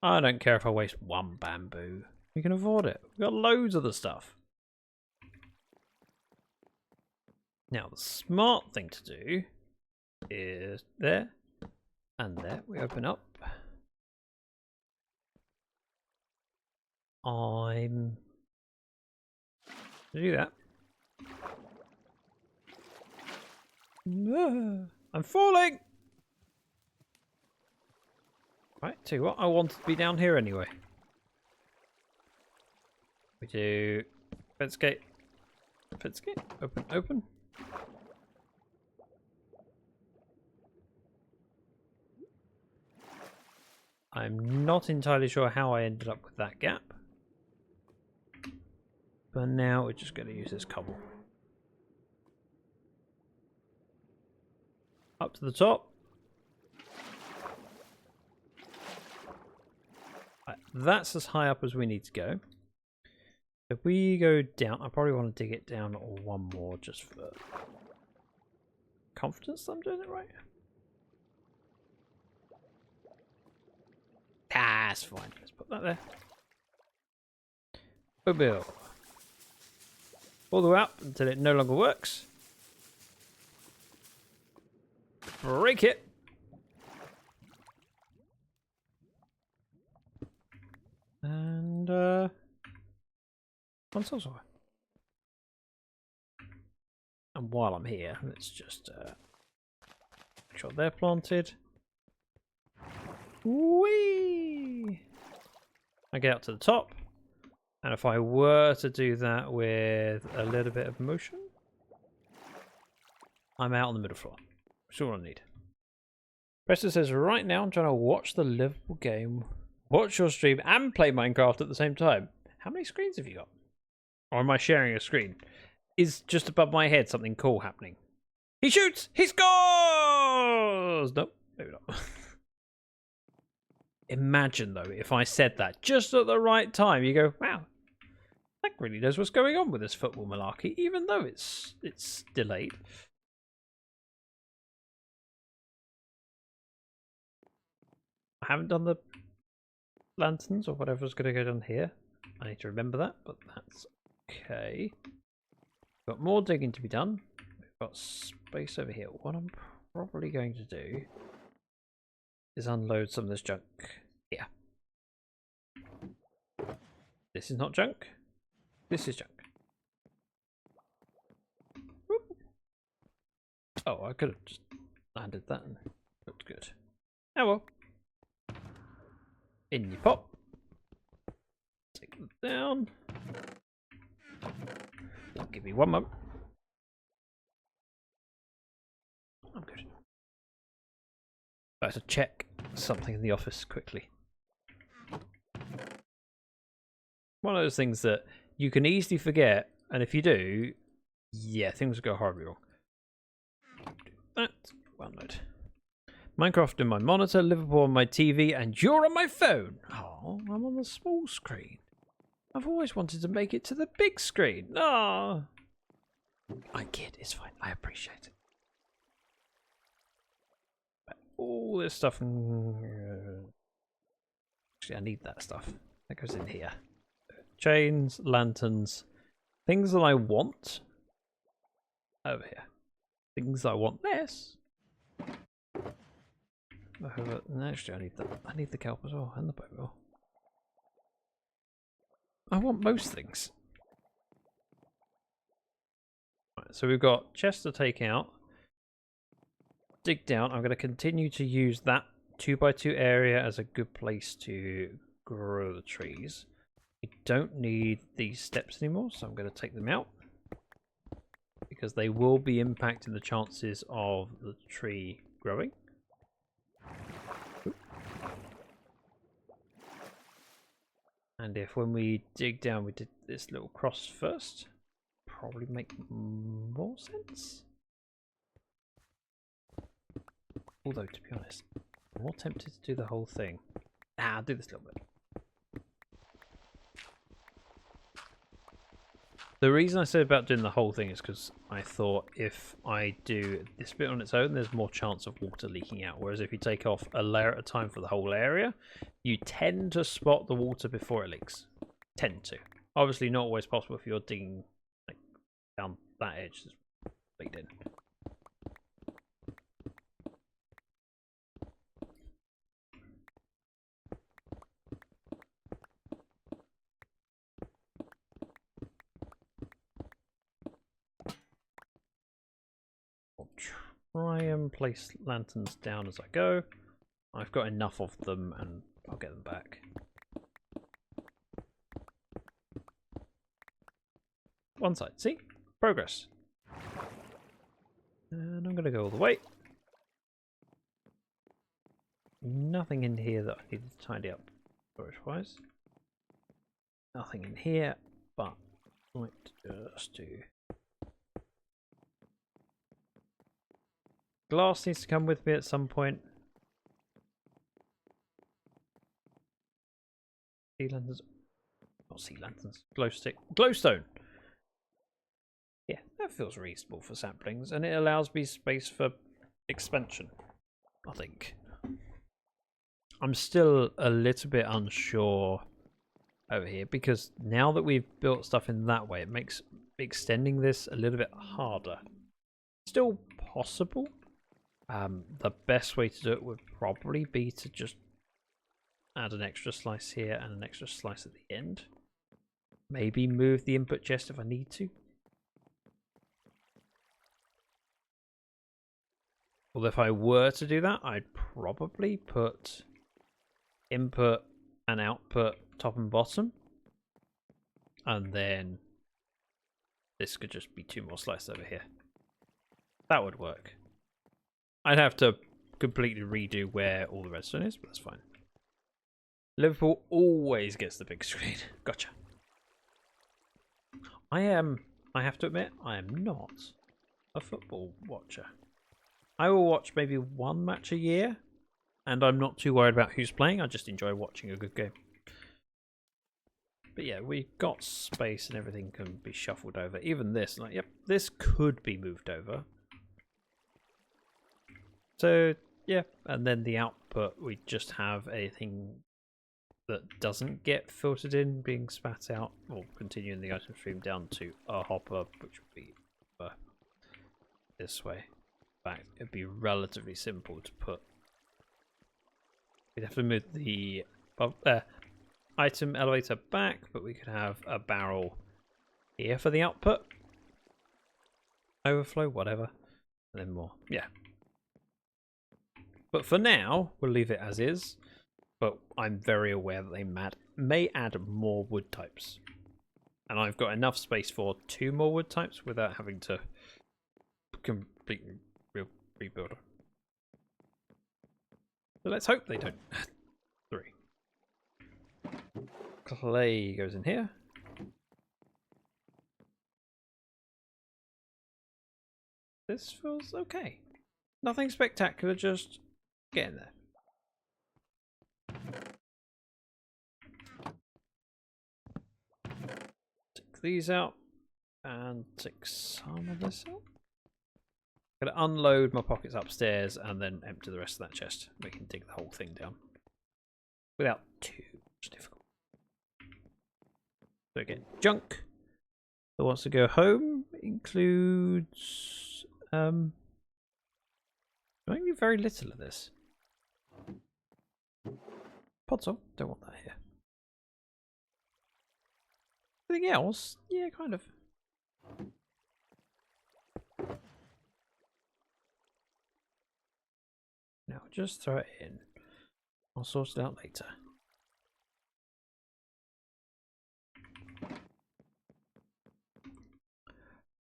I don't care if I waste one bamboo. We can afford it. We've got loads of the stuff. Now, the smart thing to do is there and there. We open up. I'm do that. I'm falling. Right, tell you what, I wanted to be down here anyway. We do fence gate, open, open. I'm not entirely sure how I ended up with that gap. But now we're just going to use this cobble. Up to the top. Right, that's as high up as we need to go. If we go down, I probably want to dig it down one more just for confidence that I'm doing it right. That's fine. Let's put that there. Boom. All the way up until it no longer works. Break it. And once also. And while I'm here, let's just make sure they're planted. Whee! I get up to the top, and if I were to do that with a little bit of motion, I'm out on the middle floor. That's all I need. Preston says, right now I'm trying to watch the Liverpool game, watch your stream, and play Minecraft at the same time. How many screens have you got? Or am I sharing a screen? Is just above my head something cool happening? He shoots! He scores! Nope, maybe not. Imagine, though, if I said that just at the right time. You go, wow, that really knows what's going on with this football malarkey, even though it's delayed. I haven't done the lanterns or whatever's going to go down here. I need to remember that, but that's okay. Got more digging to be done. We've got space over here. What I'm probably going to do is unload some of this junk here. This is not junk. This is junk. Whoop. Oh, I could have just landed that and looked good. Oh well. In you pop. Take them down. Give me one moment. I'm good. I have to check something in the office quickly. One of those things that you can easily forget, and if you do, yeah, things will go horribly wrong. That OneNote. Minecraft in my monitor, Liverpool on my TV, and you're on my phone. Oh, I'm on the small screen. I've always wanted to make it to the big screen. Oh. I kid, it's fine. I appreciate it. All this stuff. Actually, I need that stuff. That goes in here. Chains, lanterns, things that I want. Over here. Things I want less. Actually, I need the kelp as well, and the bowmill. I want most things. Right, so we've got chests to take out. Dig down. I'm going to continue to use that 2x2 area as a good place to grow the trees. We don't need these steps anymore, so I'm going to take them out. Because they will be impacting the chances of the tree growing. And if when we dig down we did this little cross first, probably make more sense. Although, to be honest, I'm more tempted to do the whole thing. I'll do this little bit. The reason I said about doing the whole thing is because I thought if I do this bit on its own, there's more chance of water leaking out. Whereas if you take off a layer at a time for the whole area, you tend to spot the water before it leaks. Tend to. Obviously not always possible if you're digging like, down that edge. Just bleed in. Try and place lanterns down as I go. I've got enough of them and I'll get them back. One side, see? Progress. And I'm going to go all the way. Nothing in here that I need to tidy up storage-wise. Nothing in here, but I might just do... Glass needs to come with me at some point. Sea lanterns. Not sea lanterns. Glow stick. Glowstone! Yeah, that feels reasonable for saplings, and it allows me space for expansion, I think. I'm still a little bit unsure over here, because now that we've built stuff in that way, it makes extending this a little bit harder. Still possible. The best way to do it would probably be to just add an extra slice here and an extra slice at the end. Maybe move the input chest if I need to. Although if I were to do that, I'd probably put input and output top and bottom. And then this could just be 2 more slices over here. That would work. I'd have to completely redo where all the redstone is, but that's fine. Liverpool always gets the big screen. Gotcha. I have to admit, I am not a football watcher. I will watch maybe 1 match a year, and I'm not too worried about who's playing. I just enjoy watching a good game. But yeah, we've got space and everything can be shuffled over. Even this, like, yep, this could be moved over. So, yeah, and then the output, we just have anything that doesn't get filtered in being spat out, or continuing the item stream down to a hopper, which would be this way. In fact, it'd be relatively simple to put. We'd have to move the item elevator back, but we could have a barrel here for the output. Overflow, whatever. And then more. Yeah. But for now, we'll leave it as is. But I'm very aware that they may add more wood types. And I've got enough space for 2 more wood types without having to completely rebuild. So let's hope they don't. 3. Clay goes in here. This feels okay. Nothing spectacular, just getting there. Take these out. And take some of this out. I'm going to unload my pockets upstairs and then empty the rest of that chest. We can dig the whole thing down without too much difficulty. So again, junk that wants to go home includes only very little of this. Podzol, don't want that here. Anything else? Yeah, kind of. Now just throw it in. I'll sort it out later.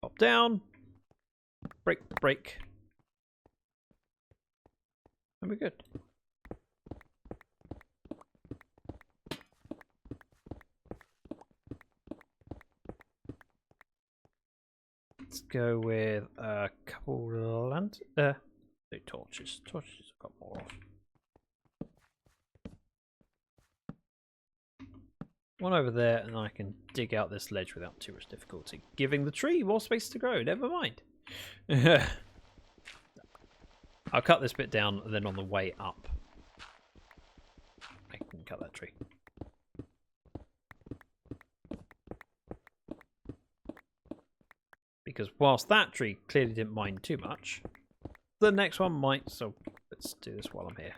Pop down. Break, break. And we're good. Let's go with a couple torches. Torches I've got more of. One over there, and I can dig out this ledge without too much difficulty, giving the tree more space to grow. Never mind. I'll cut this bit down, and then on the way up, I can cut that tree. Because whilst that tree clearly didn't mind too much, the next one might, so let's do this while I'm here.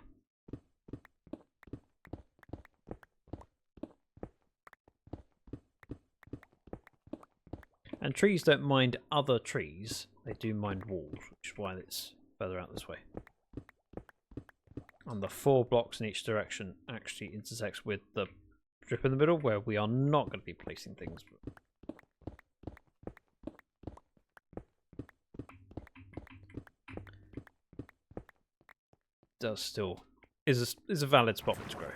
And trees don't mind other trees, they do mind walls, which is why it's further out this way. And the 4 blocks in each direction actually intersects with the strip in the middle where we are not going to be placing things. Does still is a valid spot for it to grow.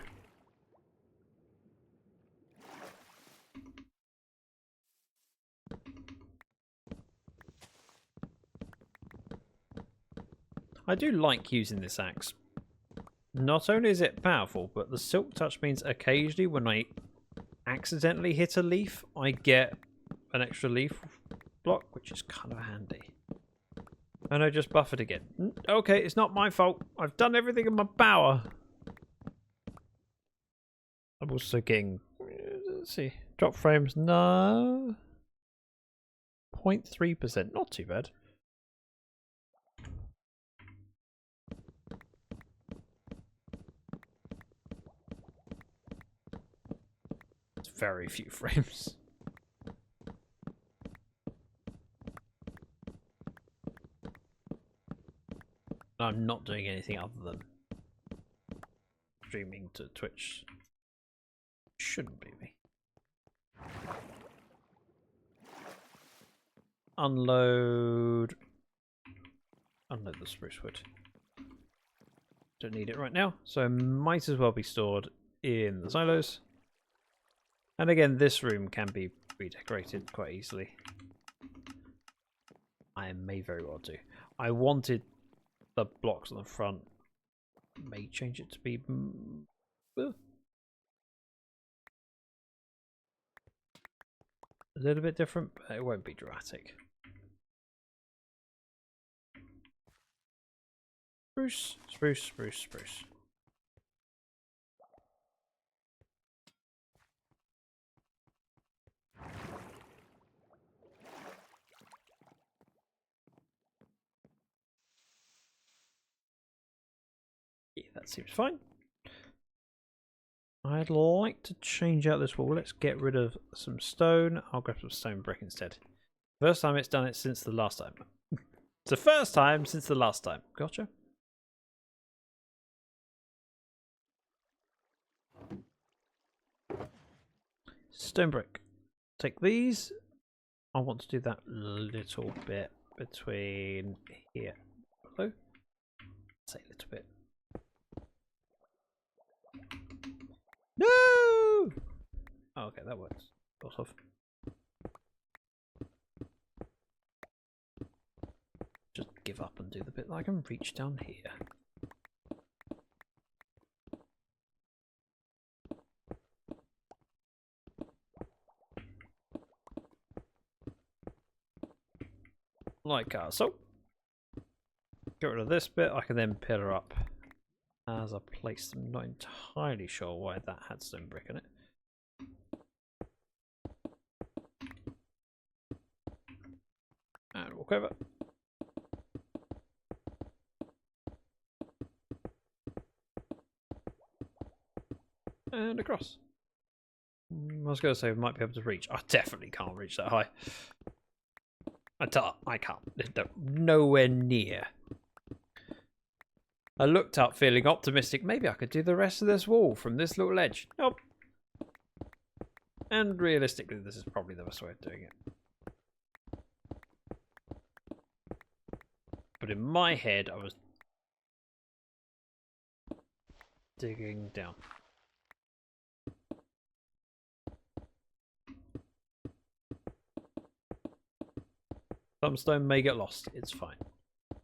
I do like using this axe. Not only is it powerful, but the silk touch means occasionally when I accidentally hit a leaf, I get an extra leaf block, which is kind of handy. And I just buffered again. Okay, it's not my fault. I've done everything in my power. I'm also getting... Let's see. Drop frames. No. 0.3%. Not too bad. It's very few frames. I'm not doing anything other than streaming to Twitch. Shouldn't be me. Unload the spruce wood. Don't need it right now, so might as well be stored in the silos. And again, this room can be redecorated quite easily. I may very well do. I wanted the blocks on the front. May change it to be a little bit different, but it won't be dramatic. Spruce, spruce, spruce, spruce. Yeah, that seems fine. I'd like to change out this wall. Let's get rid of some stone. I'll grab some stone brick instead. First time it's done it since the last time. It's the first time since the last time. Gotcha. Stone brick. Take these. I want to do that little bit between here. Hello? Say a little bit. No! Oh, okay, that works. Sort of. Just give up and do the bit that I can reach down here. like so. Get rid of this bit. I can then pillar up as I place them. Not entirely sure why that had stone brick in it. And walk over. And across. I was going to say we might be able to reach. I definitely can't reach that high. I can't. Nowhere near. I looked up feeling optimistic. Maybe I could do the rest of this wall from this little edge. Nope. And realistically, this is probably the best way of doing it. But in my head, I was digging down. Some stone may get lost. It's fine.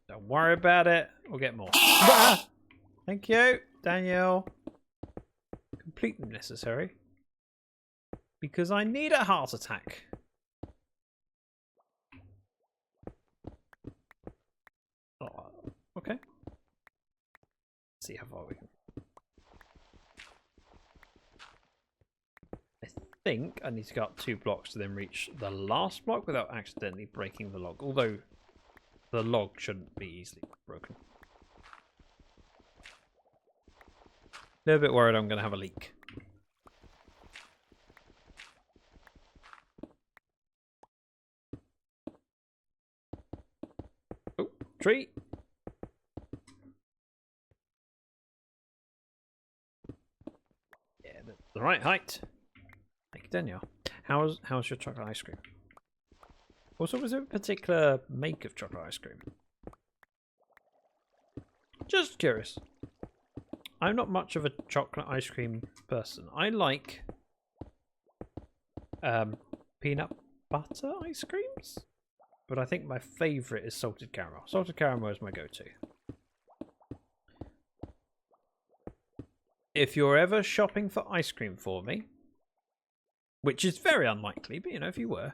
Don't worry about it. We'll get more. Ah! Thank you, Danielle. Completely necessary. Because I need a heart attack. Oh, okay. Let's see how far we can. I think I need to go up 2 blocks to then reach the last block without accidentally breaking the log. Although the log shouldn't be easily broken. A little bit worried I'm going to have a leak. Oh, tree. Yeah, the right height. Thank you, Danielle. How's your chocolate ice cream? Also, was there a particular make of chocolate ice cream? Just curious. I'm not much of a chocolate ice cream person. I like peanut butter ice creams, but I think my favourite is salted caramel. Salted caramel is my go-to. If you're ever shopping for ice cream for me, which is very unlikely, but you know, if you were,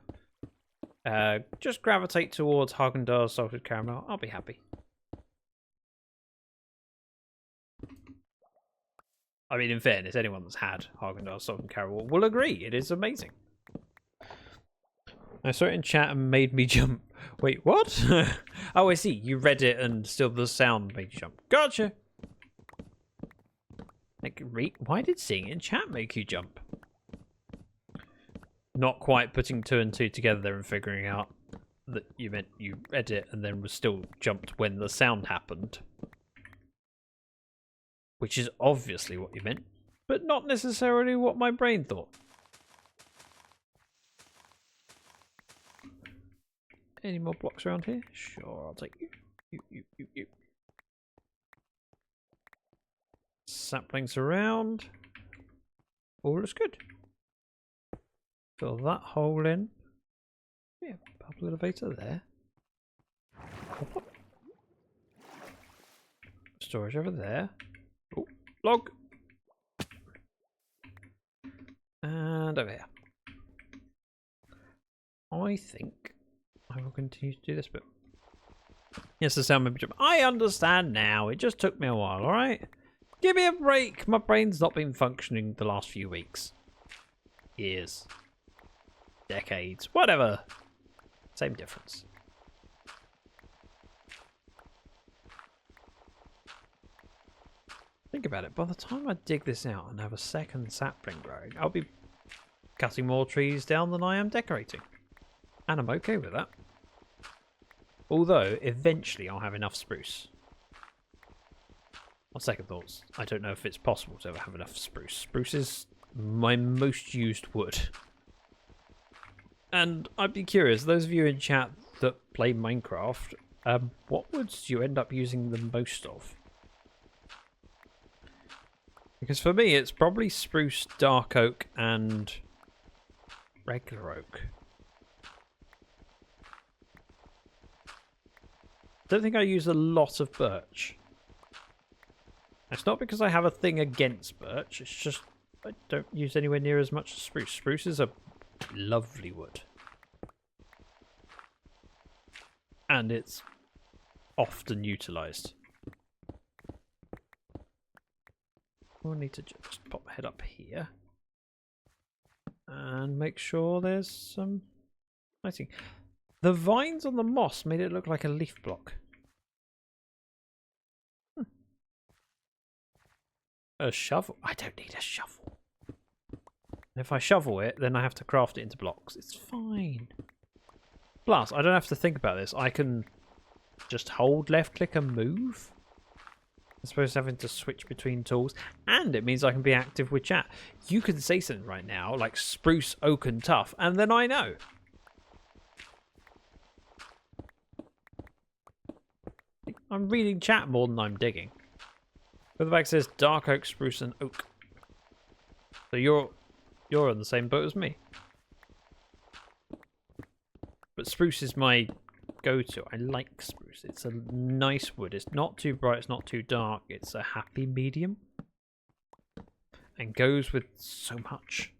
just gravitate towards Haagen-Dazs salted caramel. I'll be happy. I mean, in fairness, anyone that's had Haagen-Dazs salted caramel will agree it is amazing. I saw it in chat and made me jump. Wait, what? Oh, I see. You read it and still the sound made you jump. Gotcha. Like, why did seeing it in chat make you jump? Not quite putting 2 and 2 together there and figuring out that you meant you read it and then was still jumped when the sound happened. Which is obviously what you meant, but not necessarily what my brain thought. Any more blocks around here? Sure, I'll take you. You. Saplings around. All looks good. Fill that hole in. Yeah, bubble elevator there. Storage over there. Oh, log. And over here. I think I will continue to do this bit. Yes, the sound maybe jump. I understand now. It just took me a while, alright? Give me a break. My brain's not been functioning the last few weeks. Years. Decades. Whatever. Same difference. Think about it. By the time I dig this out and have a second sapling growing, I'll be cutting more trees down than I am decorating. And I'm okay with that. Although, eventually I'll have enough spruce. On second thoughts, I don't know if it's possible to ever have enough spruce. Spruce is my most used wood. And I'd be curious, those of you in chat that play Minecraft, what woods do you end up using the most of? Because for me, it's probably spruce, dark oak, and regular oak. I don't think I use a lot of birch. It's not because I have a thing against birch, it's just I don't use anywhere near as much as spruce. Spruce is a lovely wood. and it's often utilised. We'll need to just pop my head up here and make sure there's some lighting. The vines on the moss made it look like a leaf block. A shovel? I don't need a shovel. If I shovel it, then I have to craft it into blocks. It's fine. Plus, I don't have to think about this. I can just hold left click and move. As opposed to having to switch between tools. And it means I can be active with chat. You can say something right now, like spruce, oak and tough, and then I know. I'm reading chat more than I'm digging. But the back says dark oak, spruce and oak. So you're on the same boat as me. But spruce is my go-to. I like spruce. It's a nice wood. It's not too bright, it's not too dark. It's a happy medium. And goes with so much.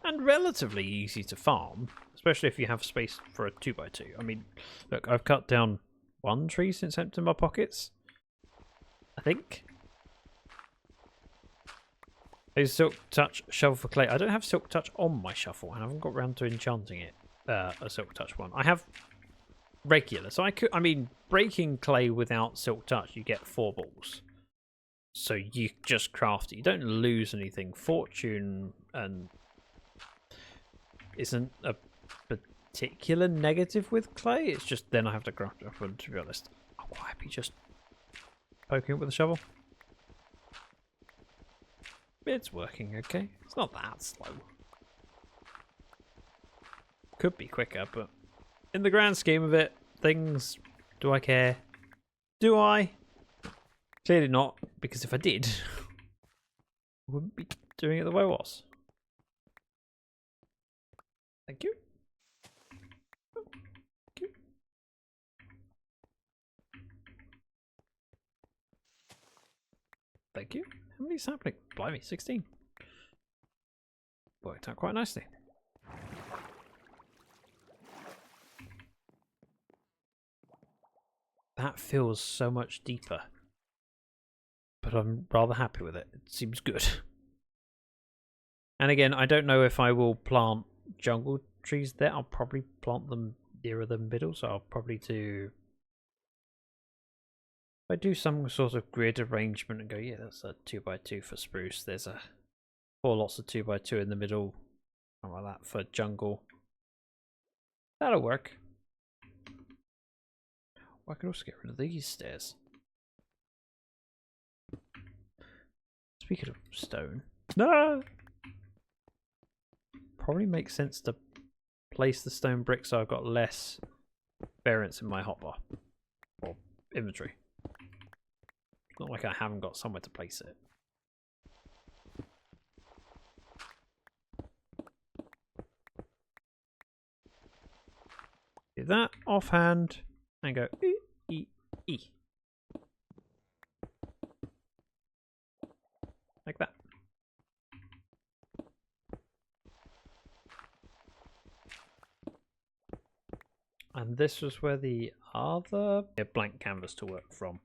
And relatively easy to farm. Especially if you have space for a 2x2. I mean, look, I've cut down one tree since emptying my pockets. I think. There's Silk Touch shovel for clay. I don't have Silk Touch on my shovel, and I haven't got around to enchanting it. A Silk Touch one. I have regular, so I mean, breaking clay without Silk Touch, you get 4 balls. So you just craft it. You don't lose anything. Fortune and isn't a particular negative with clay. It's just then I have to craft it up, and to be honest, I'm quite happy just poking it with a shovel. It's working okay. It's not that slow. Could be quicker, but in the grand scheme of it, things, do I care? Do I? Clearly not, because if I did, I wouldn't be doing it the way I was. Thank you. Thank you. Thank you. How many sapling? Blimey, 16. Worked out quite nicely. That feels so much deeper. But I'm rather happy with it. It seems good. And again, I don't know if I will plant jungle trees there. I'll probably plant them nearer the middle, so I'll probably do... If I do some sort of grid arrangement and go, yeah, that's a 2x2 for spruce. There's a 4 lots of 2x2 in the middle. Something like that for jungle. That'll work. I could also get rid of these stairs. Speaking of stone. No! Probably makes sense to place the stone brick so I've got less variance in my hotbar. Or inventory. Not like I haven't got somewhere to place it. Do that offhand and go E. Like that. And this was where the other blank canvas to work from.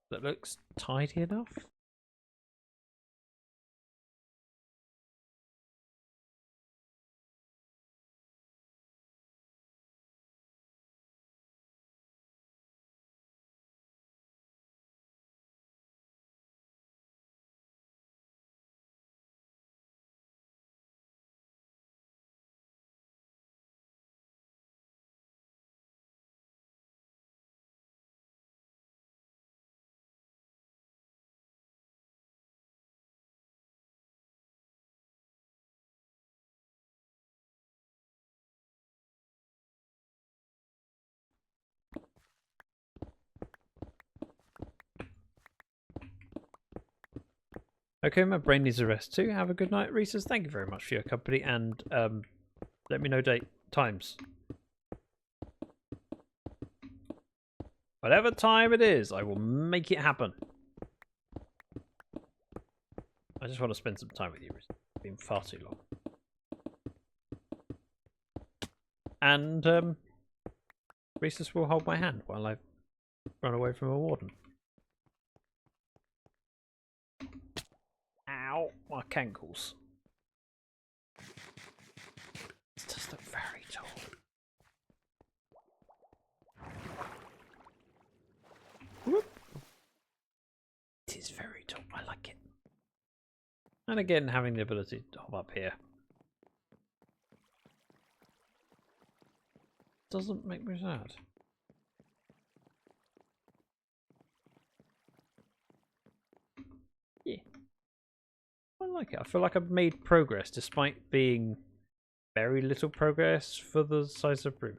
That looks tidy enough. Okay, my brain needs a rest too. Have a good night, Reese's. Thank you very much for your company, and let me know times. Whatever time it is, I will make it happen. I just want to spend some time with you. It's been far too long. And Rhesus will hold my hand while I run away from a warden. Ow, my cankles. This does look very tall. Whoop. It is very tall. I like it. And again, having the ability to hop up here doesn't make me sad. Yeah. I like it. I feel like I've made progress despite being very little progress for the size of room.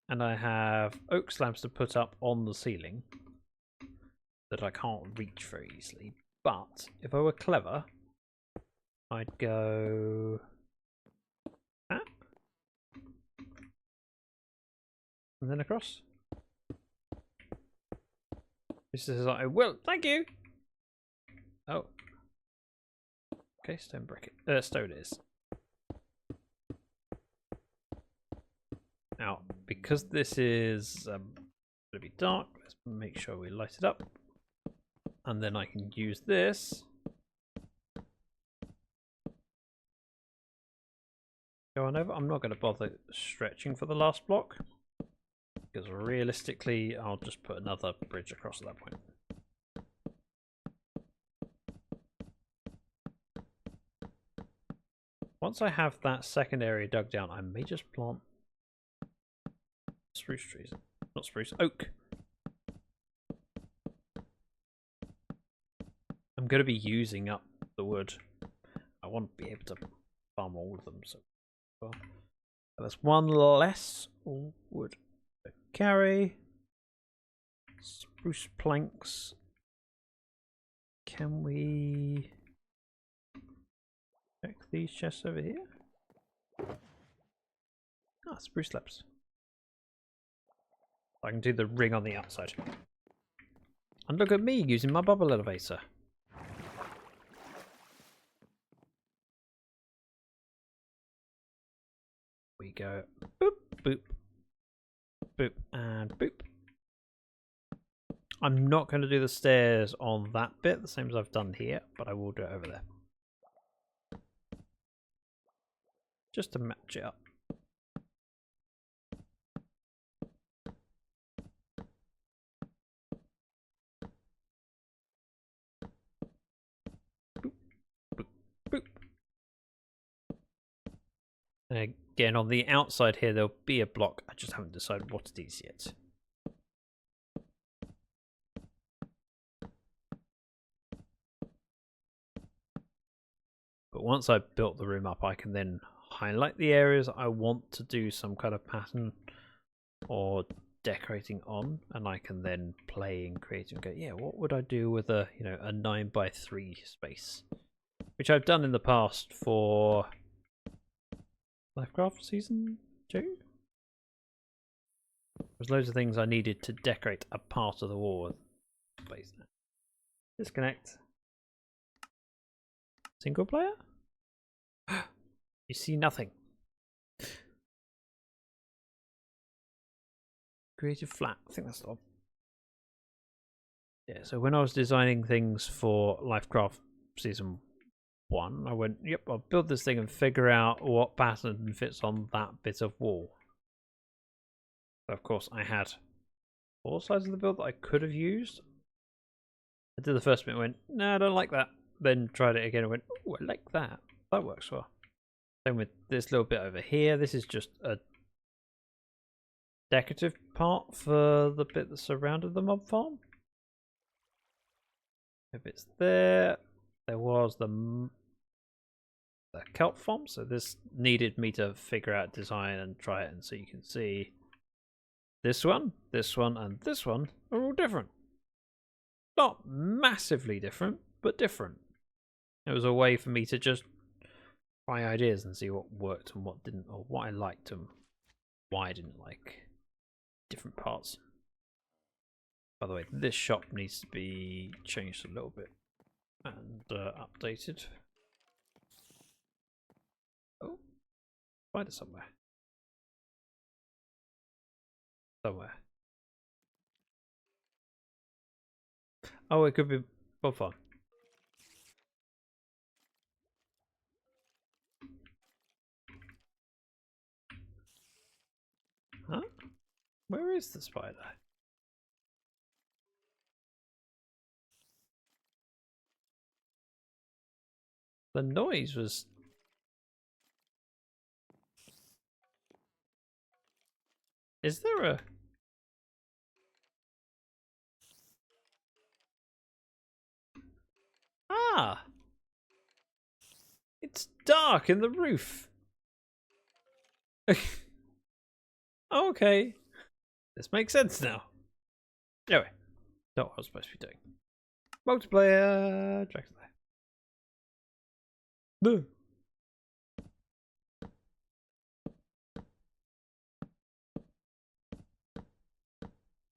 And I have oak slabs to put up on the ceiling that I can't reach very easily. But if I were clever, I'd go that and then across. This is I will. Thank you. Oh. Okay, stone brick. Stone is. Now, because this is going to be dark, let's make sure we light it up. And then I can use this. Go on over. I'm not going to bother stretching for the last block, because realistically, I'll just put another bridge across at that point. Once I have that second area dug down, I may just plant spruce trees. Not spruce, oak. I'm going to be using up the wood. I want to be able to farm all of them. So well, there's one less wood to carry. Spruce planks. Can we check these chests over here? Ah, spruce slabs. I can do the ring on the outside. And look at me using my bubble elevator. We go boop, boop, boop, and boop. I'm not going to do the stairs on that bit, the same as I've done here, but I will do it over there. Just to match it up. Boop, boop, boop. And again, on the outside here, there'll be a block. I just haven't decided what it is yet. But once I've built the room up, I can then highlight the areas I want to do some kind of pattern or decorating on, and I can then play and create and go, yeah, what would I do with a, you know, a 9x3 space, which I've done in the past for Livecraft season 2. There's loads of things I needed to decorate a part of the wall with space. Disconnect. Single player? You see nothing. Creative flat. I think that's the one. Yeah, so when I was designing things for Livecraft season 1, I went, yep, I'll build this thing and figure out what pattern fits on that bit of wall. So of course I had 4 sides of the build that I could have used. I did the first bit and went, no, I don't like that. Then tried it again and went, oh, I like that. That works well. Same with this little bit over here. This is just a decorative part for the bit that surrounded the mob farm. If it's there, there was the kelp farm. So this needed me to figure out design and try it, and so you can see this one, and this one are all different. Not massively different, but different. It was a way for me to just try ideas and see what worked and what didn't, or what I liked and why I didn't like different parts. By the way, this shop needs to be changed a little bit and updated. Oh, Spider somewhere. Somewhere. Oh, it could be both on. Huh? Where is the spider? The noise was... Is there a... Ah! It's dark in the roof. Okay. This makes sense now. Anyway, not what I was supposed to be doing. Multiplayer. Dragon's Lair. No.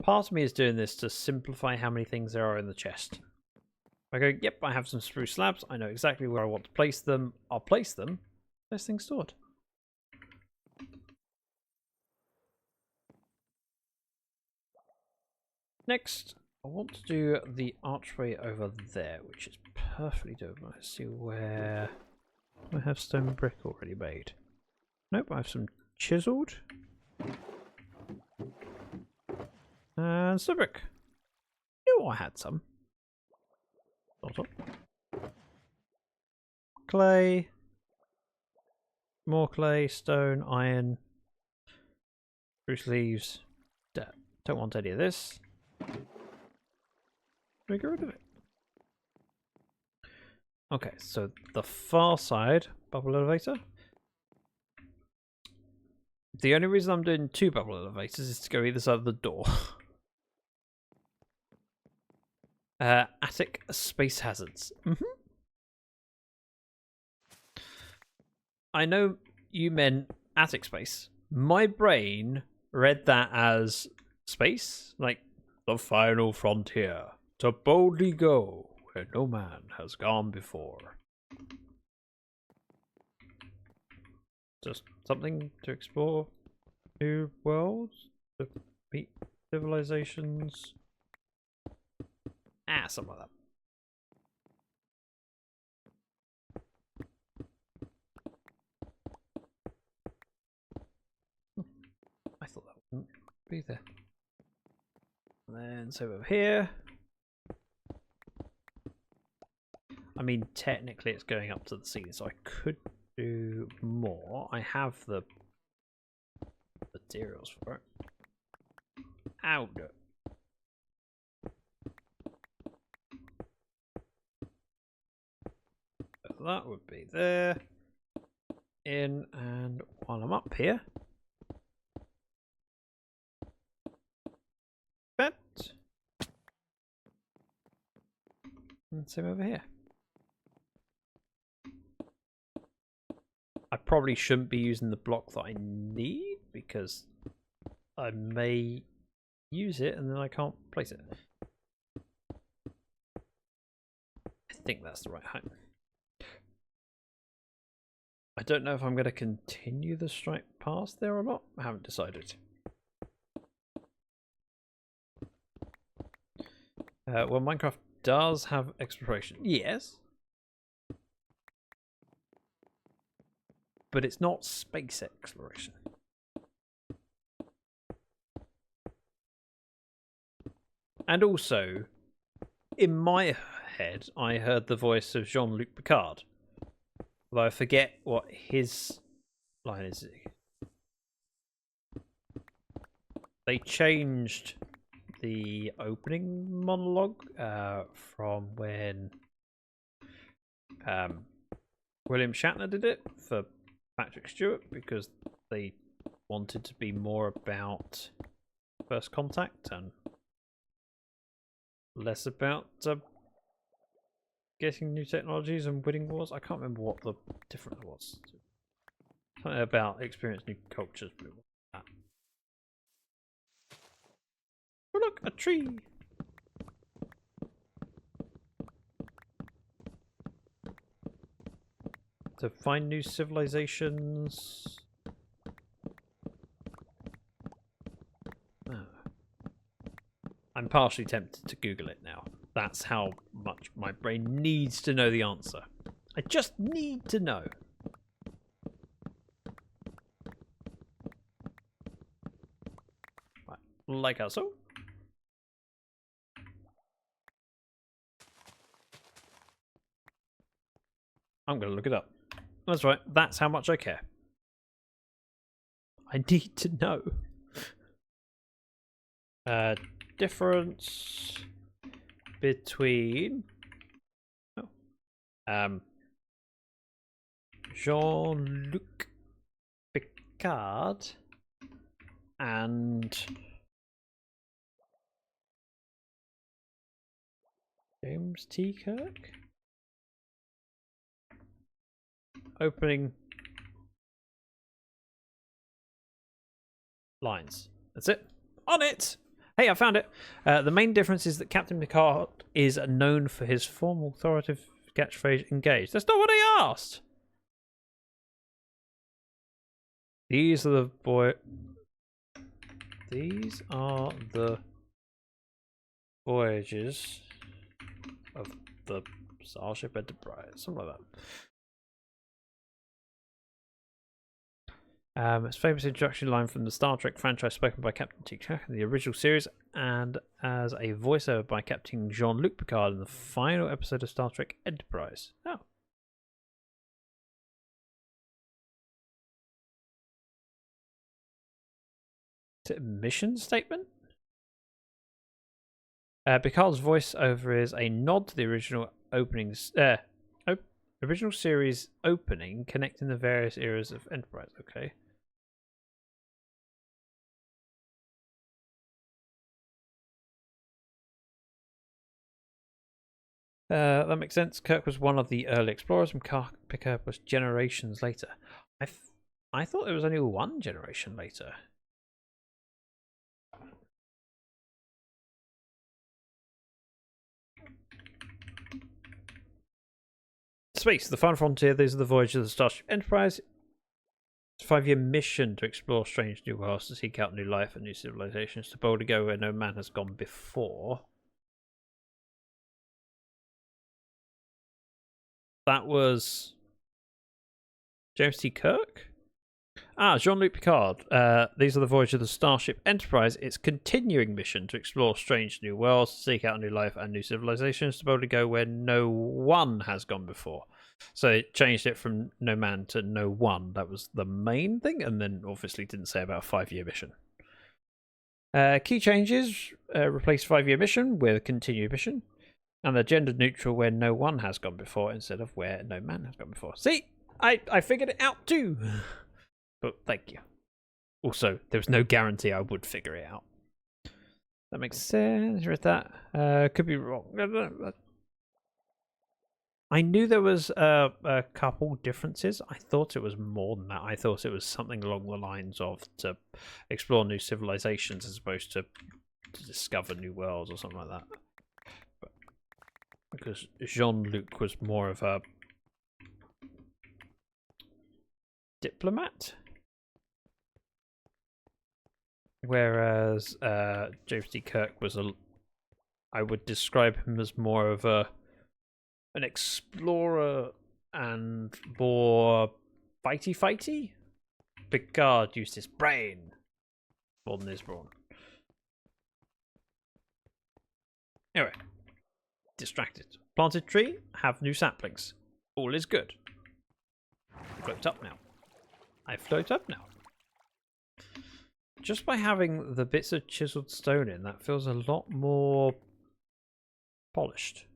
Part of me is doing this to simplify how many things there are in the chest. I go, yep, I have some spruce slabs. I know exactly where I want to place them. I'll place them. There's things stored. Next, I want to do the archway over there, which is perfectly doable. Let's see where... I have stone brick already made. Nope, I have some chiseled. And stone brick. Knew I had some. Sort of. Clay. More clay, stone, iron. Spruce leaves. Don't want any of this. We get rid of it. Okay, so the far side bubble elevator. The only reason I'm doing 2 bubble elevators is to go either side of the door. Attic space hazards. I know you meant attic space. My brain read that as space, like the final frontier, to boldly go where no man has gone before. Just something to explore new worlds, to meet civilizations. Something like that. I thought that wouldn't be there. And then so over here. I mean, technically it's going up to the ceiling, so I could do more. I have the materials for it. Ow, no. So that would be there. In, and while I'm up here. Bed. And same over here. I probably shouldn't be using the block that I need because I may use it and then I can't place it. I think that's the right height. I don't know if I'm going to continue the strike past there or not. I haven't decided. Well, Minecraft does have exploration. Yes. But it's not space exploration. And also, in my head, I heard the voice of Jean-Luc Picard. Although I forget what his line is. They changed the opening monologue from when William Shatner did it for Patrick Stewart because they wanted to be more about First Contact and less about getting new technologies and winning wars. I can't remember what the difference was. Something about experience new cultures. But it wasn't that. Oh look, a tree! To find new civilizations. partially tempted to Google it now. That's how much my brain needs to know the answer. I just need to know. Right, like so. I'm going to look it up. That's right. That's how much I care. I need to know. Difference between Jean-Luc Picard and James T. Kirk? Opening lines. That's it. On it! Hey, I found it. The main difference is that Captain Picard is known for his formal authoritative catchphrase, engage. That's not what I asked! These are the voyages of the Starship Enterprise. Something like that. It's a famous introduction line from the Star Trek franchise spoken by Captain T. Kirk in the original series and as a voiceover by Captain Jean-Luc Picard in the final episode of Star Trek Enterprise. Oh. Is it a mission statement? Picard's voiceover is a nod to the original original series opening, connecting the various eras of Enterprise. Okay. That makes sense. Kirk was one of the early explorers, and Picard was generations later. I thought it was only one generation later. Space, the final frontier. These are the voyages of the Starship Enterprise. It's a 5-year mission to explore strange new worlds, to seek out new life and new civilizations, to boldly go where no man has gone before. That was James T. Kirk? Jean-Luc Picard. These are the voyages of the Starship Enterprise. Its continuing mission to explore strange new worlds, to seek out new life and new civilizations, to boldly go where no one has gone before. So it changed it from no man to no one. That was the main thing, and then obviously didn't say about a 5-year mission. Key changes, replace 5-year mission with continued mission. And they're gender neutral where no one has gone before instead of where no man has gone before. See? I figured it out too. But thank you. Also, there was no guarantee I would figure it out. That makes sense. Read that. Could be wrong. I knew there was a couple differences. I thought it was more than that. I thought it was something along the lines of to explore new civilizations as opposed to discover new worlds or something like that. But because Jean-Luc was more of a diplomat, whereas James T. Kirk was I would describe him as more of an explorer and more fighty. Picard used his brain more than his brawn. Anyway, distracted. Planted tree, have new saplings. All is good. Float up now. I float up now. Just by having the bits of chiseled stone in, that feels a lot more polished.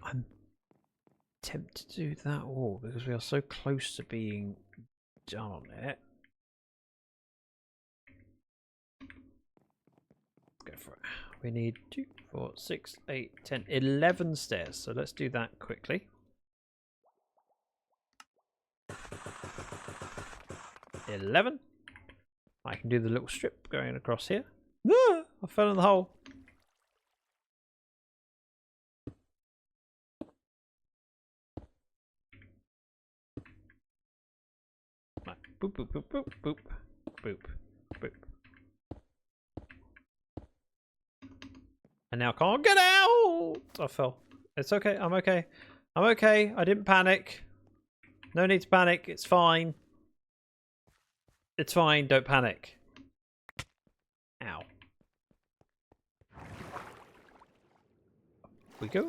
I'm tempted to do that all because we are so close to being done on it. Go for it. We need 2, 4, 6, 8, 10, 11 stairs. So let's do that quickly. 11. I can do the little strip going across here. Ah, I fell in the hole. Right. Boop, boop, boop, boop, boop, boop, boop. And now I can't get out! I fell. It's okay. I'm okay. I'm okay. I didn't panic. No need to panic. It's fine. It's fine. Don't panic. Ow. We go.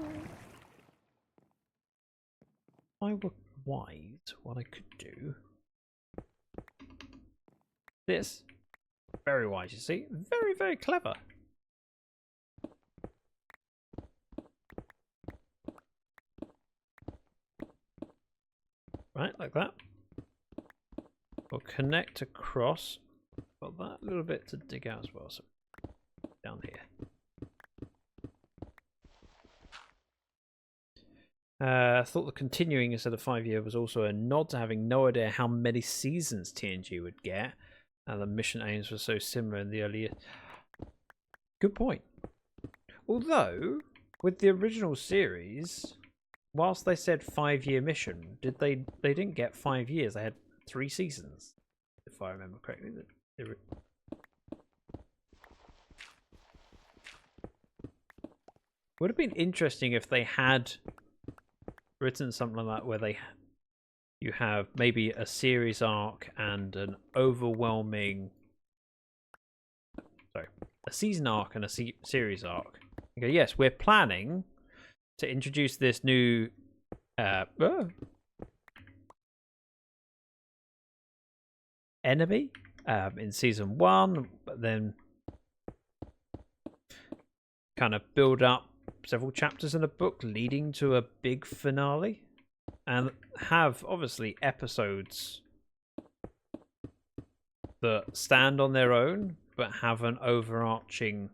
If I were wise, what I could do. This. Very wise, you see. Very, very clever. Right, like that. We'll connect across. Got that little bit to dig out as well. So down here. I thought the continuing instead of 5-year was also a nod to having no idea how many seasons TNG would get, and the mission aims were so similar in the early years. Good point. Although, with the original series, whilst they said 5-year mission, they didn't get 5 years. They had 3 seasons, if I remember correctly. Would have been interesting if they had written something like that, where you have maybe a series arc and an overwhelming, a season arc and a series arc. You go, yes, we're planning to introduce this new enemy in season 1, but then kind of build up several chapters in a book leading to a big finale, and have obviously episodes that stand on their own but have an overarching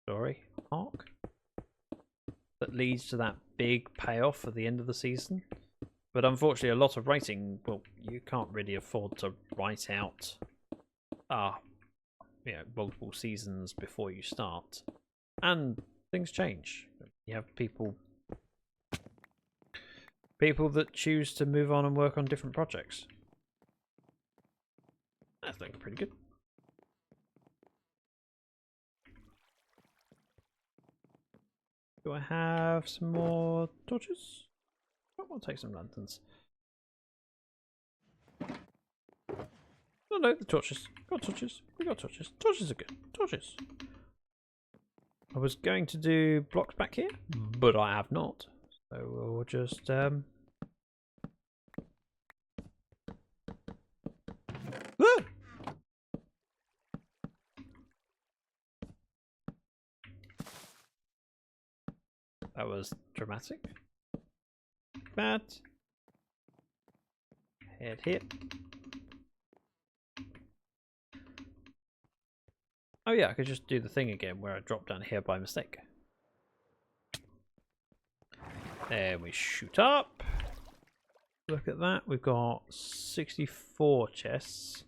story arc that leads to that big payoff at the end of the season. But unfortunately, a lot of writing, well, you can't really afford to write out multiple seasons before you start, and things change. You have people that choose to move on and work on different projects. That's looking pretty good. Do I have some more torches? I'll take some lanterns. No, the torches. Got torches. We got torches. Torches are good. Torches. I was going to do blocks back here, but I have not. So we'll just That was dramatic. Bad. Head here. Oh yeah, I could just do the thing again where I dropped down here by mistake. Then we shoot up. Look at that. We've got 64 chests.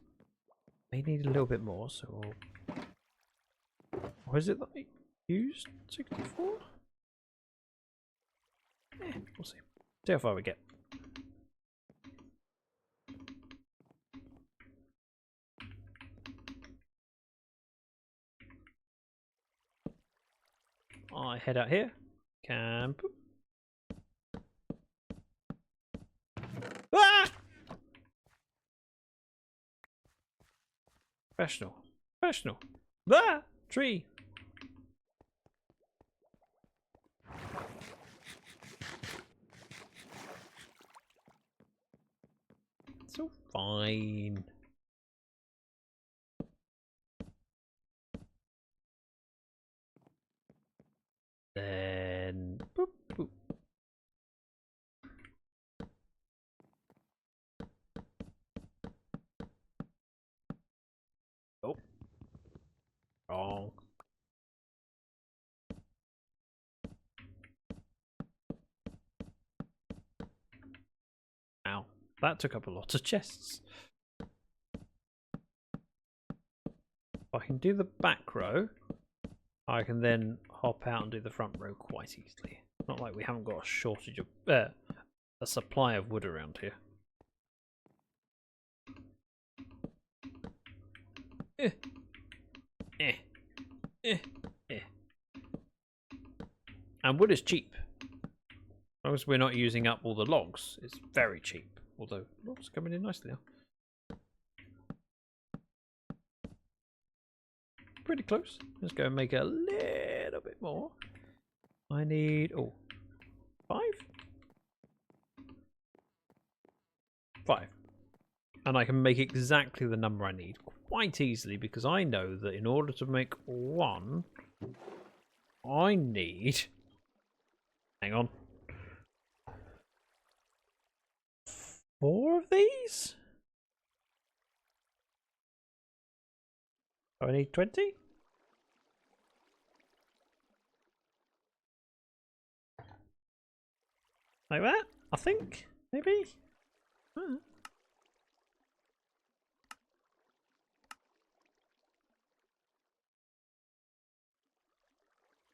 May need a little bit more, so or is it that I used 64? We'll see. See how far we get. I head out here. Camp. Ah! Professional. Professional. Ah! Tree. It's all fine. Then boop, boop. Oh, wrong. Ow, that took up a lot of chests. If I can do the back row, I can then hop out and do the front row quite easily. Not like we haven't got a shortage of a supply of wood around here. And wood is cheap. As long as we're not using up all the logs, it's very cheap. Although, logs are coming in nicely now. Pretty close. Let's go and make a little bit more. I need, 5? 5. And I can make exactly the number I need quite easily because I know that in order to make 1, I need... Hang on. 4 of these? Do I need 20? Like that? I think? Maybe?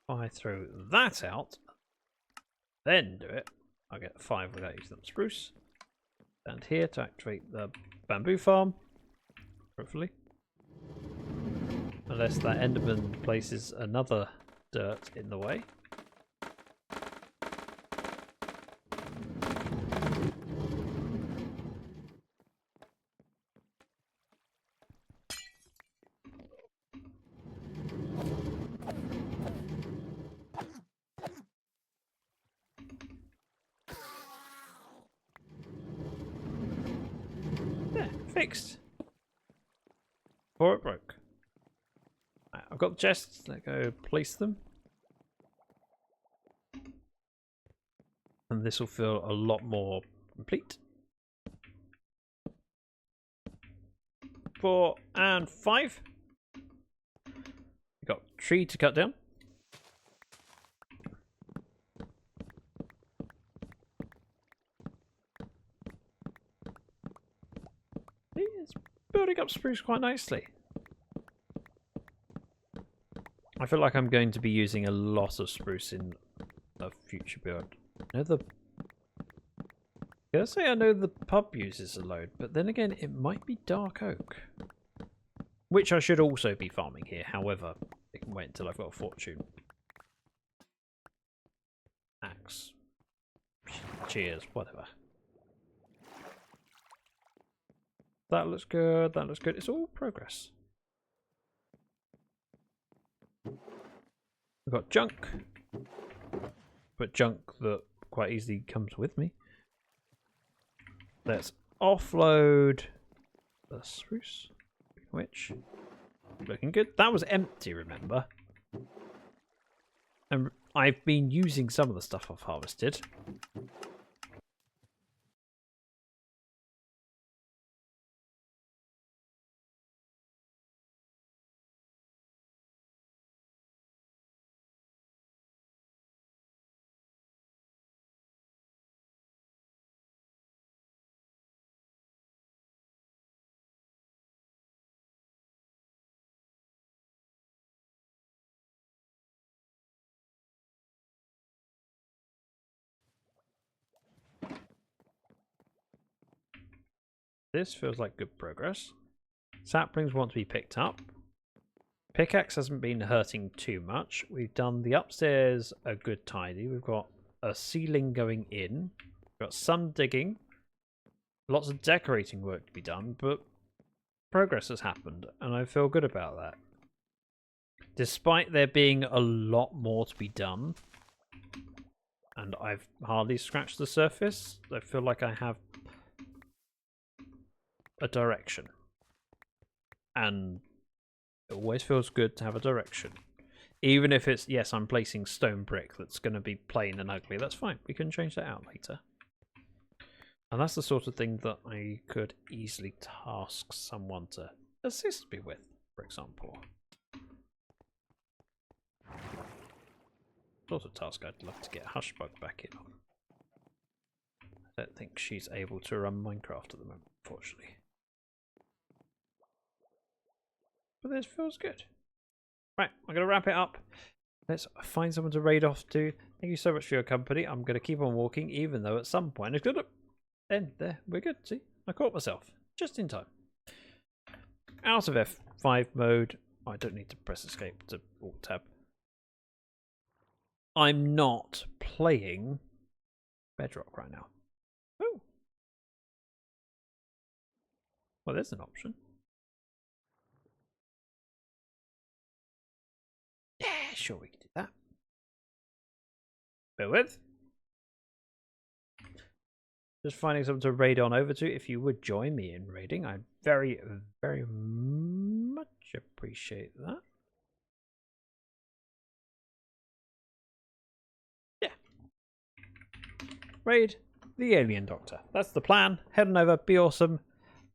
I throw that out, then do it. I'll get 5 without using that spruce. And here to activate the bamboo farm, hopefully. Unless that Enderman places another dirt in the way. Fixed. Before it broke. Right, I've got the chests. Let's go place them. And this will feel a lot more complete. 4 and 5. We've got a tree to cut down. It's building up spruce quite nicely. I feel like I'm going to be using a lot of spruce in a future build. I gotta say I know the pub uses a load, but then again it might be dark oak. Which I should also be farming here, however, it can wait until I've got a fortune. Axe. Cheers, whatever. That looks good, that looks good. It's all progress. We've got junk. But junk that quite easily comes with me. Let's offload the spruce. Which, looking good. That was empty, remember? And I've been using some of the stuff I've harvested. This feels like good progress. Saplings want to be picked up. Pickaxe hasn't been hurting too much. We've done the upstairs a good tidy. We've got a ceiling going in. We've got some digging. Lots of decorating work to be done, but progress has happened, and I feel good about that. Despite there being a lot more to be done, and I've hardly scratched the surface, I feel like I have a direction. And it always feels good to have a direction. Even if it's, yes, I'm placing stone brick that's going to be plain and ugly, that's fine. We can change that out later. And that's the sort of thing that I could easily task someone to assist me with, for example. Sort of task I'd love to get Hushbug back in on. I don't think she's able to run Minecraft at the moment, unfortunately. But this feels good. Right, I'm going to wrap it up. Let's find someone to raid off to. Thank you so much for your company. I'm going to keep on walking, even though at some point it's going to end there. We're good. See, I caught myself just in time. Out of F5 mode. I don't need to press escape to alt tab. I'm not playing Bedrock right now. Oh. Well, there's an option. Yeah, sure, we can do that. Bear with. Just finding something to raid on over to. If you would join me in raiding, I'd very, very much appreciate that. Yeah. Raid the Alien Doctor. That's the plan. Head on over, be awesome.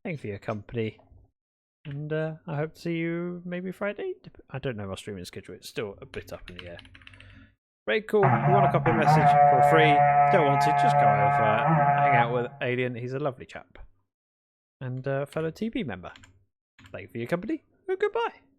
Thanks for your company. And I hope to see you maybe Friday. I don't know my streaming schedule. It's still a bit up in the air. Very cool. If you want to copy a message for free, don't want to, just go over, hang out with Alien. He's a lovely chap. And fellow TB member. Thank you for your company. And goodbye.